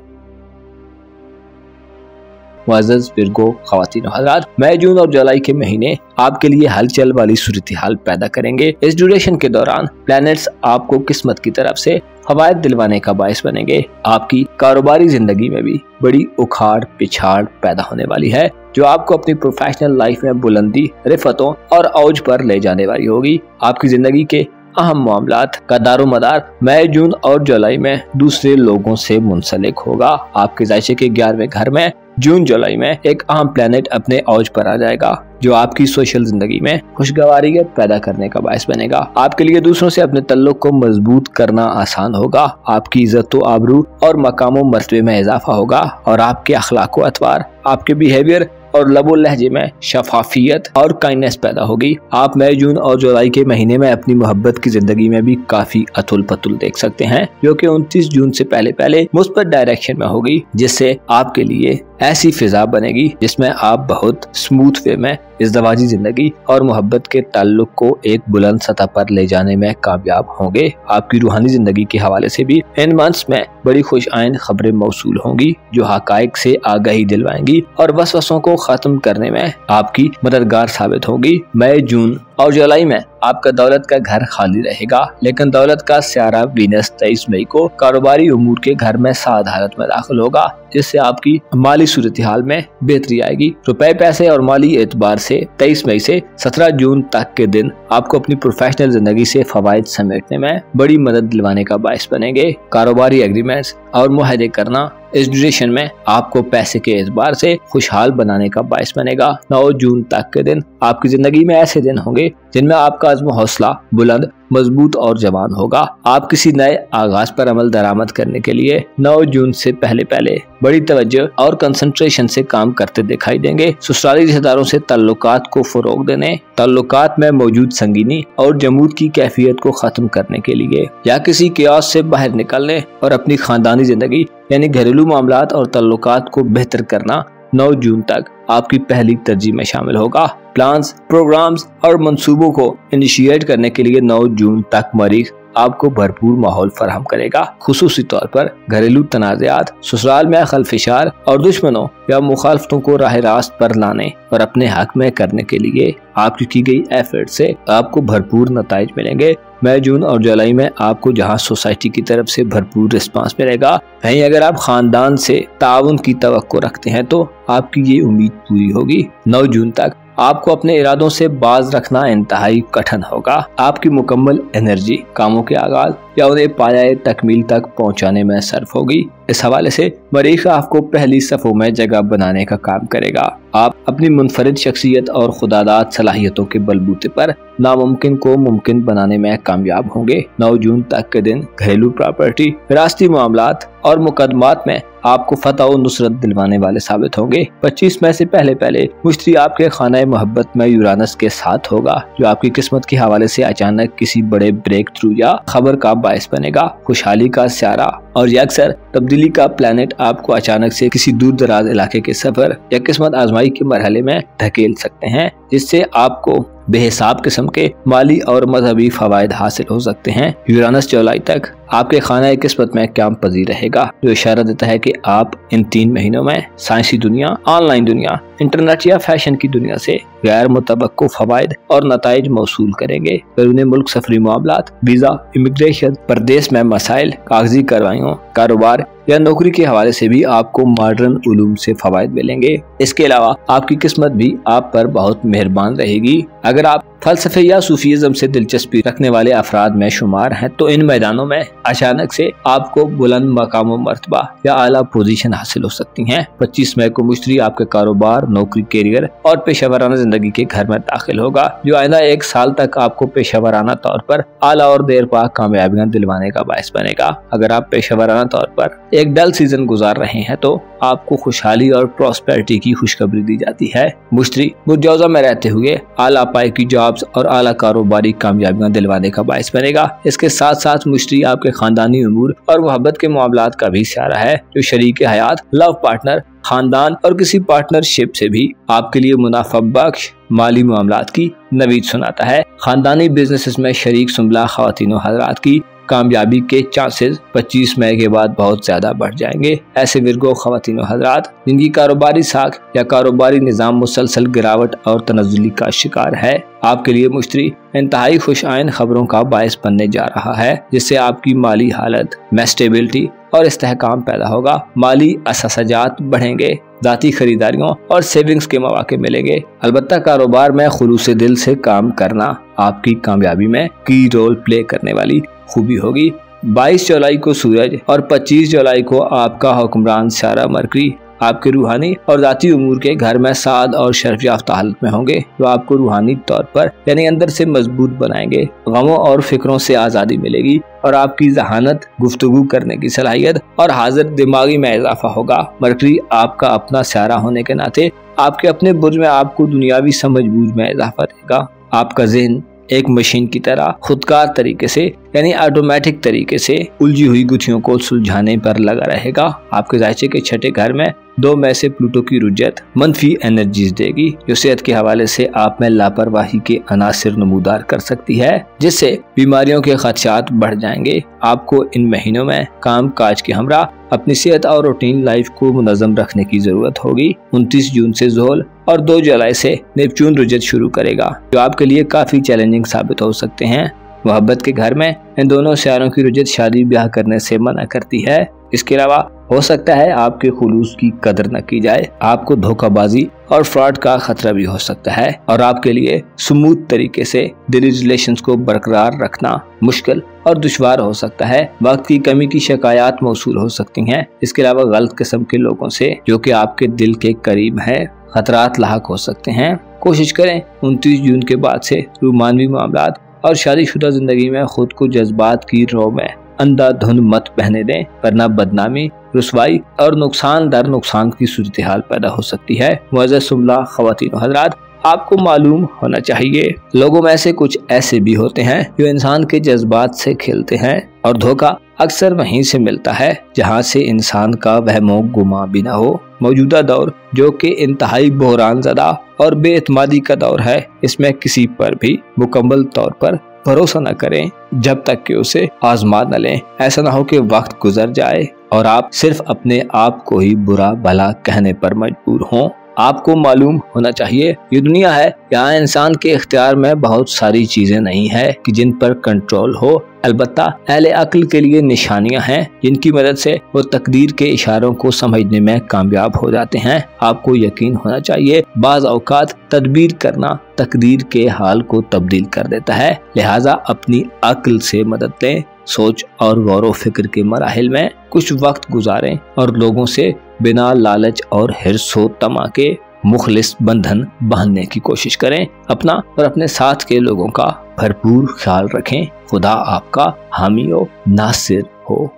मुअज़्ज़ज़ विर्गो ख़वातीन व हज़रात, मई, जून और जुलाई के महीने आपके लिए हलचल वाली सूरत हाल पैदा करेंगे। इस ड्यूरेशन के दौरान प्लैनेट्स आपको किस्मत की तरफ से फवायद दिलवाने का बायस बनेंगे। आपकी कारोबारी जिंदगी में भी बड़ी उखाड़ पिछाड़ पैदा होने वाली है, जो आपको अपनी प्रोफेशनल लाइफ में बुलंदी, रिफतों और औज पर ले जाने वाली होगी। आपकी जिंदगी के अहम मामलात का दारोमदार मई, जून और जुलाई में दूसरे लोगों से मुंसलिक होगा। आपके जायशे के 11वें घर में जून जुलाई में एक अहम प्लेनेट अपने औज पर आ जाएगा, जो आपकी सोशल जिंदगी में खुशगवारियत पैदा करने का बायस बनेगा। आपके लिए दूसरों से अपने तल्लुक को मजबूत करना आसान होगा। आपकी इज्जत व आबरू और मकाम मर्तबे में इजाफा होगा और आपके अखलाक व अतवार, आपके बिहेवियर और लबो लहजे में शफाफियत और काइंडनेस पैदा होगी। आप मई, जून और जुलाई के महीने में अपनी मोहब्बत की जिंदगी में भी काफी अतुल पतुल देख सकते हैं, जो कि 29 जून से पहले पहले मुस्बत डायरेक्शन में होगी, जिससे आपके लिए ऐसी फिजा बनेगी जिसमें आप बहुत स्मूथ वे में इज़्दवाजी जिंदगी और मोहब्बत के ताल्लुक को एक बुलंद सतह पर ले जाने में कामयाब होंगे। आपकी रूहानी जिंदगी के हवाले से भी इन मंथ्स में बड़ी खुश आइंद खबरें मौसूल होंगी, जो हकायक से आगाही दिलवाएंगी और वसवसों को खत्म करने में आपकी मददगार साबित होगी। मई, जून और जुलाई में आपका दौलत का घर खाली रहेगा, लेकिन दौलत का सियारा वीनस 23 मई को कारोबारी उमूर के घर में साद हालत में दाखिल होगा, जिससे आपकी माली सूरत हाल में बेहतरी आएगी। रुपए, पैसे और माली एतबार से 23 मई से 17 जून तक के दिन आपको अपनी प्रोफेशनल जिंदगी से फवायद समेटने में बड़ी मदद दिलवाने का बायस बनेंगे। कारोबारी एग्रीमेंट्स और मुआहदे करना इस ड्यूरेशन में आपको पैसे के एतबार से खुशहाल बनाने का बायस बनेगा। 9 जून तक के दिन आपकी जिंदगी में ऐसे दिन होंगे जिनमें आपका अज़्म हौसला बुलंद, मजबूत और जवान होगा। आप किसी नए आगाज पर अमल दरामद करने के लिए 9 जून से पहले पहले बड़ी तवज्जो और कंसंट्रेशन से काम करते दिखाई देंगे। ससुराली रिश्तेदारों से ताल्लुकात को फरोग देने, ताल्लुकात में मौजूद संगीनी और जमूद की कैफियत को खत्म करने के लिए या किसी कियास से बाहर निकलने और अपनी खानदानी जिंदगी यानी घरेलू मामलात और ताल्लुकात को बेहतर करना 9 जून तक आपकी पहली तरजीह में शामिल होगा। प्लान्स, प्रोग्राम्स और मंसूबों को इनिशिएट करने के लिए 9 जून तक मरीख आपको भरपूर माहौल फराहम करेगा। खुसूसी तौर पर घरेलू तनाज़ात, ससुराल में खलफिशार और दुश्मनों या मुखालफतों को राह रास्त पर लाने और अपने हक में करने के लिए आपकी की गई एफर्ट से आपको भरपूर नताइज मिलेंगे। मई, जून और जुलाई में आपको जहां सोसाइटी की तरफ से भरपूर रिस्पांस मिलेगा, वहीं अगर आप खानदान से ताउन की तवक्को रखते हैं तो आपकी ये उम्मीद पूरी होगी। 9 जून तक आपको अपने इरादों से बाज रखना इंतहाई कठिन होगा। आपकी मुकम्मल एनर्जी कामों के आगाज या उन्हें पाया तकमील तक पहुंचाने में सर्फ होगी। इस हवाले से मरीख आपको पहली सफ़ों में जगह बनाने का काम करेगा। आप अपनी मुनफरिद शख्सियत और खुदादाद सलाहियतों के बलबूते पर नामुमकिन को मुमकिन बनाने में कामयाब होंगे। 9 जून तक के दिन घरेलू प्रॉपर्टी, विरासती मामलात और मुकदमात में आपको फतह और नुसरत दिलवाने वाले साबित होंगे। 25 मई से पहले मुश्तरी आपके खाना मोहब्बत में यूरानस के साथ होगा, जो आपकी किस्मत के हवाले से अचानक किसी बड़े ब्रेक थ्रू या खबर का बायस बनेगा। खुशहाली का स्यारा और यकसर तब्दीली का प्लैनेट आपको अचानक से किसी दूर दराज इलाके के सफर या किस्मत आजमाई के मरहले में धकेल सकते हैं, जिससे आपको बेहिसाब किस्म के माली और मजहबी फवायद हासिल हो सकते हैं। यूरानस जुलाई तक आपके खाना किस्मत में क्याम पजीर रहेगा, जो इशारा देता है कि आप इन 3 महीनों में साइंसी दुनिया, ऑनलाइन दुनिया, इंटरनेट या फैशन की दुनिया से गैर मुतवक्को फवायद और नताइज मौसूल करेंगे। बैरून मुल्क सफरी मामलात, वीजा, इमिग्रेशन, परदेश में मसाइल, कागजी कार्रवाइयों, कारोबार या नौकरी के हवाले से भी आपको मॉडर्न उलूम से फवायद मिलेंगे। इसके अलावा आपकी किस्मत भी आप पर बहुत मेहरबान रहेगी। अगर आप फलसफे या सूफीज़म से दिलचस्पी रखने वाले अफराद में शुमार हैं तो इन मैदानों में अचानक से आपको बुलंद मकाम मर्तबा या आला पोजीशन हासिल हो सकती हैं। 25 मई को मुश्तरी आपके कारोबार, नौकरी, कैरियर और पेशेवराना जिंदगी के घर में दाखिल होगा, जो आइंदा 1 साल तक आपको पेशेवराना तौर पर आला और देर पा कामयाबियां दिलवाने का बायस बनेगा। अगर आप पेशेवराना तौर पर एक डल सीजन गुजार रहे हैं तो आपको खुशहाली और प्रॉस्पेरिटी की खुशखबरी दी जाती है। मुश्तरी बुर्जौजा में रहते हुए आला पाई की जॉब्स और आला कारोबारी कामयाबियां दिलवाने का बायस बनेगा। इसके साथ साथ मुश्तरी आपके खानदानी उमूर और मोहब्बत के मामलात का भी सहारा है, जो शरीक हयात, लव पार्टनर, खानदान और किसी पार्टनरशिप से भी आपके लिए मुनाफा बख्श माली मामलात की नवीद सुनाता है। खानदानी बिजनेसेस में शरीक सुमला ख्वातीनो हजरात की कामयाबी के चांसेस 25 मई के बाद बहुत ज्यादा बढ़ जाएंगे। ऐसे विर्गो ख्वातीनो हजरात जिनकी कारोबारी साख या कारोबारी निजाम मुसलसल गिरावट और तनज़्ज़ुली का शिकार है, आपके लिए मुश्तरी इंतहाई खुशआइन खबरों का बायस बनने जा रहा है, जिससे आपकी माली हालत में स्टेबिलिटी और इस्तेहकाम पैदा होगा। माली असासाजात बढ़ेंगे, जाती खरीदारियों और सेविंग्स के मौके मिलेंगे। अलबत्ता कारोबार में खुलूस दिल से काम करना आपकी कामयाबी में की रोल प्ले करने वाली खूबी होगी। 22 जुलाई को सूरज और 25 जुलाई को आपका हुक्मरान सारा मरकरी आपके रूहानी और जाती उमूर के घर में साद और शर्फ याफ्ता हालत में होंगे, जो आपको रूहानी तौर पर यानी अंदर से मजबूत बनाएंगे। गमों और फिक्रों से आज़ादी मिलेगी और आपकी जहानत, गुफ्तगू करने की सलाहियत और हाजिर दिमागी में इजाफा होगा। मरकरी आपका अपना सारा होने के नाते आपके अपने बुर्ज में आपको दुनियावी समझबूझ में इजाफा देगा। आपका ज़हन एक मशीन की तरह खुदकार तरीके से यानी ऑटोमेटिक तरीके से उलझी हुई गुत्थियों को सुलझाने पर लगा रहेगा। आपके जायचे के छठे घर में 2 मई से प्लूटो की रुजत मनफी एनर्जीज देगी, जो सेहत के हवाले से आप में लापरवाही के अनासिर नमूदार कर सकती है, जिससे बीमारियों के खदशात बढ़ जाएंगे। आपको इन महीनों में काम काज के हमरा अपनी सेहत और रूटीन लाइफ को मुनज़्ज़म रखने की जरूरत होगी। 29 जून से ज़ोहल और 2 जुलाई से नेपच्यून रुजत शुरू करेगा, जो आपके लिए काफी चैलेंजिंग साबित हो सकते हैं। मोहब्बत के घर में इन दोनों सियारों की रुजत शादी ब्याह करने से मना करती है। इसके अलावा हो सकता है आपके खुलूस की कदर न की जाए, आपको धोखाबाजी और फ्रॉड का खतरा भी हो सकता है और आपके लिए स्मूथ तरीके से दिली रिलेशंस को बरकरार रखना मुश्किल और दुश्वार हो सकता है। वक्त की कमी की शिकायत मौसूल हो सकती हैं। इसके अलावा गलत किस्म के लोगों से जो कि आपके दिल के करीब हैं खतरात लाहक हो सकते हैं। कोशिश करें 29 जून के बाद से रूमानवी मामलात और शादीशुदा जिंदगी में खुद को जज्बात की रो में अंधाधुंध मत बहने दें, वरना बदनामी, रुसवाई और नुकसान दर नुकसान की सूरत हाल पैदा हो सकती है। मुअज़्ज़ज़ सुमला ख़वातीन हज़रात, आपको मालूम होना चाहिए लोगों में से कुछ ऐसे भी होते हैं जो इंसान के जज्बात से खेलते हैं और धोखा अक्सर वहीं से मिलता है जहां से इंसान का वहमो गुमा भी न हो। मौजूदा दौर जो कि इंतहाई बहरान ज़दा और बेएतमादी का दौर है, इसमें किसी पर भी मुकम्मल तौर पर भरोसा न करें जब तक कि उसे आजमा न लें। ऐसा ना हो कि वक्त गुजर जाए और आप सिर्फ अपने आप को ही बुरा भला कहने पर मजबूर हों। आपको मालूम होना चाहिए ये दुनिया है, यहाँ इंसान के इख्तियार में बहुत सारी चीजें नहीं है कि जिन पर कंट्रोल हो। अलबत्ता अहले अक्ल के लिए निशानियां हैं जिनकी मदद से वो तकदीर के इशारों को समझने में कामयाब हो जाते हैं। आपको यकीन होना चाहिए बाज़ औकात तदबीर करना तकदीर के हाल को तब्दील कर देता है। लिहाजा अपनी अक्ल से मदद लें, सोच और गौर व फिक्र के मराहिल में कुछ वक्त गुजारें और लोगों से बिना लालच और हिर्सो तमा के मुखलिस बंधन बांधने की कोशिश करें। अपना और अपने साथ के लोगों का भरपूर ख्याल रखें। खुदा आपका हामी व नासिर हो।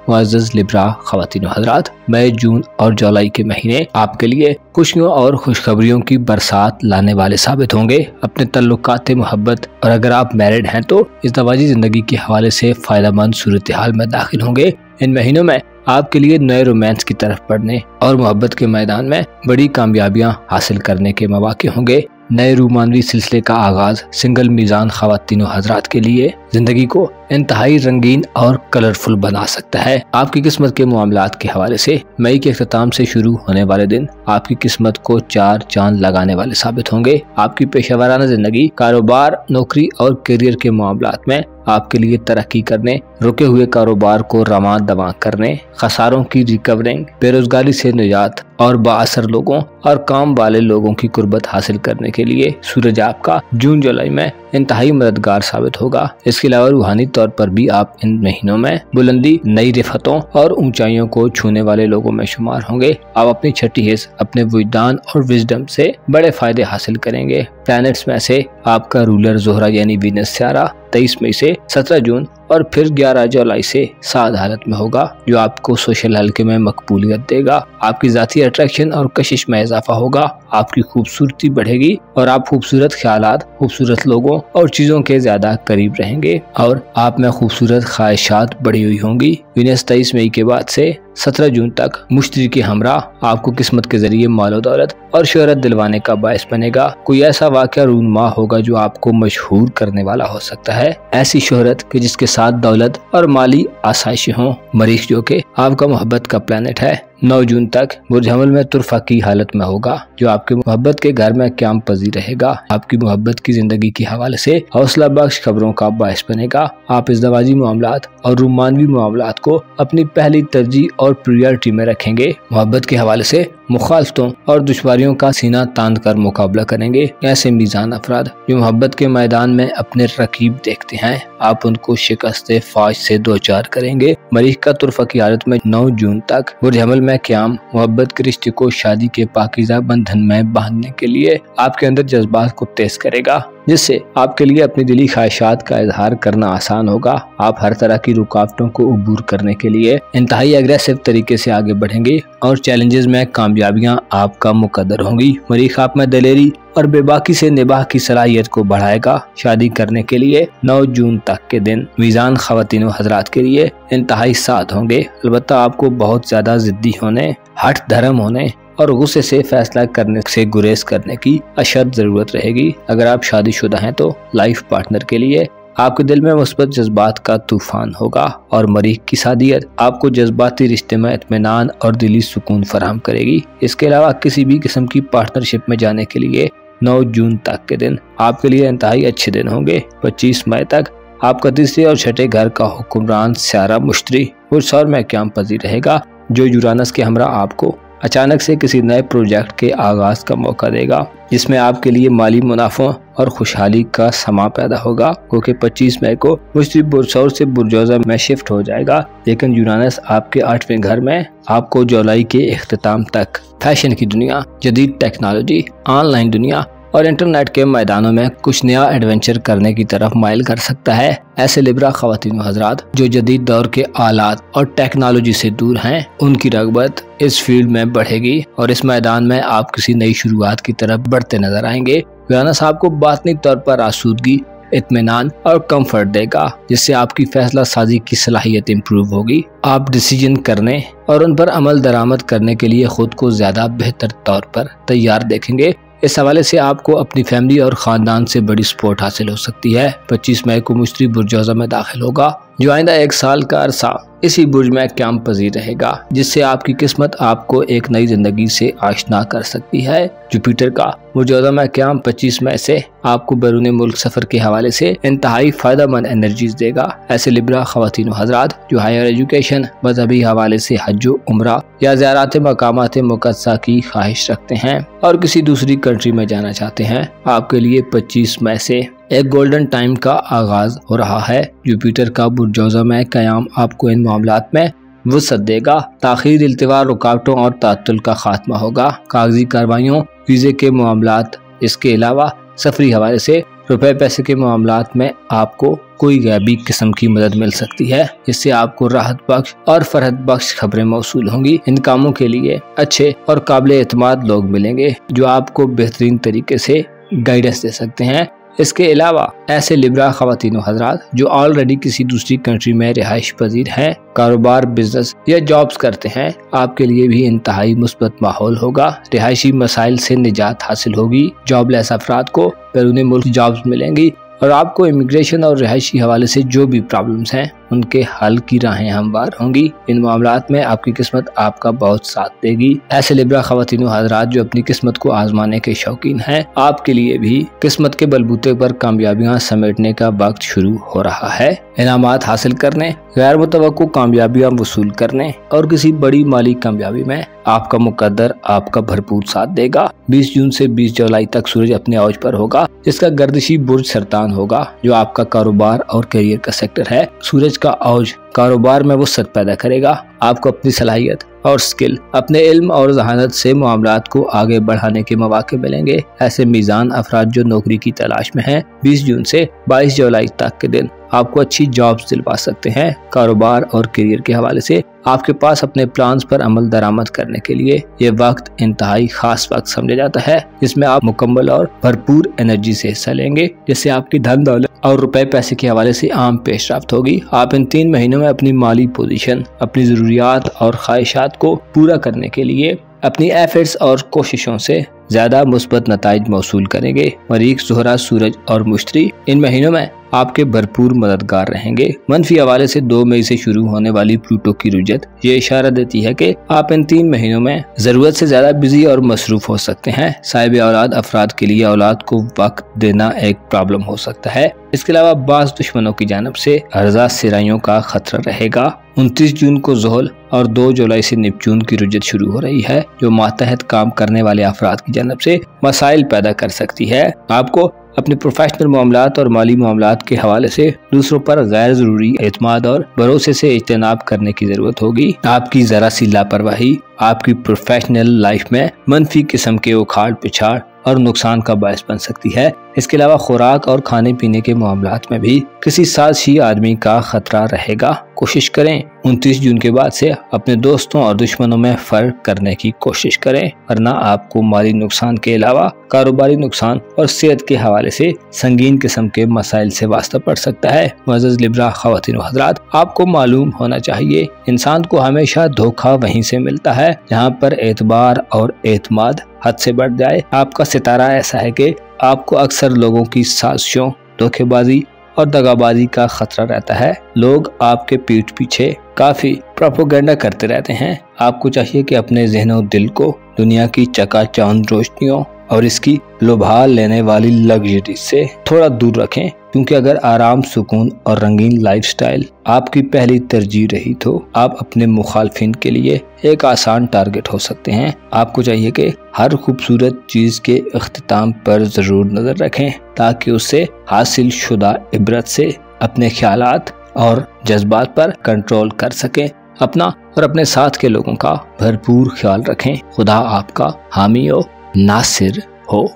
मुअज़्ज़ज़ लिब्रा ख़वातीन व हज़रात, मई, जून और जुलाई के महीने आपके लिए खुशियों और खुशखबरियों की बरसात लाने वाले साबित होंगे। अपने तल्लुकात मोहब्बत और अगर आप मैरिड हैं तो इज़दवाजी ज़िंदगी के हवाले से फ़ायदेमंद सूरत हाल में दाखिल होंगे। इन महीनों में आपके लिए नए रोमांस की तरफ बढ़ने और मोहब्बत के मैदान में बड़ी कामयाबियां हासिल करने के मौके होंगे। नए रूमानवी सिलसिले का आगाज सिंगल मीज़ान ख़वातीन व हज़रात के लिए जिंदगी को इंतहाई रंगीन और कलरफुल बना सकता है। आपकी किस्मत के मामलात के हवाले से मई के अख्ताम से शुरू होने वाले दिन आपकी किस्मत को 4 चांद लगाने वाले साबित होंगे। आपकी पेशेवराना जिंदगी, कारोबार, नौकरी और करियर के मामलात में आपके लिए तरक्की करने, रुके हुए कारोबार को रवां दवां करने, खसारों की रिकवरिंग, बेरोजगारी से निजात और बाअसर लोगों और काम वाले लोगों की कुर्बत हासिल करने के लिए सूरज आपका जून जुलाई में इंतहाई मददगार साबित होगा। इसके अलावा रूहानी तौर पर भी आप इन महीनों में बुलंदी, नई रिफतों और ऊंचाइयों को छूने वाले लोगों में शुमार होंगे। आप अपनी छठी हिस्स अपने विजदान और विजडम से बड़े फायदे हासिल करेंगे। प्लैनेट्स में से आपका रूलर ज़ोहरा यानी वीनस सियारा 23 मई से 17 जून और फिर 11 जुलाई से साद हालत में होगा, जो आपको सोशल हल्के में मकबूलियत देगा। आपकी जाती अट्रैक्शन और कशिश में इजाफा होगा। आपकी खूबसूरती बढ़ेगी और आप खूबसूरत ख्यालात, खूबसूरत लोगों और चीजों के ज्यादा करीब रहेंगे और आप में खूबसूरत ख्वाहिशात बढ़ी हुई होंगी। वीनस 23 मई के बाद से 17 जून तक मुश्तरी के हमरा आपको किस्मत के जरिए मालो दौलत और शोहरत दिलवाने का बायस बनेगा। कोई ऐसा वाक़या रूनमा होगा जो आपको मशहूर करने वाला हो सकता है। ऐसी शोहरत कि जिसके साथ दौलत और माली आसाइशें हों। मरीख जो कि आपका मोहब्बत का प्लैनेट है, 9 जून तक बुर्ज हमल में तुरफा की हालत में होगा, जो आपके मोहब्बत के घर में क्याम पजीर रहेगा। आपकी मोहब्बत की जिंदगी के हवाले से हौसला बख्श खबरों का बायस बनेगा। आप इज़दवाजी मामलात और रूमानवी मामलात को अपनी पहली तरजीह और प्रायोरिटी में रखेंगे। मोहब्बत के हवाले से मुखालफतों और दुश्वारियों का सीना तान कर मुकाबला करेंगे। ऐसे मीज़ान अफराद जो मोहब्बत के मैदान में अपने रकीब देखते हैं, आप उनको शिकस्त फाश से दो चार करेंगे। मरीख का तुरफा की हालत में 9 जून तक बुर्ज हमल में क्याम मोहब्बत के रिश्ते को शादी के पाकीज़ा बंधन में बांधने के लिए आपके अंदर जज्बात को तेज करेगा, जिससे आपके लिए अपनी दिली ख्वाहिशात का इजहार करना आसान होगा। आप हर तरह की रुकावटों को अबूर करने के लिए इंतहाई अग्रेसिव तरीके से आगे बढ़ेंगे और चैलेंजेस में कामयाबियां आपका मुकद्दर होंगी। मरीख आप में दिलेरी और बेबाकी से निबाह की सलाहियत को बढ़ाएगा। शादी करने के लिए 9 जून तक के दिन मीज़ान ख़वातीन व हज़रात के लिए इंतहाई साथ होंगे। अलबत्ता आपको बहुत ज्यादा जिद्दी होने, हठ धर्म होने और गुस्से से फैसला करने से गुरेज करने की अशद जरूरत रहेगी। अगर आप शादीशुदा हैं तो लाइफ पार्टनर के लिए आपके दिल में मुस्बत जज्बात का तूफान होगा और मरीख की सादियत आपको जज्बाती रिश्ते में इत्मीनान और दिली सुकून फराहम करेगी। इसके अलावा किसी भी किस्म की पार्टनरशिप में जाने के लिए 9 जून तक के दिन आपके लिए इंतहाई अच्छे दिन होंगे। 25 मई तक आपका तीसरे और छठे घर का हुक्मरान सियारा मुश्तरी बुर्ज सौर में क्याम पजीर रहेगा, जो यूरानस के हमरा आपको अचानक से किसी नए प्रोजेक्ट के आगाज का मौका देगा, जिसमें आपके लिए माली मुनाफों और खुशहाली का समा पैदा होगा। क्योंकि 25 मई को मुश्तरी बुर्ज सौर से बुर्जौजा में शिफ्ट हो जाएगा, लेकिन यूरानस आपके 8वें घर में आपको जुलाई के इख्तिताम तक फैशन की दुनिया, जदीद टेक्नोलॉजी, ऑनलाइन दुनिया और इंटरनेट के मैदानों में कुछ नया एडवेंचर करने की तरफ माइल कर सकता है। ऐसे लिब्रा ख़वातीन व हज़रात जो जदीद दौर के आलात और टेक्नोलॉजी से दूर हैं, उनकी रग़बत इस फील्ड में बढ़ेगी और इस मैदान में आप किसी नई शुरुआत की तरफ बढ़ते नजर आएंगे। यूरानस आपको बातनी तौर पर आसूदगी, इत्मीनान और कंफर्ट देगा, जिससे आपकी फैसला साजी की सलाहियत इम्प्रूव होगी। आप डिसीजन करने और उन पर अमल दरामद करने के लिए खुद को ज्यादा बेहतर तौर पर तैयार देखेंगे। इस हवाले से आपको अपनी फैमिली और खानदान से बड़ी सपोर्ट हासिल हो सकती है। 25 मई को मुश्तरी बुर्ज औज़ा में दाखिल होगा, जो आइंदा 1 साल का अरसा इसी बुर्ज में क़याम पजीर रहेगा, जिससे आपकी किस्मत आपको एक नई जिंदगी से आशना कर सकती है। जुपिटर का बुर्ज औज़ा में क़याम 25 मई से आपको बैरून मुल्क सफर के हवाले से इंतहाई फायदेमंद एनर्जीज देगा। ऐसे लिब्रा ख़वातीन हज़रात जो हायर एजुकेशन, मजहबी हवाले से हज उम्रा या ज़ियारत मकामात मुक़द्दसा की ख्वाहिश रखते हैं और किसी दूसरी कंट्री में जाना चाहते हैं, आपके लिए 25 मई से एक गोल्डन टाइम का आगाज हो रहा है। जुपिटर का बुर्ज औज़ा में क़याम आपको इन मामलात में वसअत देगा। ताख़ीर, इल्तिवा, रुकावटों और ताअत्तुल का खात्मा होगा। कागजी कार्रवाइयों, वीज़े के मामलात, इसके अलावा सफरी हवाले से रुपए पैसे के मामलात में आपको कोई गैबी किस्म की मदद मिल सकती है, जिससे आपको राहत बख्श और फरहत बख्श खबरें मौसूल होंगी। इन कामों के लिए अच्छे और काबिल एतमाद लोग मिलेंगे जो आपको बेहतरीन तरीके से गाइडेंस दे सकते हैं। इसके अलावा ऐसे लिब्रा ख़वातीन हज़रात जो ऑलरेडी किसी दूसरी कंट्री में रिहाइश पजीर हैं, कारोबार, बिजनेस या जॉब्स करते हैं, आपके लिए भी इंतहाई मुस्बत माहौल होगा। रिहायशी मसाइल से निजात हासिल होगी। जॉबलेस अफराद को बैरून मुल्क जॉब्स मिलेंगी और आपको इमिग्रेशन और रिहायशी हवाले से जो भी प्रॉब्लम्स हैं उनके हल की राहें हमवार होंगी। इन मामलात में आपकी किस्मत आपका बहुत साथ देगी। ऐसे लिब्रा ख़वातीन हज़रात जो अपनी किस्मत को आजमाने के शौकीन हैं, आपके लिए भी किस्मत के बलबूते पर कामयाबियां समेटने का वक्त शुरू हो रहा है। इनामात हासिल करने, गैर मुतवक्को कामयाबियां वसूल करने और किसी बड़ी माली कामयाबी में आपका मुकद्दर आपका भरपूर साथ देगा। 20 जून से 20 जुलाई तक सूरज अपने औज पर होगा, जिसका गर्दिशी बुर्ज सरतान होगा, जो आपका कारोबार और करियर का सेक्टर है। सूरज का औज कारोबार में वसअत पैदा करेगा। आपको अपनी सलाहियत और स्किल, अपने इल्म और जहानत से मामलात को आगे बढ़ाने के मौके मिलेंगे। ऐसे मीज़ान अफराद जो नौकरी की तलाश में हैं, 20 जून से 22 जुलाई तक के दिन आपको अच्छी जॉब्स दिलवा सकते हैं। कारोबार और करियर के हवाले से आपके पास अपने प्लान्स पर अमल दरामद करने के लिए ये वक्त इंतहाई खास वक्त समझा जाता है, जिसमें आप मुकम्मल और भरपूर एनर्जी से हिस्सा लेंगे, जिससे आपकी धन दौलत और रुपए पैसे के हवाले से आम पेशरफ्त होगी। आप इन 3 महीनों में अपनी माली पोजीशन, अपनी जरूरियात और ख्वाहिशात को पूरा करने के लिए अपनी एफर्ट्स और कोशिशों से ज्यादा मुस्बत नताइज मौसूल करेंगे। मरीख, ज़ुहरा, सूरज और मुश्तरी इन महीनों में आपके भरपूर मददगार रहेंगे। मनफी हवाले से 2 मई से शुरू होने वाली प्लूटो की रुजत ये इशारा देती है कि आप इन 3 महीनों में जरूरत से ज्यादा बिजी और मसरूफ हो सकते हैं। साहिब औलाद अफराद के लिए औलाद को वक्त देना एक प्रॉब्लम हो सकता है। इसके अलावा बाज़ दुश्मनों की जानब से अर्जा सिराइयों का खतरा रहेगा। 29 जून को ज़ोहल और 2 जुलाई से नेपच्यून की रुजत शुरू हो रही है, जो मातहत काम करने वाले अफराद की जानब से मसाइल पैदा कर सकती है। आपको अपने प्रोफेशनल मामलात और माली मामलात के हवाले से दूसरों पर गैर जरूरी एतमाद और भरोसे से इज्तनाब करने की जरूरत होगी। आपकी जरा सी लापरवाही आपकी प्रोफेशनल लाइफ में मनफी किस्म के उखाड़ पिछाड़ और नुकसान का बायस बन सकती है। इसके अलावा खुराक और खाने पीने के मामलात में भी किसी साजिशी आदमी का खतरा रहेगा। कोशिश करें 29 जून के बाद से अपने दोस्तों और दुश्मनों में फर्क करने की कोशिश करें, वरना आपको माली नुकसान के अलावा कारोबारी नुकसान और सेहत के हवाले से संगीन किस्म के मसाइल से वास्ता पड़ सकता है। मुअज़्ज़ज़ लिब्रा ख़वातीन व हज़रात, आपको मालूम होना चाहिए इंसान को हमेशा धोखा वहीं से मिलता है जहाँ पर एतबार और एतमाद हद से बढ़ जाए। आपका सितारा ऐसा है कि आपको अक्सर लोगों की साजिशों, धोखेबाजी और दगाबाजी का खतरा रहता है। लोग आपके पीठ पीछे काफी प्रोपेगेंडा करते रहते हैं। आपको चाहिए कि अपने ज़हन और दिल को दुनिया की चकाचौंध रोशनियों और इसकी लुभा लेने वाली लग्जरी से थोड़ा दूर रखें, क्योंकि अगर आराम, सुकून और रंगीन लाइफस्टाइल आपकी पहली तरजीह रही तो आप अपने मुखालफिन के लिए एक आसान टारगेट हो सकते हैं। आपको चाहिए कि हर खूबसूरत चीज के इख्तिताम पर जरूर नजर रखें, ताकि उससे हासिल शुदा इबरत से अपने ख्यालात और जज्बात पर कंट्रोल कर सकें। अपना और अपने साथ के लोगों का भरपूर ख्याल रखें। खुदा आपका हामी हो, नासिर हो।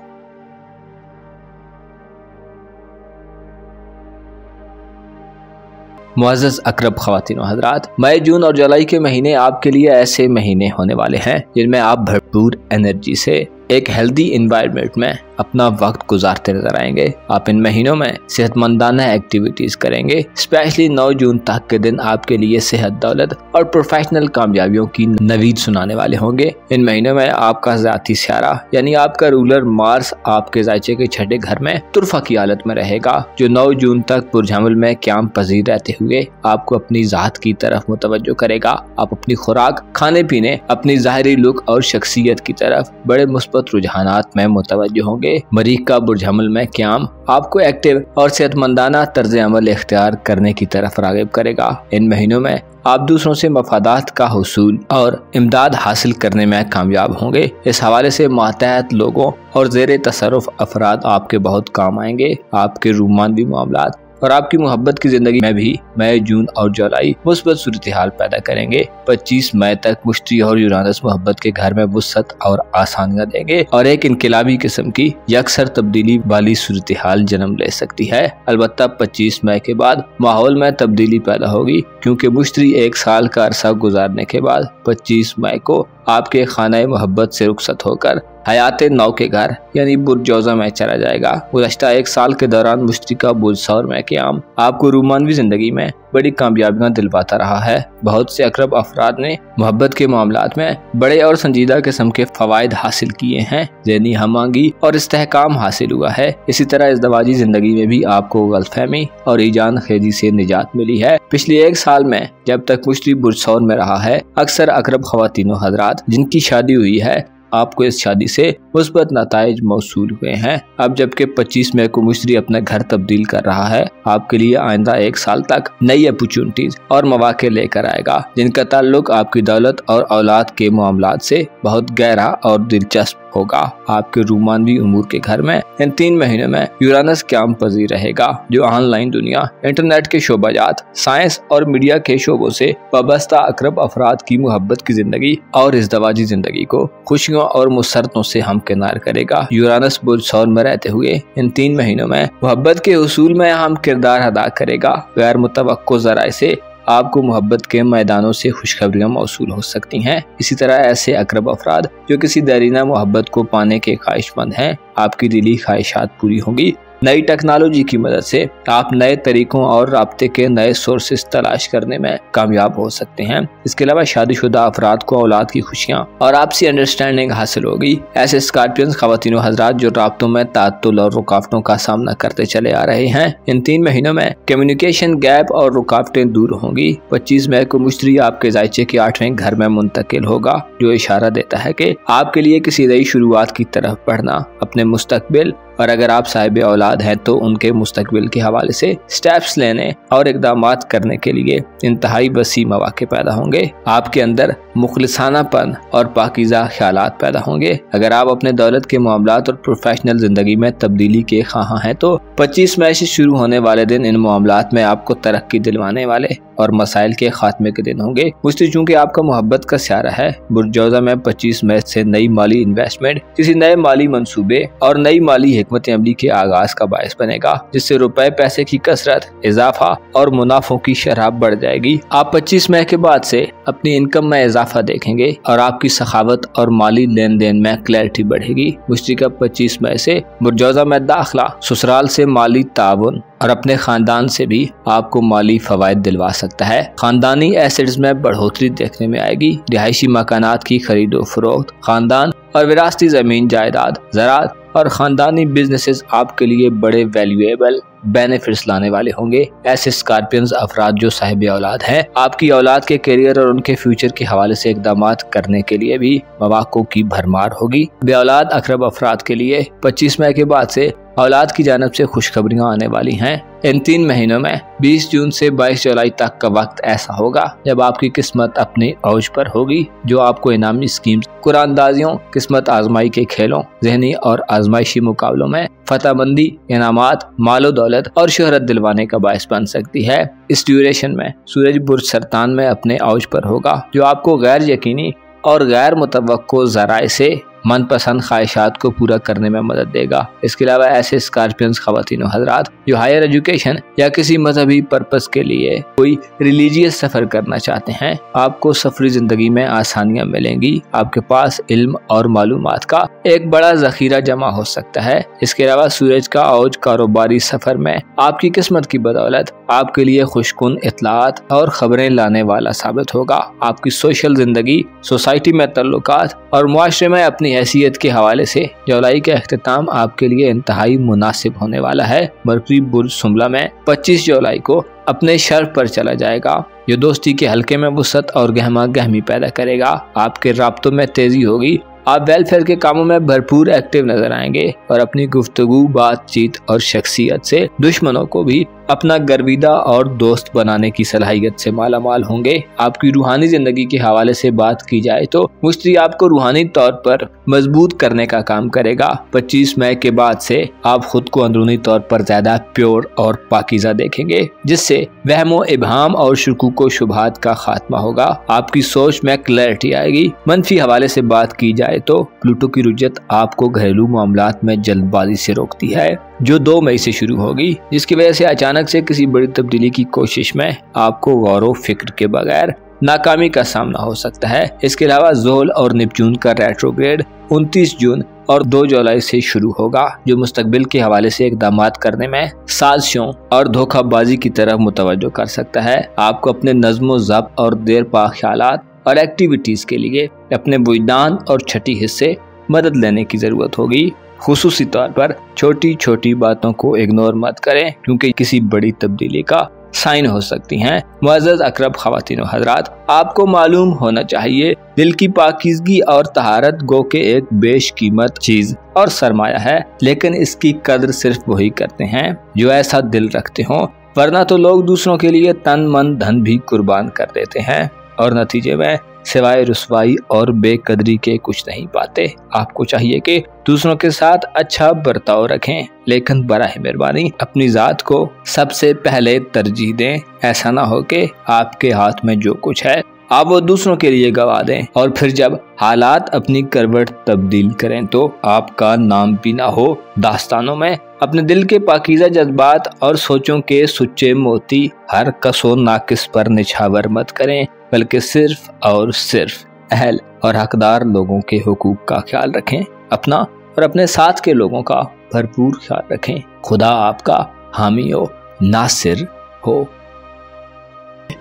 मुअज़्ज़ज़ अकरब ख़वातीन व हज़रात, मई, जून और जुलाई के महीने आपके लिए ऐसे महीने होने वाले हैं जिनमें आप भरपूर एनर्जी से एक हेल्दी एनवायरनमेंट में अपना वक्त गुजारते नजर आएंगे। आप इन महीनों में सेहतमंदाना एक्टिविटीज करेंगे। स्पेशली 9 जून तक के दिन आपके लिए सेहत, दौलत और प्रोफेशनल कामयाबियों की नवीद सुनाने वाले होंगे। इन महीनों में आपका ज़ाती सियारा यानी आपका रूलर मार्स आपके जायचे के छठे घर में तुरफा की हालत में रहेगा, जो 9 जून तक बुर्ज-हमल में क़याम पजीर रहते हुए आपको अपनी ज़ात की तरफ मुतवज्जो करेगा। आप अपनी खुराक, खाने पीने, अपनी ज़ाहिरी लुक और शख्सियत की तरफ बड़े मुस्बत रुझानात में मुतवज्जो होंगे। मरीख का बुर्ज-हमल में क़याम आपको एक्टिव और सेहतमंदाना तर्ज अमल इख्तियार करने की तरफ राग़िब करेगा। इन महीनों में आप दूसरों से मफादात का हुसूल और इमदाद हासिल करने में कामयाब होंगे। इस हवाले से मातहत लोगों और ज़ेरे तसर्रुफ अफराद आपके बहुत काम आएंगे। आपके रूमानवी मामलात और आपकी मोहब्बत की जिंदगी में भी मई, जून और जुलाई मुस्बत सूरत हाल पैदा करेंगे। 25 मई तक मुश्तरी और यूरानस मोहब्बत के घर में वुसअत और आसानियां देंगे और एक इनकलाबी किस्म की यकसर तब्दीली वाली सूरत हाल जन्म ले सकती है। अलबत्ता 25 मई के बाद माहौल में तब्दीली पैदा होगी, क्योंकि मुश्तरी 1 साल का अरसा गुजारने के बाद 25 मई को आपके खाना मोहब्बत से रुखसत होकर हयात नौ के घर यानी बुर्ज जौज़ा में चला जाएगा। गुज़श्ता 1 साल के दौरान मुश्तरी का बुर्ज सौर में क़याम आपको रूमानवी जिंदगी में बड़ी कामयाबियां दिलवाता रहा है। बहुत से अकरब अफराद ने मोहब्बत के मामलात में बड़े और संजीदा किस्म के फवायद हासिल किए हैं। ज़हनी हमआंगी और इस्तेहकाम हासिल हुआ है। इसी तरह इज़दवाजी जिंदगी में भी आपको गलतफहमी और ईजान खेदी से निजात मिली है। पिछले 1 साल में जब तक मुश्तरी बुर्ज सौर में रहा है, अक्सर अकरब ख़वातीनो हज़रात जिनकी शादी हुई है, आपको इस शादी से मुस्बत नताइज मौसूल हुए हैं। अब जबकि 25 मई को मुश्तरी अपना घर तब्दील कर रहा है, आपके लिए आइंदा 1 साल तक नई अपॉर्चुनिटीज और मौके लेकर आएगा, जिनका ताल्लुक आपकी दौलत और औलाद के मामलात से बहुत गहरा और दिलचस्प होगा। आपके रूमानवी उमूर के घर में इन 3 महीनों में यूरानस क़याम पजीर रहेगा, जो ऑनलाइन दुनिया, इंटरनेट के शोबाजात, साइंस और मीडिया के शोबों से वाबस्ता अकरब अफराद की मोहब्बत की जिंदगी और इज़दवाजी जिंदगी को खुशियों और मुसरतों से हमकिनार करेगा। यूरानस बुर्ज सौर में रहते हुए इन 3 महीनों में मोहब्बत के हुसूल में अहम किरदार अदा करेगा। गैर मुतवक्को ज़राए से आपको मोहब्बत के मैदानों से खुशखबरियां मौसूल हो सकती हैं। इसी तरह ऐसे अकरब अफराद जो किसी दरीना मोहब्बत को पाने के ख्वाहिशमंद हैं, आपकी दिली ख्वाहिशात पूरी होंगी। नई टेक्नोलॉजी की मदद से आप नए तरीकों और राब्ते के नए सोर्सेस तलाश करने में कामयाब हो सकते हैं। इसके अलावा शादीशुदा अफराद को औलाद की खुशियाँ और आपसी अंडरस्टैंडिंग हासिल होगी। ऐसे स्कॉर्पियंस ख़वातीनो हज़रात जो राब्तों में तात्तुल और रुकावटों का सामना करते चले आ रहे हैं, इन 3 महीनों में कम्युनिकेशन गैप और रुकावटें दूर होंगी। 25 मई को मुश्तरी आपके जायचे के 8वें घर में मुंतकिल होगा, जो इशारा देता है कि आपके लिए किसी नई शुरुआत की तरफ बढ़ना, अपने मुस्तकबिल और अगर आप साहिब औलाद हैं तो उनके मुस्तकबिल के हवाले से स्टेप्स लेने और इक़दामात करने के लिए इंतहाई वसी मौके पैदा होंगे। आपके अंदर मुखलिसानापन और पाकीज़ा ख्यालात पैदा होंगे। अगर आप अपने दौलत के मामलात और प्रोफेशनल जिंदगी में तब्दीली के ख्वाह हैं तो 25 मई से शुरू होने वाले दिन इन मामलात में आपको तरक्की दिलवाने वाले और मसाइल के खात्मे के दिन होंगे। मुझसे चूंकि आपका मोहब्बत का स्यारा है, बुर्ज जौज़ा में 25 मई से नई माली इन्वेस्टमेंट, किसी नए माली मंसूबे और नई माली हिकमत अमली के आगाज का बायस बनेगा, जिससे रुपए पैसे की कसरत, इजाफा और मुनाफों की शरह बढ़ जाएगी। आप 25 मई के बाद से अपनी इनकम में इजाफा देखेंगे और आपकी सखावत और माली लेन देन में क्लैरिटी बढ़ेगी। मुश्तरी का 25 मई से बुर्ज जौज़ा में दाखिला ससुराल से माली ताउन और अपने खानदान से भी आपको माली फवायद दिलवा सकता है। खानदानी एसेट्स में बढ़ोतरी देखने में आएगी। रिहायशी मकानात की खरीदो फरोख्त, खानदान और विरासती जमीन जायदाद, ज़राअत और खानदानी बिजनेसेस आपके लिए बड़े वैल्यूएबल बेनिफिट्स लाने वाले होंगे। ऐसे स्कॉर्पियंस अफराद जो साहिब औलाद हैं, आपकी औलाद के करियर और उनके फ्यूचर के हवाले से इक़दामात करने के लिए भी मौक़ों की भरमार होगी। बे औलाद अकरब अफराद के लिए 25 मई के बाद से औलाद की जानब से खुशखबरियां आने वाली हैं। इन 3 महीनों में 20 जून से 22 जुलाई तक का वक्त ऐसा होगा जब आपकी किस्मत अपने औज पर होगी, जो आपको इनामी स्कीम्स, कुरानदाजियों, किस्मत आजमाई के खेलों, ज़हनी और आजमाइशी मुकाबलों में फतहमंदी, इनामात, मालो दौलत और शोहरत दिलवाने का बायस बन सकती है। इस ड्यूरेशन में सूरज बुर्ज सरतान में अपने औज पर होगा, जो आपको गैर यकीनी और गैर मुतवक्को ज़राए से मनपसंद ख्वाहिशात को पूरा करने में मदद देगा। इसके अलावा ऐसे स्कॉर्पियंस ख्वातीन हजरात जो हायर एजुकेशन या किसी मजहबी पर्पस के लिए कोई रिलीजियस सफर करना चाहते हैं, आपको सफरी जिंदगी में आसानियां मिलेंगी। आपके पास इल्म और मालूमात का एक बड़ा जखीरा जमा हो सकता है। इसके अलावा सूरज का औज कारोबारी सफर में आपकी किस्मत की बदौलत आपके लिए खुशकुन इत्तलात और खबरें लाने वाला साबित होगा। आपकी सोशल जिंदगी, सोसाइटी में तल्लुकात और मुआशरे में अपनी हैसियत के हवाले से जुलाई का अख्तिताम आपके लिए इंतहाई मुनासिब होने वाला है। मरकरी बुर्ज सुमला में 25 जुलाई को अपने शर्फ पर चला जाएगा, जो दोस्ती के हल्के में वुसअत और गहमा गहमी पैदा करेगा। आपके राब्तों में तेजी होगी। आप वेलफेयर के कामों में भरपूर एक्टिव नजर आएंगे और अपनी गुफ्तगू, बातचीत और शख्सियत से दुश्मनों को भी अपना गर्विदा और दोस्त बनाने की सलाहियत से मालामाल होंगे। आपकी रूहानी जिंदगी के हवाले से बात की जाए तो मुश्तरी आपको रूहानी तौर पर मजबूत करने का काम करेगा। 25 मई के बाद से आप खुद को अंदरूनी तौर पर ज्यादा प्योर और पाकीज़ा देखेंगे, जिससे वहमो इबहाम और शुकूक व शुबहात का खात्मा होगा। आपकी सोच में क्लैरिटी आएगी। मनफी हवाले से बात की जाए तो प्लूटो की रुजत आपको घरेलू मामलात में जल्दबाजी से रोकती है, जो 2 मई से शुरू होगी, जिसकी वजह से अचानक से किसी बड़ी तब्दीली की कोशिश में आपको गौर व फिक्र के बगैर नाकामी का सामना हो सकता है। इसके अलावा ज़ोल और नेपच्यून का रेट्रोग्रेड 29 जून और 2 जुलाई से शुरू होगा, जो मुस्तकबिल के हवाले से इक़दामात करने में साजिशों और धोखाबाजी की तरफ मुतवज्जो कर सकता है। आपको अपने नज़्म ज़ब्त और देर पा ख्यालात और एक्टिविटीज के लिए अपने वुजदान और छठी हिस्से मदद लेने की जरूरत होगी। खुसूसी तौर पर छोटी छोटी बातों को इग्नोर मत करें, क्योंकि किसी बड़ी तब्दीली का साइन हो सकती हैं। मुअज़्ज़ज़ अक़रब ख़वातीन व हज़रात, आपको मालूम होना चाहिए दिल की पाकीज़गी और तहारत गो के एक बेशकीमत चीज और सरमाया है, लेकिन इसकी कदर सिर्फ वही करते हैं जो ऐसा दिल रखते हों, वरना तो लोग दूसरों के लिए तन मन धन भी कुर्बान कर देते हैं और नतीजे में सिवाय रुसवाई और बेकदरी के कुछ नहीं पाते। आपको चाहिए कि दूसरों के साथ अच्छा बर्ताव रखें, लेकिन बराह मेहरबानी अपनी जात को सबसे पहले तरजीह दें। ऐसा ना हो कि आपके हाथ में जो कुछ है आप वो दूसरों के लिए गवा दें और फिर जब हालात अपनी करवट तब्दील करें तो आपका नाम भी ना हो दास्तानों में। अपने दिल के पाकीज़ा जज्बात और सोचों के सुच्चे मोती हर कसो नाकिस पर निछावर मत करें, बल्कि सिर्फ और सिर्फ अहल और हकदार लोगों के हुकूक का ख्याल रखें। अपना और अपने साथ के लोगों का भरपूर ख्याल रखें। खुदा आपका हामी हो, नासिर हो।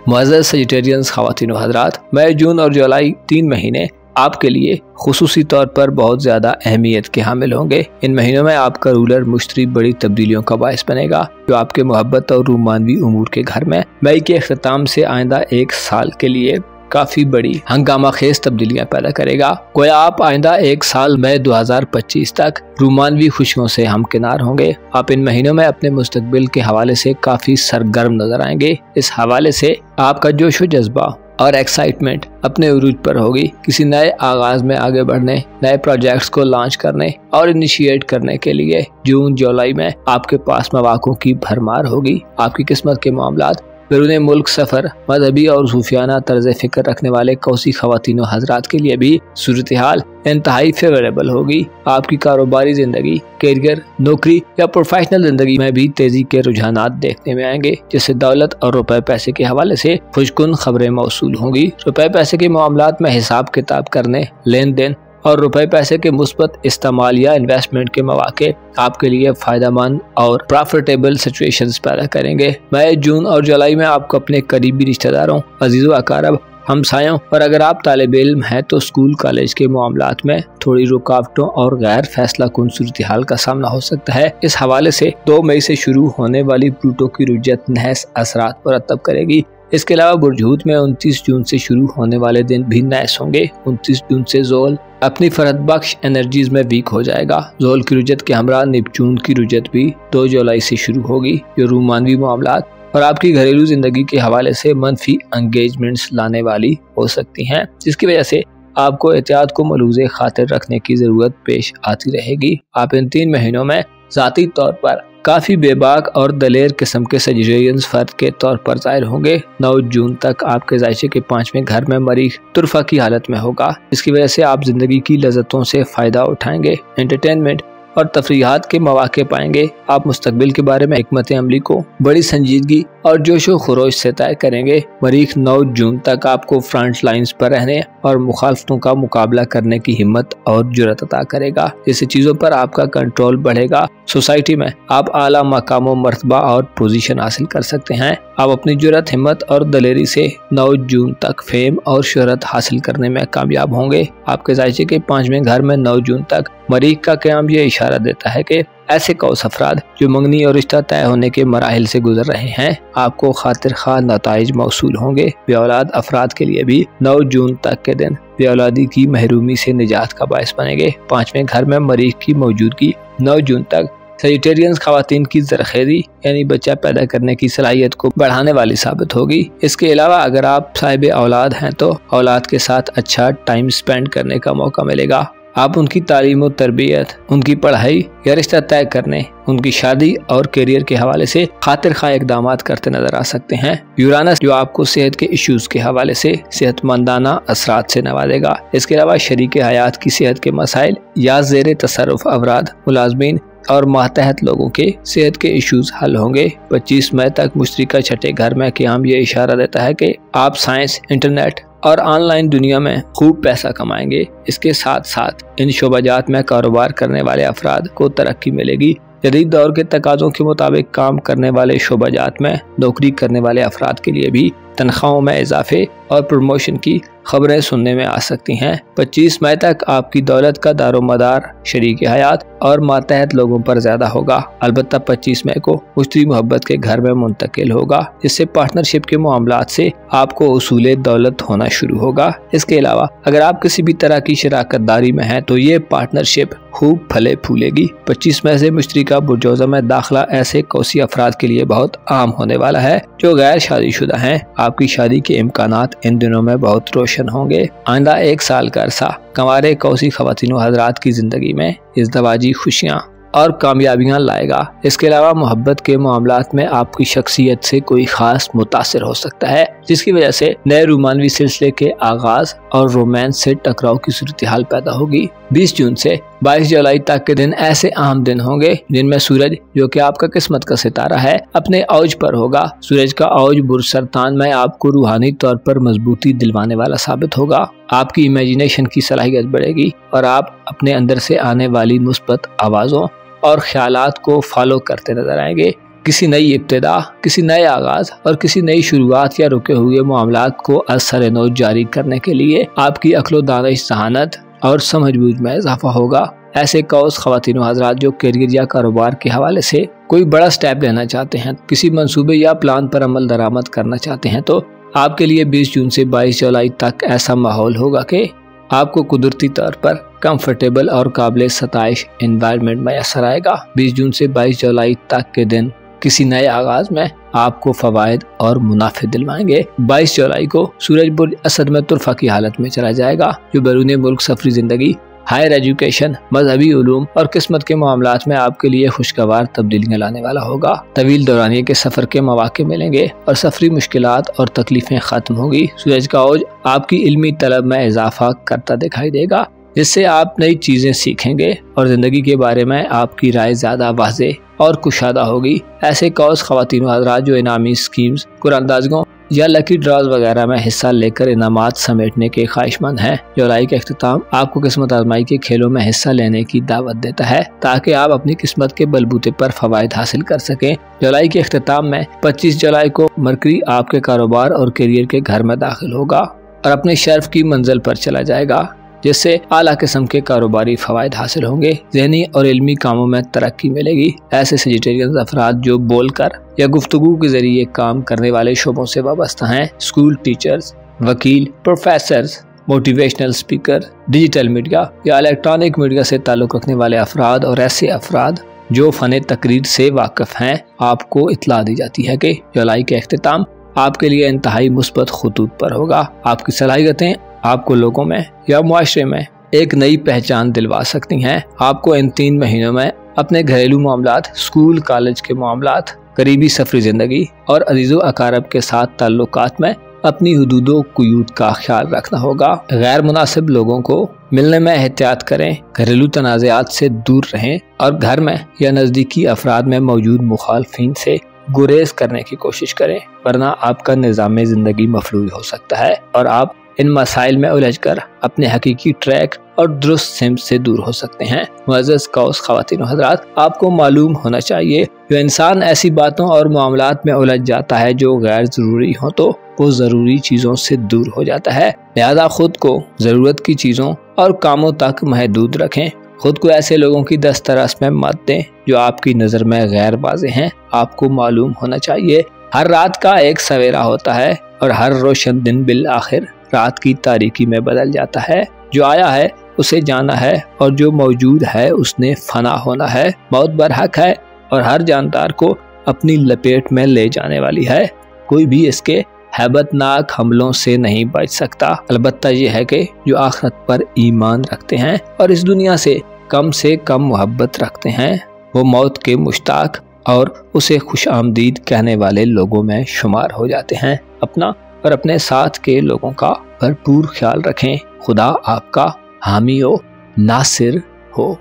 मुअज़्ज़ज़ सजिटेरियंस ख़वातीन व हज़रात, मई, जून और जुलाई 3 महीने आपके लिए खुसूसी तौर पर बहुत ज़्यादा अहमियत के हामिल होंगे। इन महीनों में आपका रूलर मुश्तरी बड़ी तब्दीलियों का बायस बनेगा, जो आपके मोहब्बत और रूमानवी उमूर के घर में मई के अख्ताम से आइंदा 1 साल के लिए काफी बड़ी हंगामा खेज तब्दीलियां पैदा करेगा। गोया आप आइंदा 1 साल मई 2025 तक रूमानवी खुशियों से हमकिनार होंगे। आप इन महीनों में अपने मुस्तकबिल के हवाले से काफी सरगर्म नजर आएंगे। इस हवाले से आपका जोश व जज्बा और एक्साइटमेंट अपने उरूज पर होगी। किसी नए आगाज में आगे बढ़ने, नए प्रोजेक्ट्स को लॉन्च करने और इनिशिएट करने के लिए जून जुलाई में आपके पास मौक़ों की भरमार होगी। आपकी किस्मत के मामलात बैरून मुल्क सफर, मजहबी और सूफियाना तर्ज फिक्र रखने वाले कौसी ख़वातीन हज़रात के लिए भी सूरत हाल इंतहाई फेवरेबल होगी। आपकी कारोबारी जिंदगी, करियर, नौकरी या प्रोफेशनल जिंदगी में भी तेजी के रुझानात देखने में आएंगे, जिससे दौलत और रुपए पैसे के हवाले से खुशकुन खबरें मौसूल होंगी। रुपए पैसे के मामलात में हिसाब किताब करने, लेन देन और रुपए पैसे के मुस्बत इस्तेमाल या इन्वेस्टमेंट के मौके आपके लिए फायदेमंद और प्रॉफिटेबल सिचुएशंस पैदा करेंगे। मई, जून और जुलाई में आपको अपने करीबी रिश्तेदारों, अजीज़ों अकारब, हमसायों और अगर आप तालिब इल्म हैं तो स्कूल कॉलेज के मामलात में थोड़ी रुकावटों और गैर फैसला कुन सूरत हाल का सामना हो सकता है। इस हवाले से 2 मई से शुरू होने वाली प्लूटो की रुजत नहस असरात मुरतब करेगी। इसके अलावा बुरजूत में 29 जून से शुरू होने वाले दिन भी नहस होंगे। 29 जून से ज़ोल अपनी फरद बख्श एनर्जीज में वीक हो जाएगा। ज़ोल की रुजत के हमरा नेपच्यून की रुजत भी 2 जुलाई से शुरू होगी, जो रूमानवी मामलात और आपकी घरेलू जिंदगी के हवाले से मनफी एंगेजमेंट्स लाने वाली हो सकती हैं, जिसकी वजह से आपको एहतियात को मलूज़े खातिर रखने की जरूरत पेश आती रहेगी। आप इन 3 महीनों में ज़ाती तौर पर काफी बेबाक और दलेर किस्म के सजिटेरियंस फर्द के तौर पर जाहिर होंगे। 9 जून तक आपके जायचे के 5वें घर में मरीख तुरफा की हालत में होगा। इसकी वजह से आप जिंदगी की लज़्ज़तों से फायदा उठाएंगे, एंटरटेनमेंट और तफरीहात के मौके पाएंगे। आप मुस्तकबिल के बारे में हिकमत अमली को बड़ी संजीदगी और जोशो खरोश से तय करेंगे। मरीख 9 जून तक आपको फ्रंट लाइंस पर रहने और मुखालफतों का मुकाबला करने की हिम्मत और जुर्रत अता करेगा, जिससे चीज़ों पर आपका कंट्रोल बढ़ेगा। सोसाइटी में आप आला मकाम व मर्तबा और पोजीशन हासिल कर सकते हैं। आप अपनी जुर्रत, हिम्मत और दलेरी से 9 जून तक फेम और शोहरत हासिल करने में कामयाब होंगे। आपके जायचे के 5वें घर में 9 जून तक मरीख का क़याम ये इशारा देता है कि ऐसे कौस अफराद जो मंगनी और रिश्ता तय होने के मराहिल से गुजर रहे हैं, आपको खातिर खा नताइज मौसूल होंगे। बेऔलाद अफराद के लिए भी 9 जून तक के दिन बेऔलादी की महरूमी से निजात का बायस बनेंगे। 5वें घर में मरीख की मौजूदगी 9 जून तक सजिटेरियंस खवातीन की ज़रखेज़ी यानी बच्चा पैदा करने की सलाहियत को बढ़ाने वाली साबित होगी। इसके अलावा अगर आप साहिब औलाद हैं तो औलाद के साथ अच्छा टाइम स्पेंड करने का मौका मिलेगा। आप उनकी तालीम और तरबियत, उनकी पढ़ाई या रिश्ता तय करने, उनकी शादी और करियर के हवाले से खातिर खा इकदाम करते नजर आ सकते हैं। यूरानस जो आपको सेहत के इश्यूज के हवाले से सेहतमंदाना असरात से नवाजेगा। इसके अलावा शरीक हयात की सेहत के मसाइल या ज़ेर तसर्रुफ अफराद, मुलाजमीन और मातहत लोगों के सेहत के इश्यूज हल होंगे। 25 मई तक मुश्तरी का छठे घर में क़याम ये इशारा देता है कि आप साइंस, इंटरनेट और ऑनलाइन दुनिया में खूब पैसा कमाएंगे। इसके साथ साथ इन शोबाजात में कारोबार करने वाले अफराद को तरक्की मिलेगी। जदीद दौर के तकाज़ों के मुताबिक काम करने वाले शोबाजात में नौकरी करने वाले अफराद के लिए भी तनख्वाहों में इजाफे और प्रमोशन की खबरें सुनने में आ सकती हैं। 25 मई तक आपकी दौलत का दारोमदार शरीक हयात और मातहत लोगों पर ज्यादा होगा। अलबत्ता 25 मई को मुश्तरी मोहब्बत के घर में मुंतकिल होगा, जिससे पार्टनरशिप के मामलात से आपको उसूले दौलत होना शुरू होगा। इसके अलावा अगर आप किसी भी तरह की शराकत दारी में हैं तो ये पार्टनरशिप खूब फले फूलेगी। 25 मई से मुश्तरी का बुरजोज़ा में दाखिला ऐसे कौसी अफराद के लिए बहुत आम होने वाला है जो गैर शादीशुदा हैं। आपकी शादी के इम्कानात इन दिनों में बहुत रोशन होंगे। आइंदा 1 साल का अरसा कंवारे कौसी खवातीन हजरात की जिंदगी में इज़्दवाजी खुशियाँ और कामयाबियां लाएगा। इसके अलावा मोहब्बत के मामलात में आपकी शख्सियत से कोई खास मुतासिर हो सकता है, जिसकी वजह से नए रोमानवी सिलसिले के आगाज और रोमांस से टकराव की सूरत हाल पैदा होगी। 20 जून से 22 जुलाई तक के दिन ऐसे अहम दिन होंगे जिनमें सूरज, जो कि आपका किस्मत का सितारा है, अपने औज पर होगा। सूरज का औज बुर्ज सरतान में आपको रूहानी तौर पर मजबूती दिलवाने वाला साबित होगा। आपकी इमेजिनेशन की सलाहियत बढ़ेगी और आप अपने अंदर से आने वाली मुस्बत आवाज़ों और ख्यालात को फॉलो करते नजर आएंगे। किसी नई इब्तिदा, किसी नए आगाज और किसी नई शुरुआत या रुके हुए मामलात को असर नौ जारी करने के लिए आपकी अक्लो दानिश, जहानत और समझबूझ में इजाफा होगा। ऐसे कौस खवातीन हजरात जो करियर या कारोबार के हवाले से कोई बड़ा स्टेप लेना चाहते हैं, किसी मंसूबे या प्लान पर अमल दरामद करना चाहते हैं, तो आपके लिए 20 जून से 22 जुलाई तक ऐसा माहौल होगा कि आपको कुदरती तौर पर कंफर्टेबल और काबिल सताइश एनवायरनमेंट मैसर आएगा। 20 जून से 22 जुलाई तक के दिन किसी नए आगाज में आपको फवायद और मुनाफे दिलवाएंगे। 22 जुलाई को सूरज बुर्ज असद में तुरफा की हालत में चला जाएगा, जो बैरून मुल्क सफरी जिंदगी, हायर एजुकेशन, मजहबी उलूम और किस्मत के मामलात में आपके लिए खुशगवार तब्दीलियां लाने वाला होगा। तवील दौरानिये के सफर के मौके मिलेंगे और सफरी मुश्किलात और तकलीफें खत्म होगी। सूरज का औज आपकी इल्मी तलब में इजाफा करता दिखाई देगा, जिससे आप नई चीजें सीखेंगे और जिंदगी के बारे में आपकी राय ज्यादा वाज़े और कुशादा होगी। ऐसे कौस खवातीन हज़रात जो इनामी स्कीम्स, कुरानदाज़ियों या लकी ड्रॉज वगैरह में हिस्सा लेकर इनामात समेटने के ख्वाहिशमंद हैं, जुलाई का इख्तिताम आपको किस्मत आजमाई के खेलों में हिस्सा लेने की दावत देता है, ताकि आप अपनी किस्मत के बलबूते पर फवायद हासिल कर सकें। जुलाई के इख्तिताम में 25 जुलाई को मरकरी आपके कारोबार और करियर के घर में दाखिल होगा और अपने शर्फ की मंजिल पर चला जाएगा, जिससे आला किस्म के कारोबारी फवायद हासिल होंगे। ज़हनी और इल्मी कामों में तरक्की मिलेगी। ऐसे सजिटेरियन अफराद जो बोलकर या गुफ्तगू के जरिए काम करने वाले शोबों से वाबस्ता हैं, स्कूल टीचर्स, वकील, professors, motivational speaker, digital media या इलेक्ट्रॉनिक मीडिया से ताल्लुक़ रखने वाले अफराद और ऐसे अफराद जो फ़न तकरीर से वाकिफ़ हैं, आपको इत्तला दी जाती है कि जुलाई का इख्तिताम आपके लिए इंतहाई मुस्बत खुतूत पर होगा। आपकी सलाहियतें आपको लोगों में या मुआशरे में एक नई पहचान दिलवा सकती हैं। आपको इन 3 महीनों में अपने घरेलू मामलात, स्कूल कॉलेज के मामलात, करीबी सफरी जिंदगी और अजीजो अकारब के साथ ताल्लुकात में अपनी हुदूदो कुयूद का ख्याल रखना होगा। गैर मुनासिब लोगों को मिलने में एहतियात करें, घरेलू तनाज़ात से दूर रहें और घर में या नज़दीकी अफराद में मौजूद मुखालफिन से गुरेज करने की कोशिश करें, वरना आपका निज़ाम ज़िंदगी मफलूज हो सकता है और आप इन मसाइल में उलझकर अपने हकीकी ट्रैक और दुरुस्त सिमत से दूर हो सकते हैं। मुअज़्ज़ज़ कौस ख़वातीन हज़रात, आपको मालूम होना चाहिए जो इंसान ऐसी बातों और मामलात में उलझ जाता है जो गैर ज़रूरी हो तो वो ज़रूरी चीज़ों से दूर हो जाता है। लिहाजा खुद को ज़रूरत की चीज़ों और कामों तक महदूद रखें। खुद को ऐसे लोगों की दस्तरस में मत दें जो आपकी नज़र में गैर वाज़े हैं। आपको मालूम होना चाहिए हर रात का एक सवेरा होता है और हर रोशन दिन बिल आखिर रात की तारीकी में बदल जाता है। जो आया है उसे जाना है और जो मौजूद है उसने फना होना है। मौत बरहक है और हर जानदार को अपनी लपेट में ले जाने वाली है। कोई भी इसके हैबतनाक हमलों से नहीं बच सकता। अलबत्ता ये है कि जो आखिरत पर ईमान रखते हैं और इस दुनिया से कम मोहब्बत रखते हैं वो मौत के मुश्ताक और उसे खुश आमदीद कहने वाले लोगों में शुमार हो जाते हैं। अपना और अपने साथ के लोगों का भरपूर ख्याल रखें। खुदा आपका हामी हो, नासिर हो।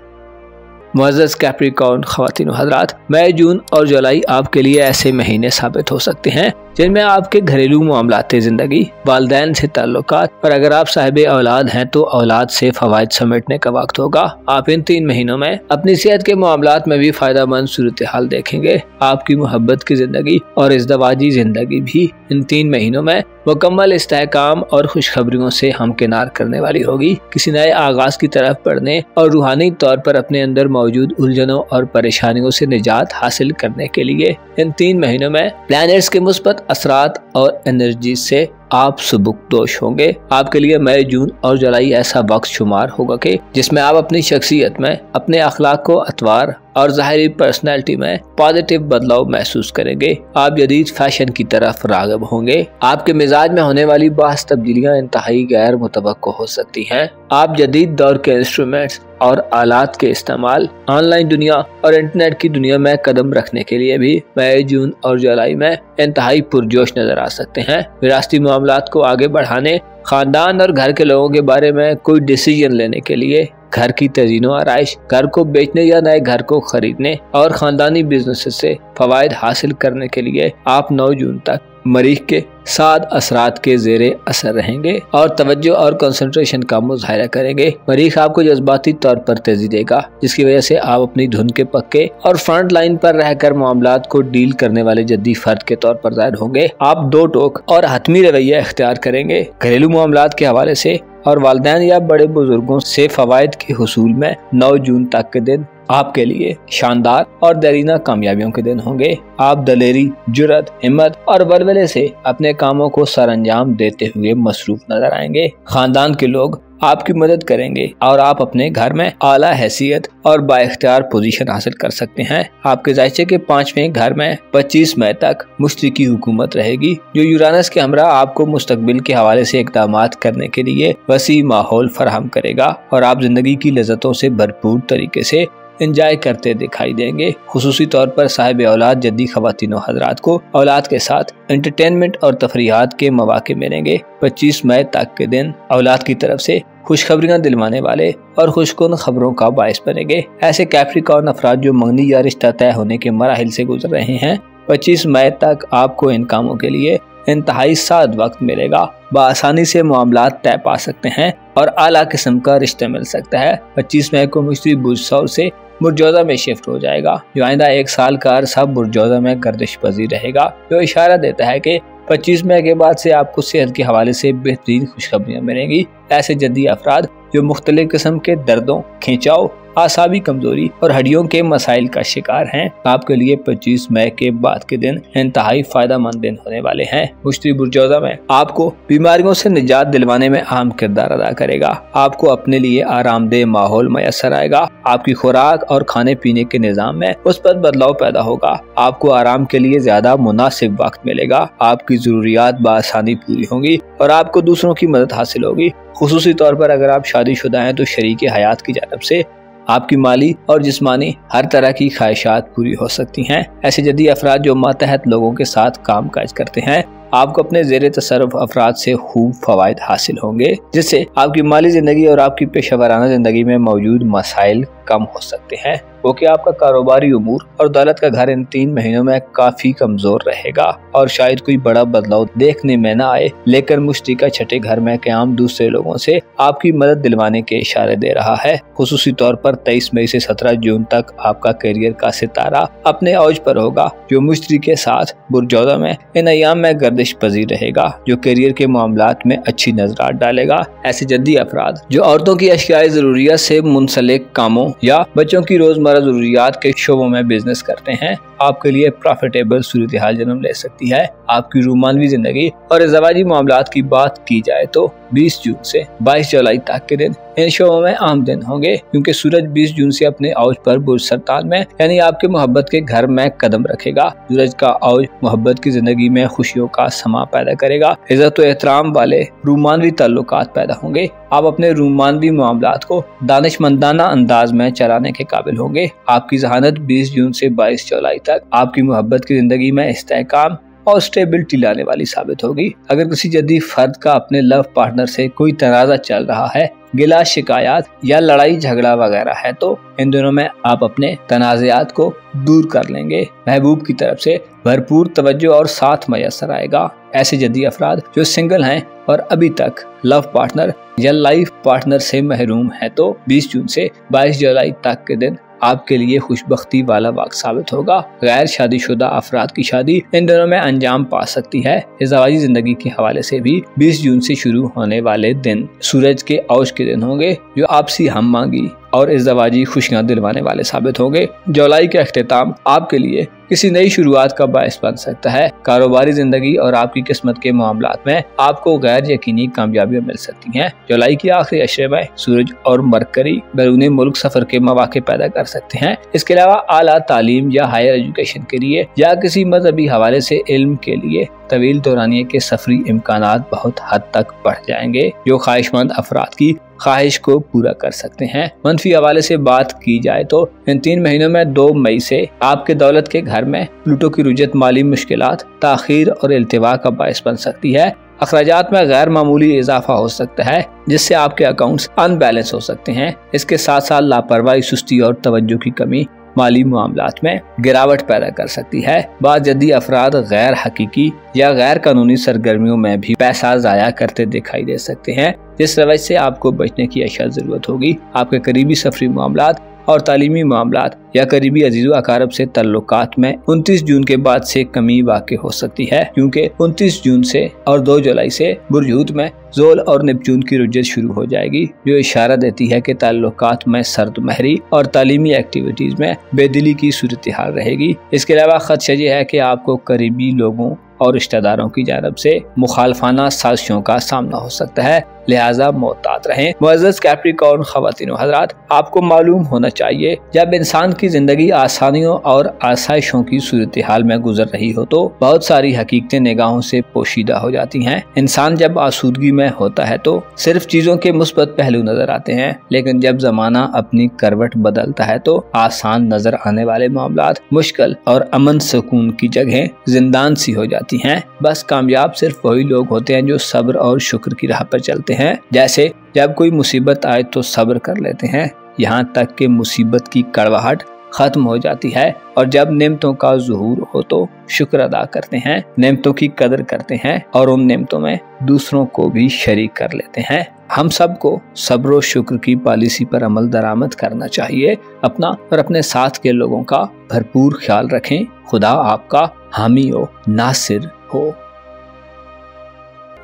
मुअज़्ज़ज़ कैप्रिकॉर्न ख़वातीन हज़रात, मई, जून और जुलाई आपके लिए ऐसे महीने साबित हो सकते हैं जिनमें आपके घरेलू मामलात ज़िंदगी, वालिदैन से ताल्लुकात और अगर आप साहिब औलाद हैं तो औलाद से फ़वाइद समेटने का वक्त होगा। आप इन 3 महीनों में अपनी सेहत के मामलात में भी फ़ायदा मंद सूरत हाल देखेंगे। आपकी मोहब्बत की ज़िंदगी और इज़्दवाजी ज़िंदगी भी इन 3 महीनों में मुकम्मल इस्तेहकाम और खुशखबरियों से हमकिनार करने वाली होगी। किसी नए आगाज़ की तरफ बढ़ने और रूहानी तौर पर अपने अंदर मौजूद उलझनों और परेशानियों से निजात हासिल करने के लिए इन 3 महीनों में प्लैनेट्स के मुस्बत असरात और एनर्जी से आप सुबुकदोश होंगे। आपके लिए मई, जून और जुलाई ऐसा वक्त शुमार होगा कि जिसमें आप अपनी शख्सियत में, अपने अखलाक को अतवार और ज़ाहिरी पर्सनैलिटी में पॉजिटिव बदलाव महसूस करेंगे। आप जदीद फैशन की तरफ राग़िब होंगे। आपके मिजाज में होने वाली बास तब्दीलियाँ इंतहाई गैर मुतवक्को हो सकती हैं। आप जदीद दौर के इंस्ट्रूमेंट्स और आलात के इस्तेमाल, ऑनलाइन दुनिया और इंटरनेट की दुनिया में कदम रखने के लिए भी मई, जून और जुलाई में इंतहाई पुरजोश नजर आ सकते हैं। विरासती मामलात को आगे बढ़ाने, खानदान और घर के लोगों के बारे में कोई डिसीजन लेने के लिए, घर की तज़ीनो आराइश, घर को बेचने या नए घर को खरीदने और खानदानी बिजनेस से फवायद हासिल करने के लिए आप 9 जून तक मरीख के 7 असरात के ज़ेरे असर रहेंगे और तवज्जो और कंसंट्रेशन का मुजाहिरा करेंगे। मरीख आपको जज्बाती तौर पर तेजी देगा, जिसकी वजह से आप अपनी धुन के पक्के और फ्रंट लाइन पर रहकर मामलात को डील करने वाले जद्दी फर्द के तौर पर जाहिर होंगे। आप 2 टोक और हतमी रवैया इख्तियार करेंगे। घरेलू मामलात के हवाले से और वालिदैन या बड़े बुजुर्गों से फवायद के हुसूल में 9 जून तक के दिन आपके लिए शानदार और दरीना कामयाबियों के दिन होंगे। आप दलेरी, जुर्रत, हिम्मत और वलवले से अपने कामों को सरअंजाम देते हुए मसरूफ नजर आएंगे। खानदान के लोग आपकी मदद करेंगे और आप अपने घर में आला हैसियत और बाइख्तियार पोजीशन हासिल कर सकते हैं। आपके जायचे के 5वें घर में 25 मई तक मुश्तरकी हुकूमत रहेगी, जो यूरानस के हमरा आपको मुस्तकबिल के हवाले से इक़दामात करने के लिए वसी माहौल फराहम करेगा और आप जिंदगी की लज़्ज़तों से भरपूर तरीके से एंजॉय करते दिखाई देंगे। खुसूसी तौर पर साहिब औलाद जद्दी ख़वातीन हज़रात को औलाद के साथ एंटरटेनमेंट और तफरीहात के मौके मिलेंगे। 25 मई तक के दिन औलाद की तरफ से खुशखबरियाँ दिलवाने वाले और खुशकुन खबरों का बायस बनेंगे। ऐसे कैप्रिकॉर्न अफराद जो मंगनी या रिश्ता तय होने के मराहिल से गुजर रहे हैं, 25 मई तक आपको इन कामों के लिए इंतहाई साद वक्त मिलेगा। बआसानी से मामलात तय पा सकते हैं और आला किस्म का रिश्ता मिल सकता है। 25 मई को मुश्तरी बुर्जसौर से बुर्जौजा में शिफ्ट हो जाएगा, जो आइंदा 1 साल का अरसा बुर्जौजा में गर्दिश पजीर रहेगा, जो इशारा देता है कि 25 मई के बाद से आपको सेहत के हवाले से बेहतरीन खुशखबरियाँ मिलेंगी। ऐसे जद्दी अफराद जो मुख्तलिफ किस्म के दर्दों, खिंचाव, आसाबी कमजोरी और हड्डियों के मसाइल का शिकार हैं, आपके लिए 25 मई के बाद के दिन इंतहाई फायदेमंद दिन होने वाले हैं। मुश्तरी बुर्जौजा में आपको बीमारियों से निजात दिलवाने में अहम किरदार अदा करेगा। आपको अपने लिए आरामदेह माहौल मैसर आएगा। आपकी खुराक और खाने पीने के निज़ाम में मुस्बत बदलाव पैदा होगा। आपको आराम के लिए ज्यादा मुनासिब वक्त मिलेगा। आपकी जरूरियात बआसानी पूरी होंगी और आपको दूसरों की मदद हासिल होगी। खुसूसी तौर पर अगर आप शादीशुदा हैं तो शरीके हयात की जानब से आपकी माली और जिस्मानी हर तरह की ख्वाहिशात पूरी हो सकती हैं। ऐसे जद्दी अफराद जो मातहत लोगों के साथ काम काज करते हैं, आपको अपने ज़ेरे तसर्रुफ अफराद से खूब फवायद हासिल होंगे, जिससे आपकी माली जिंदगी और आपकी पेशेवराना जिंदगी में मौजूद मसाइल कम हो सकते हैं। वो कि आपका कारोबारी उमूर और दौलत का घर इन 3 महीनों में काफी कमजोर रहेगा और शायद कोई बड़ा बदलाव देखने में न आए, लेकिन मुश्तरी का छठे घर में क़याम दूसरे लोगों से आपकी मदद दिलवाने के इशारे दे रहा है। खुसूसी तौर पर 23 मई से 17 जून तक आपका करियर का सितारा अपने औज पर होगा, जो मुश्तरी के साथ बुर्जौदा में इन अयाम में गर्दिश पजीर रहेगा, जो करियर के मामलात में अच्छी नजरात डालेगा। ऐसे जद्दी अफराद जो औरतों की अशियाई जरूरियात से मुंसलिक कामों या बच्चों की रोजमर्रा जरूरियात के शोबों में बिजनेस करते हैं, आपके लिए प्रॉफिटेबल सूरत हाल जन्म ले सकती है। आपकी रूमानवी जिंदगी और ज़वाजी मामलात की बात की जाए तो 20 जून से 22 जुलाई तक के दिन इन शोबों में आम दिन होंगे, क्योंकि सूरज 20 जून से अपने औज पर बुर्ज सरतान में यानी आपके मोहब्बत के घर में कदम रखेगा। सूरज का औज मोहब्बत की जिंदगी में खुशियों का समा पैदा करेगा। इज्जत और एहतराम वाले रूमानवी ताल्लुकात पैदा होंगे। आप अपने रूमानवी मामलात को दानिशमंदाना अंदाज में चलाने के काबिल होंगे। आपकी जहानत 20 जून से 22 जुलाई तक आपकी मोहब्बत की जिंदगी में इस्तेहकाम और स्टेबिलिटी लाने वाली साबित होगी। अगर किसी जद्दी फर्द का अपने लव पार्टनर से कोई तनाज़ा चल रहा है, गिला शिकायत या लड़ाई झगड़ा वगैरह है, तो इन दिनों में आप अपने तनाज़ात को दूर कर लेंगे। महबूब की तरफ से भरपूर तवज्जो और साथ मयसर आएगा। ऐसे जद्दी अफराद जो सिंगल हैं और अभी तक लव पार्टनर या लाइफ पार्टनर से महरूम है, तो 20 जून से 22 जुलाई तक के दिन आपके लिए खुशबख्ती वाला वक्त साबित होगा। गैर शादीशुदा अफराद की शादी इन दिनों में अंजाम पा सकती है। ज़वाजी जिंदगी के हवाले से भी 20 जून से शुरू होने वाले दिन सूरज के औज के दिन होंगे, जो आपसी हम मांगी और इज़्ज़वाजी खुशियां दिलवाने वाले साबित होंगे। जुलाई का अख्तिताम आपके लिए किसी नई शुरुआत का बायस बन सकता है। कारोबारी जिंदगी और आपकी किस्मत के मामलात में आपको गैर यकीनी कामयाबियां मिल सकती हैं। जुलाई की आखिरी अशरे में सूरज और मरकरी बैरून मुल्क सफर के मौके पैदा कर सकते हैं। इसके अलावा आला तालीम या हायर एजुकेशन के लिए या किसी मजहबी हवाले से इल्म के लिए तवील दौरानिये के सफरी इम्कानात बहुत हद तक बढ़ जाएंगे, जो ख्वाहिशमंद अफराद की ख्वाहिश को पूरा कर सकते हैं। मनफी हवाले से बात की जाए तो इन 3 महीनों में 2 मई से आपके दौलत के घर में प्लूटो की रुजत माली मुश्किलात, ताखीर और इल्तिवा का बायस बन सकती है। अखराजात में गैर मामूली इजाफा हो सकता है, जिससे आपके अकाउंट्स अनबैलेंस हो सकते हैं। इसके साथ साथ लापरवाही, सुस्ती और तवज्जो की कमी माली मामलात में गिरावट पैदा कर सकती है। बाद जद्दी अफराद गैर हकीकी या गैर कानूनी सरगर्मियों में भी पैसा जाया करते दिखाई दे सकते हैं, जिस रवैये से आपको बचने की अशद जरूरत होगी। आपके करीबी सफरी मामलात और तालीमी मामलात या करीबी अजीज़ो अकारब से ताल्लुकात में 29 जून के बाद से कमी वाक़ई हो सकती है, क्योंकि 29 जून से और 2 जुलाई से बुर्ज हूत में ज़ोल और नेपच्यून की रुजत शुरू हो जाएगी, जो इशारा देती है कि ताल्लुकात में सर्द महरी और तालीमी एक्टिविटीज में बेदिली की सूरत हाल रहेगी। इसके अलावा खदशा ये है कि आपको करीबी लोगों और रिश्तेदारों की जानब से मुखालफाना साजिशों का सामना हो सकता है, लिहाजा मोहतात रहें। मुअज़्ज़ज़ कैप्रिकॉर्न ख़वातीन व हज़रात, आपको मालूम होना चाहिए जब इंसान की जिंदगी आसानियों और आसाइशों की सूरत हाल में गुजर रही हो तो बहुत सारी हकीकतें निगाहों से पोशीदा हो जाती हैं। इंसान जब आसूदगी में होता है तो सिर्फ चीजों के मुस्बत पहलू नजर आते हैं, लेकिन जब जमाना अपनी करवट बदलता है तो आसान नजर आने वाले मामलात मुश्किल और अमन सुकून की जगह जिंदान सी हो जाती हैं। बस कामयाब सिर्फ वही लोग होते हैं जो सब्र और शुक्र की राह पर चलते हैं। जैसे जब कोई मुसीबत आए तो सब्र कर लेते हैं, यहाँ तक कि मुसीबत की कड़वाहट खत्म हो जाती है, और जब नेमतों का ज़ुहूर हो तो शुक्र अदा करते हैं, नेमतों की कदर करते हैं और उन नेमतों में दूसरों को भी शरीक कर लेते हैं। हम सबको सब्र और शुक्र की पॉलिसी पर अमल दरामद करना चाहिए। अपना और अपने साथ के लोगों का भरपूर ख्याल रखें। खुदा आपका हामी हो, नासिर हो।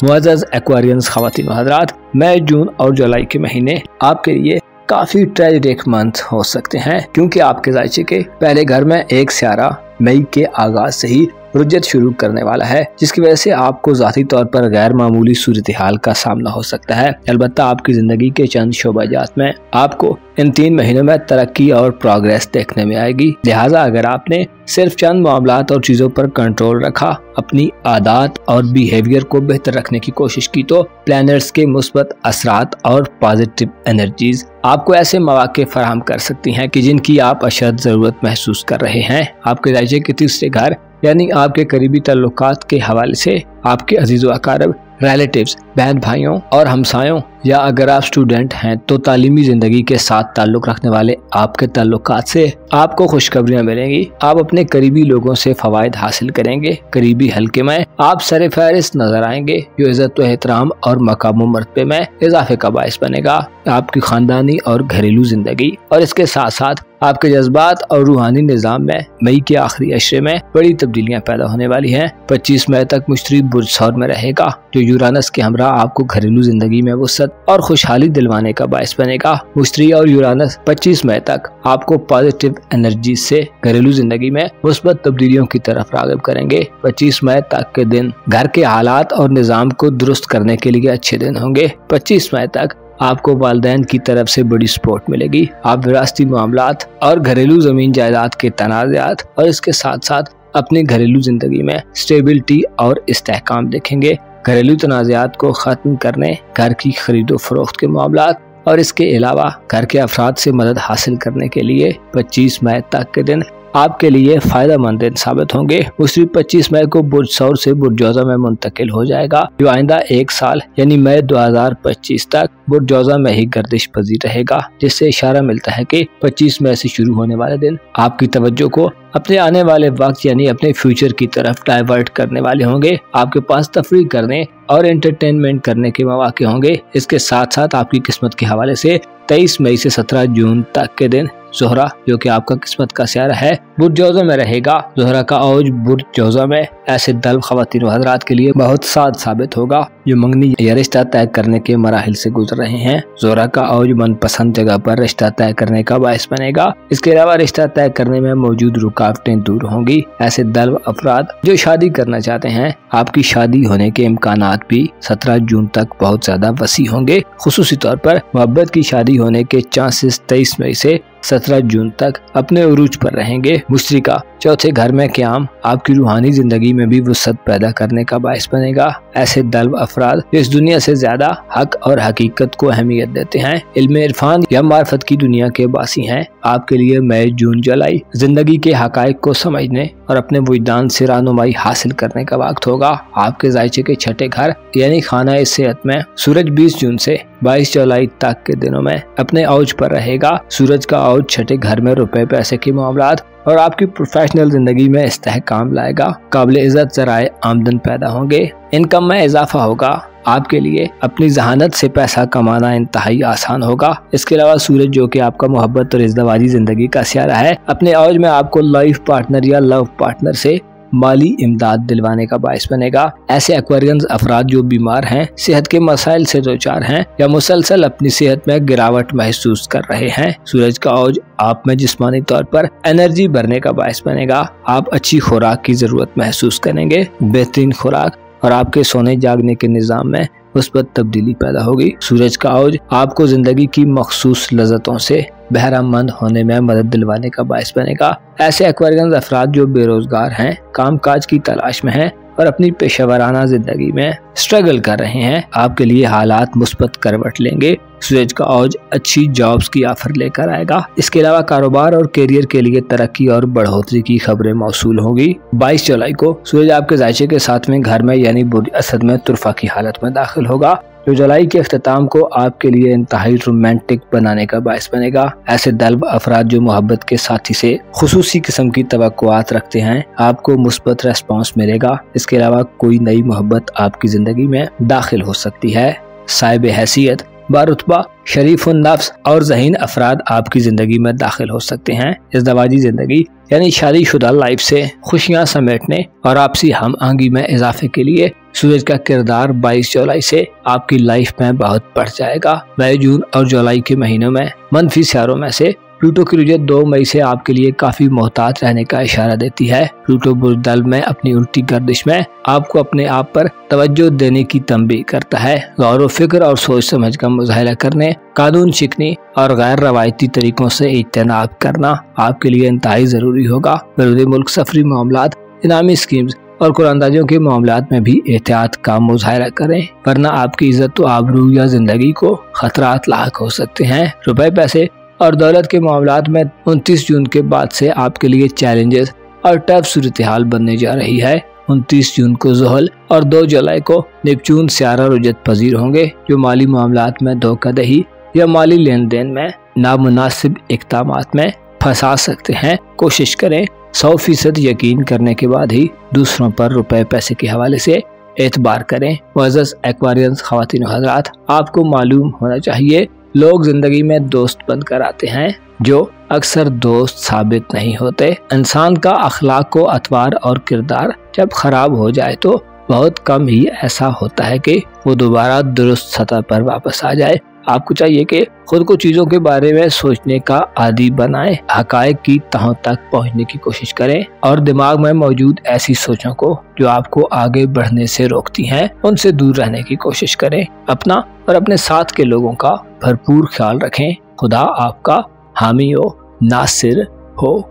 मुअज़्ज़ज़ एक्वेरियंस ख़वातीन व हज़रात, मई, जून और जुलाई के महीने आपके लिए काफी ट्रेजिक मंथ हो सकते हैं, क्योंकि आपके जायचे के पहले घर में एक सियारा मई के आगाज से ही रुजत शुरू करने वाला है, जिसकी वजह से आपको ज़ाती तौर पर गैर मामूली सूरत हाल का सामना हो सकता है। अलबत्ता आपकी जिंदगी के चंद शोबाजात में आपको इन 3 महीनों में तरक्की और प्रोग्रेस देखने में आएगी। लिहाजा अगर आपने सिर्फ चंद मामलात और चीजों पर कंट्रोल रखा, अपनी आदत और बिहेवियर को बेहतर रखने की कोशिश की, तो प्लैनेट्स के मुस्बत असरात और पॉजिटिव एनर्जीज आपको ऐसे मौके फराहम कर सकती हैं कि जिनकी आप अशद जरूरत महसूस कर रहे हैं। आपके राज्य के तीसरे घर यानी आपके करीबी ताल्लुकात के हवाले से आपके अजीज व अकारब, रिलेटिव्स, बहन भाइयों और हमसायों, या अगर आप स्टूडेंट हैं तो तालीमी जिंदगी के साथ ताल्लुक रखने वाले आपके ताल्लुकात से आपको खुशखबरियां मिलेंगी। आप अपने करीबी लोगों से फवायद हासिल करेंगे। करीबी हल्के में आप सर फहरिस्त नजर आएंगे, जो इज्जत व एहतराम और मकाम मर्तबे में इजाफे का बाइस बनेगा। आपकी खानदानी और घरेलू जिंदगी और इसके साथ साथ आपके जज्बात और रूहानी निज़ाम में मई के आखिरी अशरे में बड़ी तब्दीलियां पैदा होने वाली हैं। 25 मई तक मुश्तरी बुर्ज सौर में रहेगा, जो यूरानस के हमरा आपको घरेलू जिंदगी में वुसअत और खुशहाली दिलवाने का बायस बनेगा। मुश्तरी और यूरानस 25 मई तक आपको पॉजिटिव एनर्जी से घरेलू जिंदगी में मुस्बत तब्दीलियों की तरफ राग़िब करेंगे। 25 मई तक के दिन घर के हालात और निज़ाम को दुरुस्त करने के लिए अच्छे दिन होंगे। 25 मई तक आपको वालिदैन की तरफ से बड़ी सपोर्ट मिलेगी। आप विरासती मामलात और घरेलू जमीन जायदाद के तनाज़ात और इसके साथ साथ अपनी घरेलू जिंदगी में स्टेबिलिटी और इस्तेहकाम देखेंगे। घरेलू तनाज़ात को ख़त्म करने, घर की खरीदो फरोख्त के मामलात और इसके अलावा घर के अफराद से मदद हासिल करने के लिए 25 मई तक के दिन आपके लिए फायदेमंद दिन साबित होंगे। उसी 25 मई को बुर्ज सौर से बुर्ज जौज़ा में मुंतकिल हो जाएगा, जो आइंदा 1 साल यानी मई 2025 तक बुर्ज जौज़ा में ही गर्दिश पजीर रहेगा, जिससे इशारा मिलता है कि 25 मई से शुरू होने वाले दिन आपकी तवज्जो को अपने आने वाले वक्त यानी अपने फ्यूचर की तरफ डाइवर्ट करने वाले होंगे। आपके पास तफरीह करने और एंटरटेनमेंट करने के मौके होंगे। इसके साथ साथ आपकी किस्मत के हवाले से 23 मई से 17 जून तक के दिन ज़ोहरा, जो कि आपका किस्मत का सियारा है, बुर्ज जौज़ा में रहेगा। ज़ोहरा का औज बुर्ज जौज़ा में ऐसे दल्ब ख़वातीन व हज़रात के लिए बहुत साद साबित होगा जो मंगनी या रिश्ता तय करने के मराहिल से गुजर रहे हैं। ज़ोहरा का औज मनपसंद जगह पर रिश्ता तय करने का बायस बनेगा। इसके अलावा रिश्ता तय करने में मौजूद रुकावटें दूर होंगी। ऐसे दल्ब अफराद जो शादी करना चाहते हैं, आपकी शादी होने के इम्कानात भी 17 जून तक बहुत ज्यादा वसी होंगे। खुसूसी तौर पर मोहब्बत की शादी होने के चांसेस 23 मई से 17 जून तक अपने उरूज पर रहेंगे। मुश्तरी का चौथे घर में क़याम आपकी रूहानी जिंदगी में भी वुसअत पैदा करने का बायस बनेगा। ऐसे दल्ब अफराद जो इस दुनिया से ज्यादा हक और हकीकत को अहमियत देते हैं, इल्म इरफान या मार्फत की दुनिया के बासी हैं, आपके लिए मई जून जुलाई जिंदगी के हकायक को समझने और अपने वजदान से रहनुमाई हासिल करने का वक्त होगा। आपके जायचे के छठे घर यानी खाना सेहत में सूरज 20 जून से 22 जुलाई तक के दिनों में अपने औज पर रहेगा। सूरज का औज छठे घर में रुपए पैसे के मामलात और आपकी प्रोफेशनल जिंदगी में इस्तेहकाम लाएगा। काबिल इज्जत ज़राए आमदन पैदा होंगे, इनकम में इजाफा होगा। आपके लिए अपनी जहानत से पैसा कमाना इंतहाई आसान होगा। इसके अलावा सूरज, जो कि आपका मोहब्बत और इज़्दवाजी जिंदगी का सियारा है, अपने औज में आपको लाइफ पार्टनर या लव पार्टनर से माली इमदाद दिलवाने का बायस बनेगा। ऐसे एक्वेरियंस अफराद जो बीमार हैं, सेहत के मसाइल से दो चार हैं या मुसलसल अपनी सेहत में गिरावट महसूस कर रहे हैं, सूरज का औज आप में जिस्मानी तौर पर एनर्जी भरने का बायस बनेगा। आप अच्छी खुराक की जरूरत महसूस करेंगे। बेहतरीन खुराक और आपके सोने जागने के निज़ाम में मुस्बत तब्दीली पैदा होगी। सूरज का औज आपको जिंदगी की मखसूस लज़्ज़तों से बहरामंद होने में मदद दिलवाने का बायस बनेगा। ऐसे एक्वेरियंस अफराद जो बेरोजगार हैं, काम काज की तलाश में हैं और अपनी पेशेवराना जिंदगी में स्ट्रगल कर रहे हैं, आपके लिए हालात मुस्बत करवट लेंगे। सूरज का औज अच्छी जॉब्स की ऑफर लेकर आएगा। इसके अलावा कारोबार और करियर के लिए तरक्की और बढ़ोतरी की खबरें मौसूल होंगी। 22 जुलाई को सूरज आपके जायचे के 7वें घर में यानी बुर्ज असद में तुरफा की हालत में दाखिल होगा, जो जुलाई के अख्ताम को आपके लिए इंतहाई रोमांटिक बनाने का बायस बनेगा। ऐसे दल्ब अफराद जो मोहब्बत के साथी से खुसूसी किस्म की तवक्कुआत रखते हैं, आपको मुस्बत रेस्पॉन्स मिलेगा। इसके अलावा कोई नई मोहब्बत आपकी जिंदगी में दाखिल हो सकती है। साहिब हैसियत, बारुतबा, शरीफ नफ्स और ज़हीन अफराद आपकी जिंदगी में दाखिल हो सकते हैं। इज़्दवाजी जिंदगी यानी शादीशुदा लाइफ से खुशियां समेटने और आपसी हम आहंगी में इजाफे के लिए सूरज का किरदार 22 जुलाई से आपकी लाइफ में बहुत बढ़ जाएगा। मई, जून और जुलाई के महीनों में मनफी सियारों में से प्लूटो की रुजत 2 मई से आपके लिए काफी मोहतात रहने का इशारा देती है। प्लूटो बुर्ज दल में अपनी उल्टी गर्दिश में आपको अपने आप पर तवज्जो देने की तंबीह करता है। गौर व फिक्र और सोच समझ का मुजाहिरा करने, कानून शिकनी और गैर रवायती तरीकों से इज्तनाब करना आपके लिए इंतहाई जरूरी होगा। बरूद मुल्क सफरी मामलात, इनामी स्कीम्स और कुरानदाजियों के मामलात में भी एहतियात का मुजाहिरा करें, वरना आपकी इज्जत व आबरू या जिंदगी को खतरात लाक हो सकते हैं। रुपए, पैसे और दौलत के मामलात में 29 जून के बाद से आपके लिए चैलेंजेस और टफ सूरत हाल बनने जा रही है। 29 जून को ज़ुहल और 2 जुलाई को नेपच्यून सियारा रुजत पजीर होंगे, जो माली मामलात में धोखाधड़ी या माली लेन देन में नामुनासिब इक़दामात में फंसा सकते हैं। कोशिश करें 100% यकीन करने के बाद ही दूसरों पर रुपए पैसे के हवाले से एतबार करें। मुअज़्ज़ज़ एक्वारियंस ख़वातीन व हज़रात, आपको मालूम होना चाहिए लोग जिंदगी में दोस्त बनकर आते हैं जो अक्सर दोस्त साबित नहीं होते। इंसान का अखलाक को अतवार और किरदार जब खराब हो जाए तो बहुत कम ही ऐसा होता है कि वो दोबारा दुरुस्त सतह पर वापस आ जाए। आपको चाहिए कि खुद को चीजों के बारे में सोचने का आदी बनाएं, हकायक की तहों तक पहुंचने की कोशिश करें और दिमाग में मौजूद ऐसी सोचों को जो आपको आगे बढ़ने से रोकती हैं, उनसे दूर रहने की कोशिश करें। अपना और अपने साथ के लोगों का भरपूर ख्याल रखें। खुदा आपका हामी हो, नासिर हो।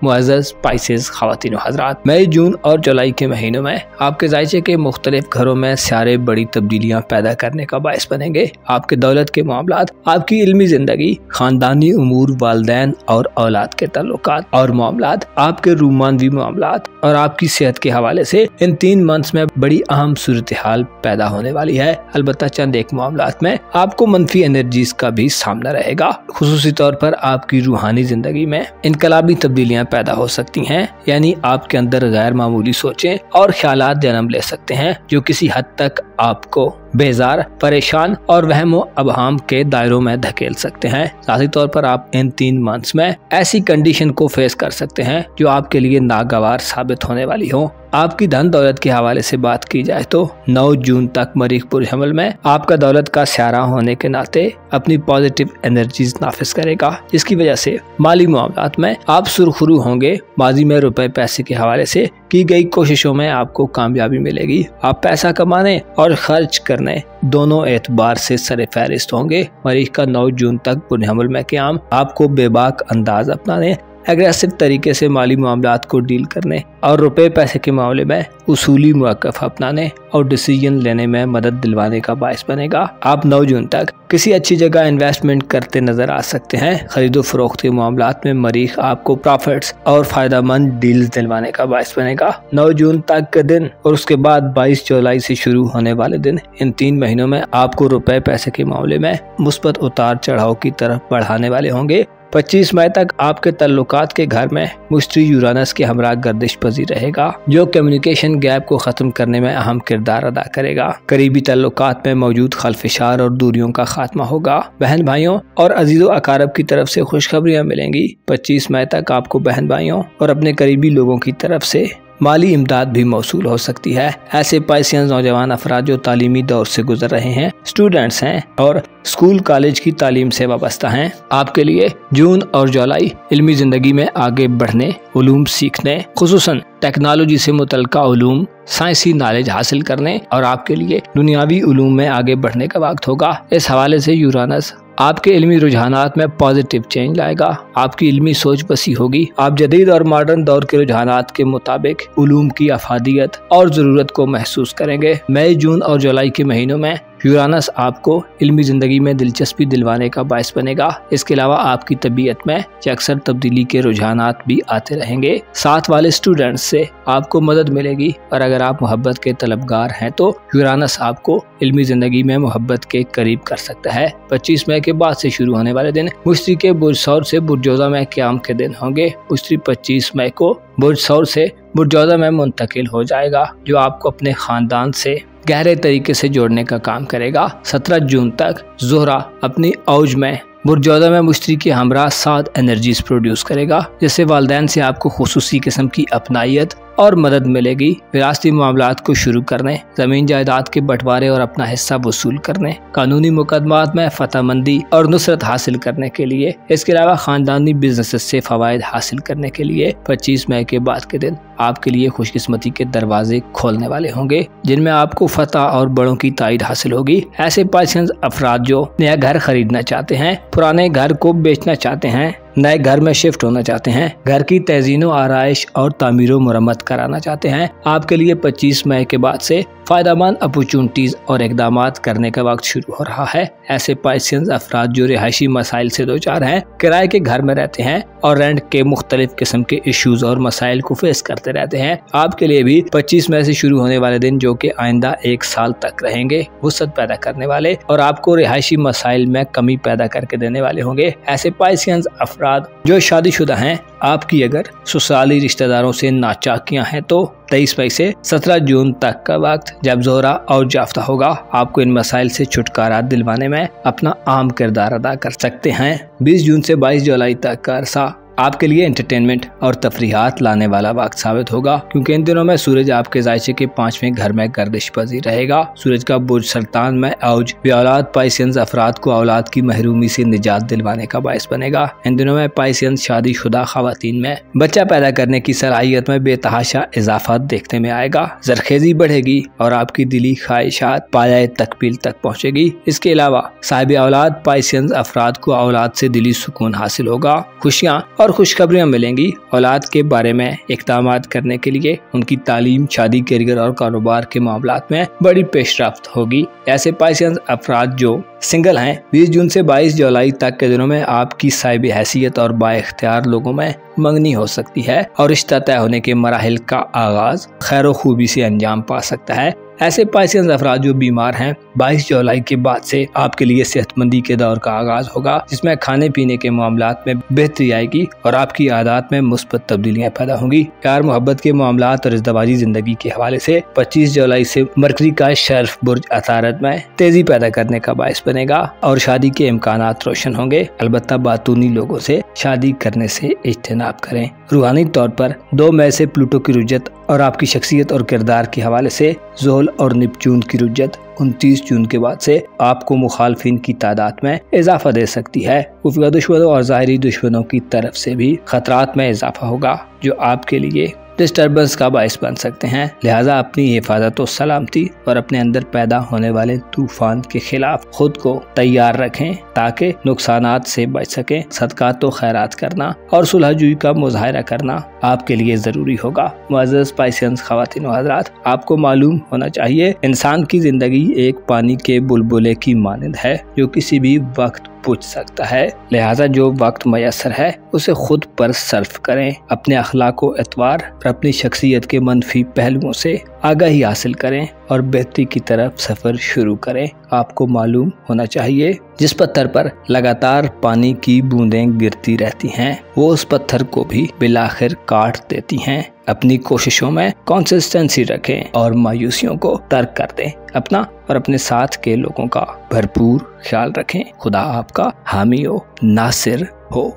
मुअज़्ज़ज़ स्पाइसेस ख़वातीन व हज़रात, मई, जून और जुलाई के महीनों में आपके जायचे के मुख्तलिफ घरों में सारे बड़ी तब्दीलियां पैदा करने का बायस बनेंगे। आपके दौलत के मामलात, आपकी इल्मी जिंदगी, खानदानी उमूर, वालिदैन और औलाद के ताल्लुकात और मामलात, आपके रूमानवी मामलात और आपकी सेहत के हवाले से इन 3 मंथ्स में बड़ी अहम सूरत हाल पैदा होने वाली है। अलबत्ता चंद एक मामलात में आपको मनफी एनर्जीज का भी सामना रहेगा। खुसूसी तौर पर आपकी रूहानी जिंदगी में इनकलाबी तब्दीलियां पैदा हो सकती हैं, यानी आपके अंदर गैर मामूली सोचें और ख्यालात जन्म ले सकते हैं जो किसी हद तक आपको बेजार, परेशान और वहमो अबहाम के दायरों में धकेल सकते हैं। साथ ही तौर पर आप इन 3 मंथ्स में ऐसी कंडीशन को फेस कर सकते हैं जो आपके लिए नागवार साबित होने वाली हो। आपकी धन दौलत के हवाले से बात की जाए तो 9 जून तक मरीख बुर्ज हमल में आपका दौलत का स्यारा होने के नाते अपनी पॉजिटिव एनर्जीज नाफिज करेगा, जिसकी वजह से माली मामलात में आप सुरखरू होंगे। माजी में रुपए पैसे के हवाले से की गई कोशिशों में आपको कामयाबी मिलेगी। आप पैसा कमाने और खर्च करने दोनों एतबार से सरे फहरिस्त होंगे। मरीख का 9 जून तक बुर्ज हमल में क़याम आपको बेबाक अंदाज अपनाने, एग्रेसिव तरीके से माली मामलात को डील करने और रुपए पैसे के मामले में उसूली मौक़िफ़ अपनाने और डिसीजन लेने में मदद दिलवाने का बायस बनेगा। आप 9 जून तक किसी अच्छी जगह इन्वेस्टमेंट करते नजर आ सकते हैं। खरीदो फरोख्त के मामलात में मरीख आपको प्रॉफिट्स और फायदामंद डील्स दिलवाने का बायस बनेगा। 9 जून तक के दिन और उसके बाद 22 जुलाई से शुरू होने वाले दिन, इन 3 महीनों में आपको रुपए पैसे के मामले में मुस्बत उतार चढ़ाव की तरफ बढ़ाने वाले होंगे। 25 मई तक आपके तल्लुकात के घर में मुश्तरी यूरानस के हमरा गर्दिश पजीर रहेगा, जो कम्युनिकेशन गैप को खत्म करने में अहम किरदार अदा करेगा। करीबी तल्लुकात में मौजूद खलफिशार और दूरियों का खात्मा होगा। बहन भाइयों और अजीजों अकारब की तरफ से खुशखबरियां मिलेंगी। 25 मई तक आपको बहन भाइयों और अपने करीबी लोगों की तरफ से माली इमदाद भी मौसूल हो सकती है। ऐसे पाइसियंस नौजवान अफराद जो तालीमी दौर से गुजर रहे हैं, स्टूडेंट्स हैं और स्कूल कॉलेज की तालीम से वाबस्ता हैं, आपके लिए जून और जुलाई इल्मी जिंदगी में आगे बढ़ने, उलूम सीखने, खुसूसन टेक्नोलॉजी से मुतल्लिका उलूम, साइंसी नॉलेज हासिल करने और आपके लिए दुनियावी उलूम में आगे बढ़ने का वक्त होगा। इस हवाले से यूरानस आपके इल्मी रुझानात में पॉजिटिव चेंज लाएगा। आपकी इल्मी सोच बसी होगी। आप जदीद और मॉडर्न दौर के रुझानात के मुताबिक उलूम की अफादियत और ज़रूरत को महसूस करेंगे। मई, जून और जुलाई के महीनों में यूरानस आपको इल्मी जिंदगी में दिलचस्पी दिलवाने का बायस बनेगा। इसके अलावा आपकी तबीयत में अक्सर तब्दीली के रुझानात भी आते रहेंगे। साथ वाले स्टूडेंट्स से आपको मदद मिलेगी और अगर आप मोहब्बत के तलबगार हैं तो यूरानस आपको इल्मी जिंदगी में मोहब्बत के करीब कर सकता है। 25 मई के बाद से शुरू होने वाले दिन मुश्तरी के बुर्ज सौर से बुर्जौज़ा में क़याम के दिन होंगे। मुश्तरी 25 मई को बुर्ज सौर से बुर्जौज़ा में मुंतकिल हो जाएगा, जो आपको अपने खानदान से गहरे तरीके से जोड़ने का काम करेगा। 17 जून तक ज़ोहरा अपनी औज में बुर्जौज़ा में मुश्तरी के हमरा 7 एनर्जीज प्रोड्यूस करेगा, जिससे वालिदैन से आपको खुसूसी किस्म की अपनायत और मदद मिलेगी विरासती मामलात को शुरू करने, जमीन जायदाद के बंटवारे और अपना हिस्सा वसूल करने, कानूनी मुकदमात में फतहमंदी और नुसरत हासिल करने के लिए। इसके अलावा खानदानी बिजनेस से फवायद हासिल करने के लिए 25 मई के बाद के दिन आपके लिए खुशकिस्मती के दरवाजे खोलने वाले होंगे, जिनमें आपको फतह और बड़ों की ताईद हासिल होगी। ऐसे पाइसेंस अफराद जो नया घर खरीदना चाहते हैं, पुराने घर को बेचना चाहते हैं, नए घर में शिफ्ट होना चाहते हैं, घर की तज़ीनो आराइश और तामीरो मुरम्मत कराना चाहते हैं, आपके लिए 25 मई के बाद से फायदेमंद अपॉर्चुनिटीज और इकदामात करने का वक्त शुरू हो रहा है। ऐसे पाइसेंस अफराद जो रिहायशी मसाइल से दो चार हैं, किराए के घर में रहते हैं और रेंट के मुख्तलिफ किस्म के इश्यूज और मसाइल को फेस करते रहते हैं, आपके लिए भी 25 मई से शुरू होने वाले दिन, जो कि आइंदा 1 साल तक रहेंगे, वुसअत पैदा करने वाले और आपको रिहायशी मसाइल में कमी पैदा करके देने वाले होंगे। ऐसे पाइसेंस अफराद जो शादीशुदा हैं, आपकी अगर ससुराली रिश्तेदारों से नाचाकियां हैं तो 23 मई से 17 जून तक का वक्त जब जोरा और जाफ्ता होगा, आपको इन मसाइल से छुटकारा दिलवाने में अपना अहम किरदार अदा कर सकते हैं। 20 जून से 22 जुलाई तक का अरसा आपके लिए एंटरटेनमेंट और तफरीहात लाने वाला वक्त साबित होगा, क्योंकि इन दिनों में सूरज आपके जायचे के 5वें घर में गर्दिश पजीर रहेगा। सूरज का बुर्ज सरतान में औज औलाद पाइसेंस अफराद को औलाद की महरूमी से निजात दिलवाने का बायस बनेगा। इन दिनों में पाइसेंस शादीशुदा खवातीन में बच्चा पैदा करने की सलाहियत में बेतहाशा इजाफा देखने में आएगा। जरखेजी बढ़ेगी और आपकी दिली ख्वाहिशात पाया तकमील तक पहुँचेगी। इसके अलावा साहिब औलाद पाइसेंस अफराद को औलाद से दिली सुकून हासिल होगा, खुशियाँ और खुशखबरियां मिलेंगी। औलाद के बारे में इक़दामात करने के लिए उनकी तालीम, शादी, करियर और कारोबार के मामलात में बड़ी पेशरफ्त होगी। ऐसे पाइसेंस अफराद जो सिंगल हैं, 20 जून से 22 जुलाई तक के दिनों में आपकी साहिब हैसियत और बाइख्तियार लोगों में मंगनी हो सकती है और रिश्ता तय होने के मराहिल का आगाज खैर खूबी से अंजाम पा सकता है। ऐसे पाइसेंस अफराद जो बीमार हैं, 22 जुलाई के बाद से आपके लिए सेहतमंदी के दौर का आगाज होगा, जिसमें खाने पीने के मामलात में बेहतरी आएगी और आपकी आदत में मुस्बत तब्दीलियां पैदा होंगी। प्यार मोहब्बत के मामलात और इज़्दवाजी जिंदगी के हवाले से 25 जुलाई से मरकरी का शर्फ बुर्ज अतारत में तेजी पैदा करने का बायस बनेगा और शादी के इम्कानात रोशन होंगे। अलबत्ता बातूनी लोगों से शादी करने से इज्तनाब करें। रूहानी तौर पर 2 मई से प्लूटो की रुजत और आपकी शख्सियत और किरदार के हवाले से ज़ोहल और निपचून की रुजत 29 जून के बाद से आपको मुखालफिन की तादाद में इजाफा दे सकती है। खुफिया दुश्मनों और ज़ाहिरी दुश्मनों की तरफ से भी खतरात में इजाफा होगा, जो आपके लिए डिस्टर्बेंस का बायस बन सकते हैं। लिहाजा अपनी हिफाजत और सलामती और अपने अंदर पैदा होने वाले तूफान के खिलाफ खुद को तैयार रखें ताकि नुकसानात से बच सकें। सदकात और खैरात करना और सुलहजुई का मुजाहरा करना आपके लिए जरूरी होगा। मुअज़्ज़ज़ पाइसेंस ख़वातीन व हज़रात, आपको मालूम होना चाहिए इंसान की जिंदगी एक पानी के बुलबुले की मानंद है जो किसी भी वक्त पूछ सकता है। लिहाजा जो वक्त मयसर है उसे खुद पर सर्फ करें। अपने अखलाक व एतवार और अपनी शख्सियत के मनफी पहलुओं से आगाही हासिल करें और बेहतरी की तरफ सफर शुरू करें। आपको मालूम होना चाहिए जिस पत्थर पर लगातार पानी की बूंदें गिरती रहती हैं, वो उस पत्थर को भी बिलाखिर काट देती हैं। अपनी कोशिशों में कंसिस्टेंसी रखें और मायूसियों को तर्क कर दें। अपना और अपने साथ के लोगों का भरपूर ख्याल रखें। खुदा आपका हामी हो, नासिर हो।